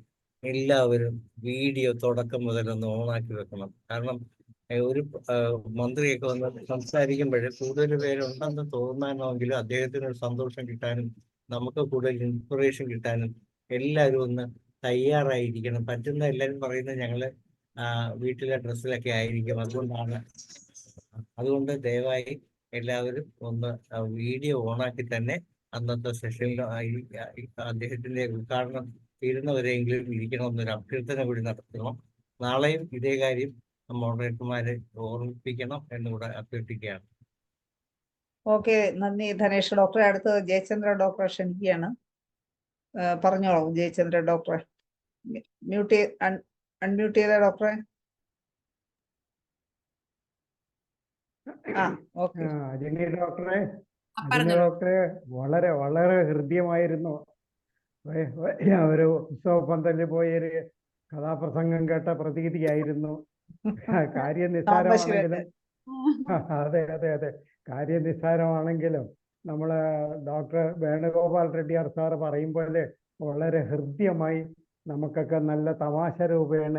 എല്ലാവരും വീഡിയോ തുടക്കം മുതൽ ഒന്ന് ഓണാക്കി വെക്കണം. കാരണം ഒരു മന്ത്രിയൊക്കെ വന്ന് സംസാരിക്കുമ്പോൾ കൂടുതൽ പേരുണ്ടെന്ന് തോന്നാനെങ്കിലും അദ്ദേഹത്തിന് ഒരു സന്തോഷം കിട്ടാനും നമുക്ക് കൂടുതൽ ഇൻസ്പിറേഷൻ കിട്ടാനും എല്ലാവരും ഒന്ന് തയ്യാറായിരിക്കണം. പറ്റുന്ന എല്ലാവരും പറയുന്നത് ഞങ്ങള് വീട്ടിലെ ഡ്രസ്സിലൊക്കെ ആയിരിക്കും. അതുകൊണ്ട് ദയവായി എല്ലാവരും ഒന്ന് വീഡിയോ ഓണാക്കി തന്നെ അന്നത്തെ സെഷനിൽ അദ്ദേഹത്തിന്റെ ഉദ്ഘാടനം തീരുന്നവരെങ്കിലും ഇരിക്കണമെന്നൊരു അഭ്യർത്ഥന കൂടി നടത്തണം. നാളെയും ഇതേ കാര്യം മോഡറേറ്റർമാരെ ഓർമ്മിപ്പിക്കണം എന്നുകൂടെ അഭ്യർത്ഥിക്കുകയാണ്. ഓക്കെ, നന്ദി ധനേഷ് ഡോക്ടറെ. അടുത്ത് ജയചന്ദ്ര ഡോക്ടറെ ക്ഷണിക്കുകയാണ്. പറഞ്ഞോളൂ ജയചന്ദ്ര ഡോക്ടറെ. അൺമ്യൂട്ട് ചെയ്ത ഡോക്ടറെ. അജിനി ഡോക്ടറെ വളരെ വളരെ ഹൃദ്യമായിരുന്നു. ഒരു ഉത്സവ പന്തലിൽ പോയി ഒരു കഥാപ്രസംഗം കേട്ട പ്രതീതിയായിരുന്നു. കാര്യം നിസ്സാരമാണെങ്കിലും അതെ അതെ അതെ കാര്യം നിസ്സാരമാണെങ്കിലും നമ്മള് ഡോക്ടർ വേണുഗോപാൽ റെഡ്ഡിയാർ സാറ് പറയും പോലെ വളരെ ഹൃദ്യമായി നമുക്കൊക്കെ നല്ല തമാശ രൂപേണ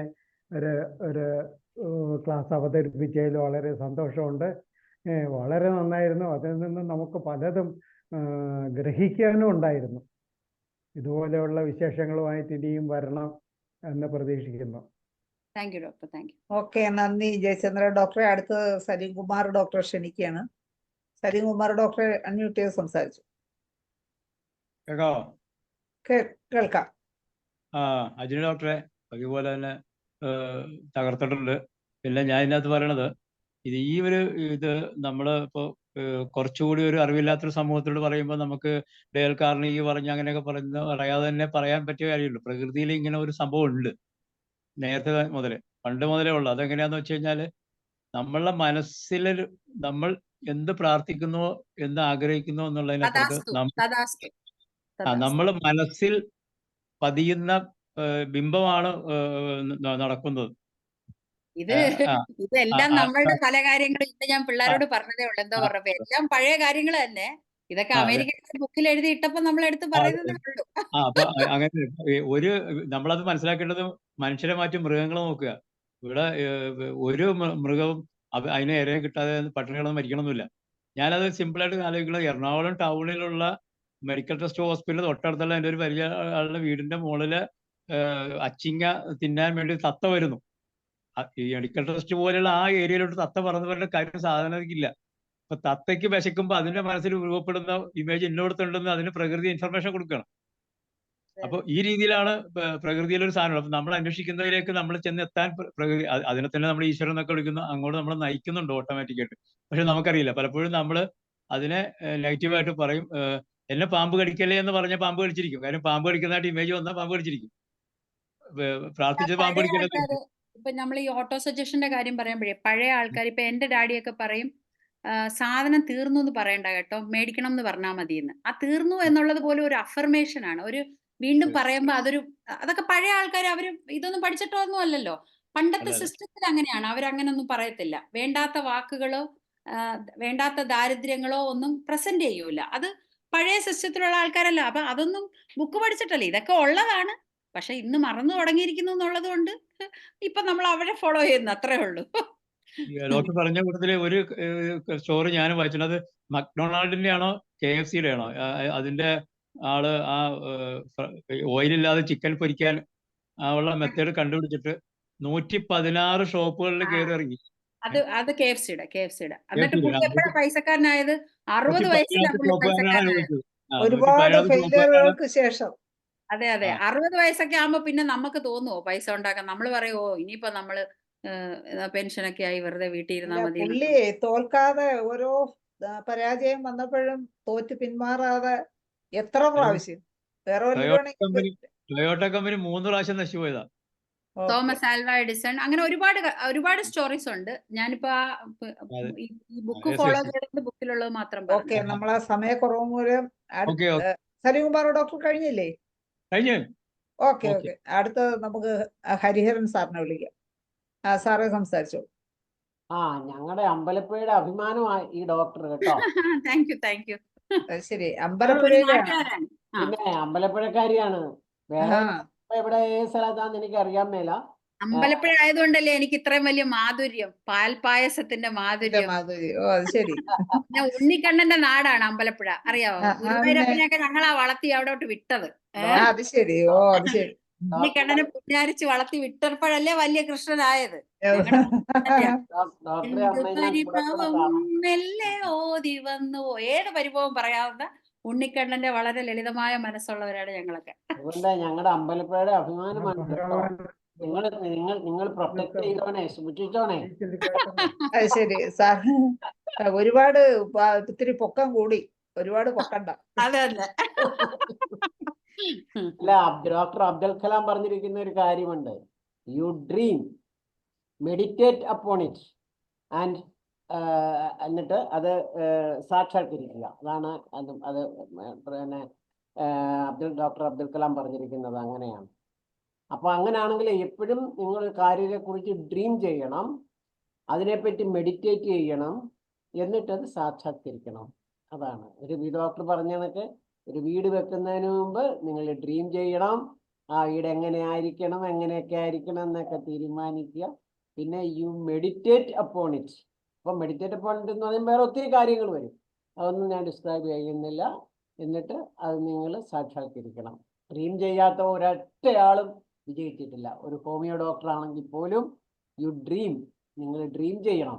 ഒരു ക്ലാസ് അവതരിപ്പിച്ചതിൽ വളരെ സന്തോഷമുണ്ട്. വളരെ നന്നായിരുന്നു. അതിൽ നിന്ന് നമുക്ക് പലതും ഗ്രഹിക്കാനും ഉണ്ടായിരുന്നു. ഇതുപോലെയുള്ള വിശേഷങ്ങളുമായിട്ട് ഇനിയും വരണം എന്ന് പ്രതീക്ഷിക്കുന്നു. Thank you doctor. Thank you. Okay, നന്ദി ജയചന്ദ്ര ഡോക്ടറെ. അടുത്ത് സലീം കുമാർ ഡോക്ടറെ ക്ഷണിക്കുകയാണ്. സലീം കുമാർ ഡോക്ടറെ അൺമ്യൂട്ട് ചെയ്ത് സംസാരിച്ചു. കേൾക്കാം. അജിനി ഡോക്ടറെ അതുപോലെ തന്നെ തകർത്തിട്ടുണ്ട്. പിന്നെ ഞാൻ ഇതിനകത്ത് പറയണത് ഇത് നമ്മൾ ഇപ്പോൾ കുറച്ചുകൂടി ഒരു അറിവില്ലാത്തൊരു സമൂഹത്തോട് പറയുമ്പോൾ നമുക്ക് ഡേൽ കാർണിഗി പറഞ്ഞ് അങ്ങനെയൊക്കെ പറയാതെ തന്നെ പറയാൻ പറ്റിയ കാര്യമുള്ളൂ. പ്രകൃതിയിൽ ഇങ്ങനെ ഒരു സംഭവം ഉണ്ട്, നേരത്തെ മുതലേ പണ്ട് മുതലേ ഉള്ളു. അതെങ്ങനെയാന്ന് വെച്ച് കഴിഞ്ഞാൽ നമ്മളുടെ മനസ്സിൽ നമ്മൾ എന്ത് പ്രാർത്ഥിക്കുന്നുവോ എന്ത് ആഗ്രഹിക്കുന്നുവോ എന്നുള്ളതിനപ്പുറത്ത് നമ്മൾ മനസ്സിൽ പതിയുന്ന ബിംബമാണ് നടക്കുന്നത്. ഇതെല്ലാം നമ്മളുടെ പല കാര്യങ്ങളും ഇന്ന് ഞാൻ പിള്ളേരോട് പറഞ്ഞതേ ഉള്ളൂ. എന്താ പറഞ്ഞപ്പോ എല്ലാം പഴയ കാര്യങ്ങൾ തന്നെ. ഇതൊക്കെ അമേരിക്കൻ ബുക്കിൽ എഴുതി ഇട്ടപ്പോ നമ്മൾ എടുത്ത് പറയുന്നതേ ഉള്ളൂ. അപ്പൊ അങ്ങനെ നമ്മളത് മനസ്സിലാക്കേണ്ടത് മനുഷ്യരെ മാറ്റി മൃഗങ്ങളെ നോക്കുക. ഇവിടെ ഒരു മൃഗവും അതിനെ ഇരയെ കിട്ടാതെ പട്ടിണികളൊന്നും മരിക്കണമെന്നില്ല. ഞാനത് സിമ്പിളായിട്ട് ആലോചിക്കുന്നത്, എറണാകുളം ടൗണിലുള്ള മെഡിക്കൽ ട്രസ്റ്റ് ഹോസ്പിറ്റൽ തൊട്ടടുത്തുള്ള എൻ്റെ ഒരു വലിയ ആളുടെ വീടിന്റെ മുകളില് അച്ചിങ്ങ തിന്നാൻ വേണ്ടി തത്ത വരുന്നു. ഈ മെഡിക്കൽ ട്രസ്റ്റ് പോലെയുള്ള ആ ഏരിയയിലോട്ട് തത്ത പറന്നു വരേണ്ട കാര്യം സാധാരണക്കില്ല. അപ്പൊ തത്തയ്ക്ക് വിശക്കുമ്പോൾ അതിന്റെ മനസ്സിൽ രൂപപ്പെടുന്ന ഇമേജ് ഇന്നോടത്തുണ്ടെന്ന് അതിന് പ്രകൃതി ഇൻഫർമേഷൻ കൊടുക്കണം. അപ്പൊ ഈ രീതിയിലാണ് പ്രകൃതിയിലൊരു സാധനം. അപ്പൊ നമ്മൾ അന്വേഷിക്കുന്നതിലേക്ക് നമ്മൾ ചെന്നെത്താൻ പ്രകൃതി അതിനെ തന്നെ നമ്മൾ ഈശ്വരൻ എന്നൊക്കെ വിളിക്കുന്നു, അങ്ങോട്ട് നമ്മൾ നയിക്കുന്നുണ്ട് ഓട്ടോമാറ്റിക്കായിട്ട്. പക്ഷെ നമുക്കറിയില്ല. പലപ്പോഴും നമ്മൾ അതിനെ നെഗറ്റീവായിട്ട് പറയും. എന്നെ പാമ്പ് കടിക്കല്ലേ എന്ന് പറഞ്ഞ പാമ്പ് കടിച്ചിരിക്കും. കാര്യം പാമ്പ് കടിക്കുന്നതായിട്ട് ഇമേജ് വന്നാൽ പാമ്പ് കടിച്ചിരിക്കും. പ്രാർത്ഥിച്ചത് പാമ്പ് കടിക്കല്ലേ. ഇപ്പൊ നമ്മൾ ഈ ഓട്ടോ സജഷന്റെ കാര്യം പറയുമ്പോഴേ പഴയ ആൾക്കാർ, ഇപ്പൊ എന്റെ ഡാഡിയൊക്കെ പറയും, സാധനം തീർന്നു എന്ന് പറയണ്ട കേട്ടോ, മേടിക്കണം എന്ന് പറഞ്ഞാൽ മതി എന്ന്. ആ തീർന്നു എന്നുള്ളത് പോലും ഒരു അഫർമേഷൻ ആണ്. ഒരു വീണ്ടും പറയുമ്പോൾ അതൊക്കെ പഴയ ആൾക്കാർ അവര് ഇതൊന്നും പഠിച്ചിട്ടൊന്നും അല്ലല്ലോ. പണ്ടത്തെ സിസ്റ്റത്തിൽ അങ്ങനെയാണ്. അവരങ്ങനൊന്നും പറയത്തില്ല. വേണ്ടാത്ത വാക്കുകളോ വേണ്ടാത്ത ദാരിദ്ര്യങ്ങളോ ഒന്നും പ്രസന്റ് ചെയ്യൂല. അത് പഴയ സിസ്റ്റത്തിലുള്ള ആൾക്കാരല്ല. അപ്പൊ അതൊന്നും ബുക്ക് പഠിച്ചിട്ടല്ലേ, ഇതൊക്കെ ഉള്ളതാണ്. പക്ഷെ ഇന്ന് മറന്നു തുടങ്ങിയിരിക്കുന്നു എന്നുള്ളത് കൊണ്ട് ഇപ്പൊ നമ്മൾ അവരെ ഫോളോ ചെയ്യുന്നു, അത്രേ ഉള്ളൂ. ഡോക്ടർ പറഞ്ഞ കൂട്ടത്തില് ഒരു സ്റ്റോറി ഞാൻ വായിച്ചിട്ടുണ്ട്. അത് മക്ഡൊണാൾഡിന്റെ ആണോ KFC-യുടെ ആണോ? അതിന്റെ ആള് ആ ഓയിലില്ലാതെ ചിക്കൻ പൊരിക്കാൻ ഉള്ള മെത്തേഡ് കണ്ടുപിടിച്ചിട്ട് 116 ഷോപ്പുകളിൽ കയറി ഇറങ്ങി. അത് KFC-യുടെ. എന്നിട്ട് പുള്ളി എപ്പോഴാണ് പൈസക്കാരനായത്? 60 വയസ്സിലാണ് പുള്ളി പൈസക്കാരനായത്. ഒരുപാട് ഫെയിലിയറുകൾക്ക് ശേഷം. അതെ 60 വയസ്സൊക്കെ ആകുമ്പോ പിന്നെ നമുക്ക് തോന്നുവോ പൈസ ഉണ്ടാക്കാൻ? നമ്മൾ പറയുമോ ഇനിയിപ്പോ നമ്മള് പെൻഷനൊക്കെ ആയി വെറുതെ വീട്ടിൽ ഇരുന്നാൽ മതി. പുള്ളി തോൽക്കാതെ ഓരോ പരാജയം വന്നപ്പോഴും തോറ്റ് പിന്മാറാതെ എത്ര പ്രാവശ്യം വേറെ ടൊയോട്ട കമ്പനി 3 പ്രാവശ്യം നശിച്ചു പോയതാ. തോമസ് ആൽവ എഡിസൺ, അങ്ങനെ ഒരുപാട് സ്റ്റോറീസ് ഉണ്ട്. ഞാനിപ്പോ ഈ ബുക്ക് ഫോളോ ചെയ്ത ബുക്കിലുള്ളത് മാത്രം ഓക്കെ. നമ്മളെ സമയക്കുറവ് മൂലം സലികുമാർ ഡോക്ടർ കഴിഞ്ഞില്ലേ? കഴിഞ്ഞു. ഓക്കെ. അടുത്ത നമുക്ക് ഹരിഹരൻ സാറിനെ വിളിക്കാം. സാറേ സംസാരിച്ചോ. ഞങ്ങളുടെ അമ്പലപ്പുഴയുടെ അഭിമാനമായി ഈ ഡോക്ടർ കേട്ടോ. Thank you. ശരി, അമ്പലപ്പുഴയിലാണ്. പിന്നെ അമ്പലപ്പുഴക്കാരിയാണ്. വേറെ എവിടെ സ്ഥലത്താന്ന് എനിക്ക് അറിയാൻ മേല. അമ്പലപ്പുഴ ആയതുകൊണ്ടല്ലേ എനിക്ക് ഇത്രയും വലിയ മാധുര്യം, പാൽപായസത്തിന്റെ മാധുര്യം. അത് ശരി. പിന്നെ ഉണ്ണിക്കണ്ണന്റെ നാടാണ് അമ്പലപ്പുഴ, അറിയാവോ? ഗുരുവായൂരപ്പനെയൊക്കെ ഞങ്ങളാ വളർത്തി അവിടോട്ട് വിട്ടത്. അത് ശരി. അത് ശരി. ഉണ്ണിക്കണ്ണനെ പുണ്യാരിച്ച് വളർത്തി വിട്ടപ്പോഴല്ലേ വലിയ കൃഷ്ണനായത്. മെല്ലെ ഓതി വന്നു. ഏത് പരിഭവം പറയാവുന്ന ഉണ്ണിക്കണ്ണന്റെ വളരെ ലളിതമായ മനസ്സുള്ളവരാണ് ഞങ്ങളൊക്കെ. അതുകൊണ്ട് ഞങ്ങളുടെ അമ്പലപ്പുഴയുടെ അഭിമാനമാണ് കേട്ടോ. നിങ്ങൾ പ്രൊട്ടക്ട് ചെയ്തോണേ, സൂക്ഷിച്ചോണേ. അത് ശരി സാർ. ഒരുപാട് ഇത്തിരി പൊക്കം കൂടി, ഒരുപാട് പൊക്കണ്ട. അതെ. അല്ല, ഡോക്ടർ അബ്ദുൽ കലാം പറഞ്ഞിരിക്കുന്ന ഒരു കാര്യമുണ്ട്. U dream, meditate upon it and എന്നിട്ട് അത് സാക്ഷാത്കരിക്കുക. അതാണ് അത് പിന്നെ ഡോക്ടർ അബ്ദുൽ കലാം പറഞ്ഞിരിക്കുന്നത് അങ്ങനെയാണ്. അപ്പൊ അങ്ങനെയാണെങ്കിൽ എപ്പോഴും നിങ്ങൾ കാര്യത്തെക്കുറിച്ച് ഡ്രീം ചെയ്യണം, അതിനെപ്പറ്റി മെഡിറ്റേറ്റ് ചെയ്യണം, എന്നിട്ടത് സാക്ഷാത്കരിക്കണം. അതാണ് ഒരു ഡോക്ടർ പറഞ്ഞ കണക്ക്, ഒരു വീട് വെക്കുന്നതിന് മുമ്പ് നിങ്ങൾ ഡ്രീം ചെയ്യണം. ആ വീട് എങ്ങനെ ആയിരിക്കണം, എങ്ങനെയൊക്കെ ആയിരിക്കണം എന്നൊക്കെ തീരുമാനിക്കുക. പിന്നെ യു മെഡിറ്റേറ്റ് അപ്പോൺ ഇറ്റ്. അപ്പം മെഡിറ്റേറ്റ് അപ്പോൺ ഇറ്റ് എന്ന് പറയുമ്പോൾ വേറെ ഒത്തിരി കാര്യങ്ങൾ വരും, അതൊന്നും ഞാൻ ഡിസ്ക്രൈബ് ചെയ്യുന്നില്ല. എന്നിട്ട് അത് നിങ്ങൾ സാക്ഷാത്കരിക്കണം. ഡ്രീം ചെയ്യാത്ത ഒരൊറ്റയാളും വിജയിച്ചിട്ടില്ല. ഒരു ഹോമിയോ ഡോക്ടർ ആണെങ്കിൽ പോലും നിങ്ങൾ ഡ്രീം ചെയ്യണം.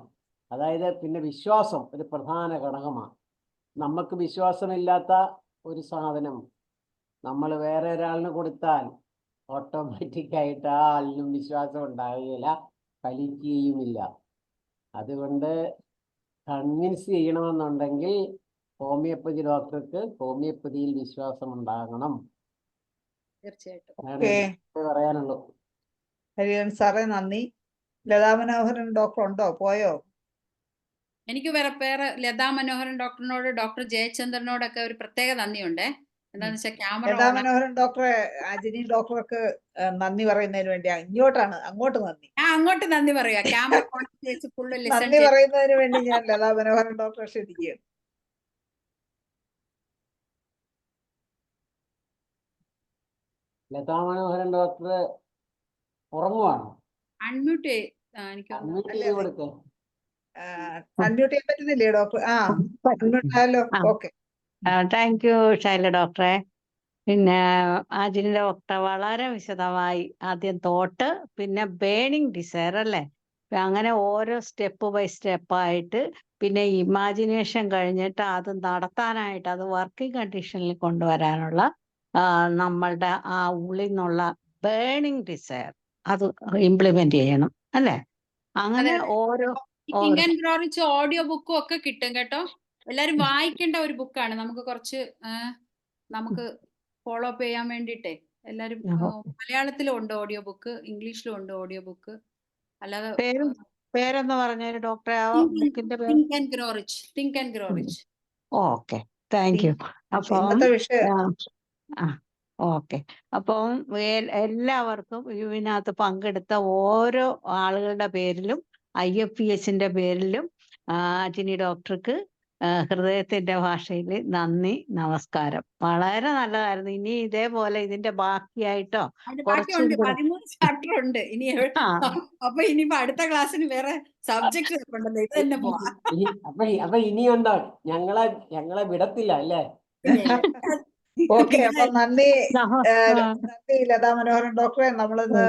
അതായത് പിന്നെ വിശ്വാസം ഒരു പ്രധാന ഘടകമാണ്. നമുക്ക് വിശ്വാസമില്ലാത്ത ഒരു സാധനം നമ്മൾ വേറെ ഒരാളിന് കൊടുത്താൽ ഓട്ടോമാറ്റിക്കായിട്ട് ആ ആളിനും വിശ്വാസം ഉണ്ടാവുകയില്ല, ഫലിക്കുകയുമില്ല. അതുകൊണ്ട് കൺവിൻസ് ചെയ്യണമെന്നുണ്ടെങ്കിൽ ഹോമിയോപ്പതി ഡോക്ടർക്ക് ഹോമിയോപ്പതിയിൽ വിശ്വാസം ഉണ്ടാകണം. തീർച്ചയായിട്ടും പറയാനുള്ളൂ. ഹരിഹരൻ സാറേ നന്ദി. ലതാ മനോഹരൻ ഡോക്ടർ ഉണ്ടോ? പോയോ? എനിക്ക് വേറെ ലതാ മനോഹരൻ ഡോക്ടറിനോട്, ഡോക്ടർ ജയചന്ദ്രനോടൊക്കെ ഒരു പ്രത്യേക നന്ദിയുണ്ട്. എന്താന്ന് വെച്ചാൽ ക്യാമറ ലതാ മനോഹരൻ ഡോക്ടറെ, അജിനി ഡോക്ടർക്ക് നന്ദി പറയുന്നതിന് വേണ്ടി അങ്ങോട്ട് നന്ദി. അങ്ങോട്ട് നന്ദി പറയാ. ക്യാമറ ഫുള്ള് നന്ദി പറയുന്നതിന് വേണ്ടി ഞാൻ ലതാ മനോഹരൻ ഡോക്ടറെ ക്ഷണിക്കുകയാണ്. ലതാ മനോഹരൻ ഡോക്ടർ ഉറങ്ങുവാണോ? അൺമ്യൂട്ട് അൺമ്യൂട്ട് ചെയ്യാൻ പറ്റുന്നില്ലേ doctor? Okay. Thank you Shaila ഡോക്ടറെ. പിന്നെ അജിനി ഡോക്ടർ വളരെ വിശദമായി ആദ്യം തോട്ട്, പിന്നെ ബേണിംഗ് ഡിസയർ അല്ലേ, അങ്ങനെ ഓരോ സ്റ്റെപ്പ് ബൈ സ്റ്റെപ്പായിട്ട്, പിന്നെ ഇമാജിനേഷൻ കഴിഞ്ഞിട്ട് അത് നടത്താനായിട്ട്, അത് വർക്കിംഗ് കണ്ടീഷനിൽ കൊണ്ടുവരാനുള്ള നമ്മളുടെ ആ ഉള്ളിൽ നിന്നുള്ള ബേണിംഗ് ഡിസയർ അത് ഇംപ്ലിമെന്റ് ചെയ്യണം അല്ലേ. അങ്ങനെ ഓരോ think and grow rich audio ബുക്കും ഒക്കെ കിട്ടും കേട്ടോ. എല്ലാരും വായിക്കേണ്ട ഒരു ബുക്കാണ്. നമുക്ക് ഫോളോ അപ്പ് ചെയ്യാൻ വേണ്ടിട്ടേ എല്ലാരും മലയാളത്തിലും ഉണ്ട് ഓഡിയോ ബുക്ക്, ഇംഗ്ലീഷിലും ഉണ്ട് ഓഡിയോ ബുക്ക്. അല്ലാതെ പേരെന്ന് പറഞ്ഞ ഡോക്ടറെ ബുക്കിന്റെ പേര്? Think and grow rich. Okay, thank U. അപ്പം ഓക്കെ, അപ്പം എല്ലാവർക്കും ഇതിനകത്ത് പങ്കെടുത്ത ഓരോ ആളുകളുടെ പേരിലും IFPHന്റെ പേരിലും അജിനി ഡോക്ടർക്ക് ഹൃദയത്തിന്റെ ഭാഷയിൽ നന്ദി, നമസ്കാരം. വളരെ നല്ലതായിരുന്നു. ഇനി ഇതേപോലെ ഇതിന്റെ ബാക്കിയായിട്ടോ അതിന്റെ കുറച്ചും ബാക്കിയുണ്ട്, കൂടെ 13 ചാപ്റ്റർ ഉണ്ട് ഇനി. ആ അപ്പൊ ഇനിയിപ്പോ അടുത്ത ക്ലാസ്സിന് വേറെ സബ്ജക്ട് ഉണ്ടല്ലോ, ഇത് തന്നെ പോവാം. അപ്പൊ ഇനിയുണ്ടോ? ഞങ്ങളെ വിടത്തില്ല അല്ലേ? ഓക്കെ, അപ്പൊ നന്ദി. നമ- ആ, നന്ദി ലതാ മനോഹരൻ ഡോക്ടറെ. നമ്മളിന്ന്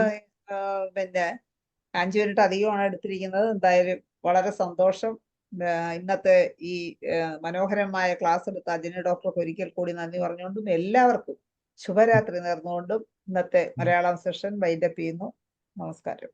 പിന്നെ 5 മിനിറ്റ് അധികമാണ് എടുത്തിരിക്കുന്നത്. എന്തായാലും വളരെ സന്തോഷം. ഇന്നത്തെ ഈ മനോഹരമായ ക്ലാസ് എടുത്ത അജിനി ഡോക്ടർക്ക് ഒരിക്കൽ കൂടി നന്ദി പറഞ്ഞുകൊണ്ടും എല്ലാവർക്കും ശുഭരാത്രി നേർന്നുകൊണ്ടും ഇന്നത്തെ മലയാളം സെഷൻ വൈൻഡപ്പ് ചെയ്യുന്നു. നമസ്കാരം.